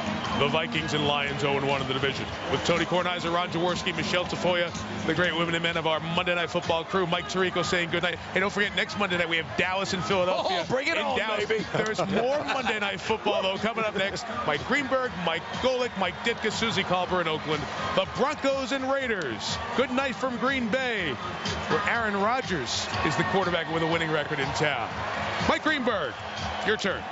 The Vikings and Lions 0-1 in the division. With Tony Kornheiser, Ron Jaworski, Michelle Tafoya, the great women and men of our Monday Night Football crew, Mike Tirico saying good night. Hey, don't forget, next Monday night we have Dallas and Philadelphia. Oh, bring it on, Dallas. baby. There's more Monday Night Football, though, coming up next. Mike Greenberg, Mike Golick, Mike Ditka, Susie Culver in Oakland. The Broncos and Raiders. Good night from Green Bay, where Aaron Rodgers is the quarterback with a winning record in town. Mike Greenberg, your turn.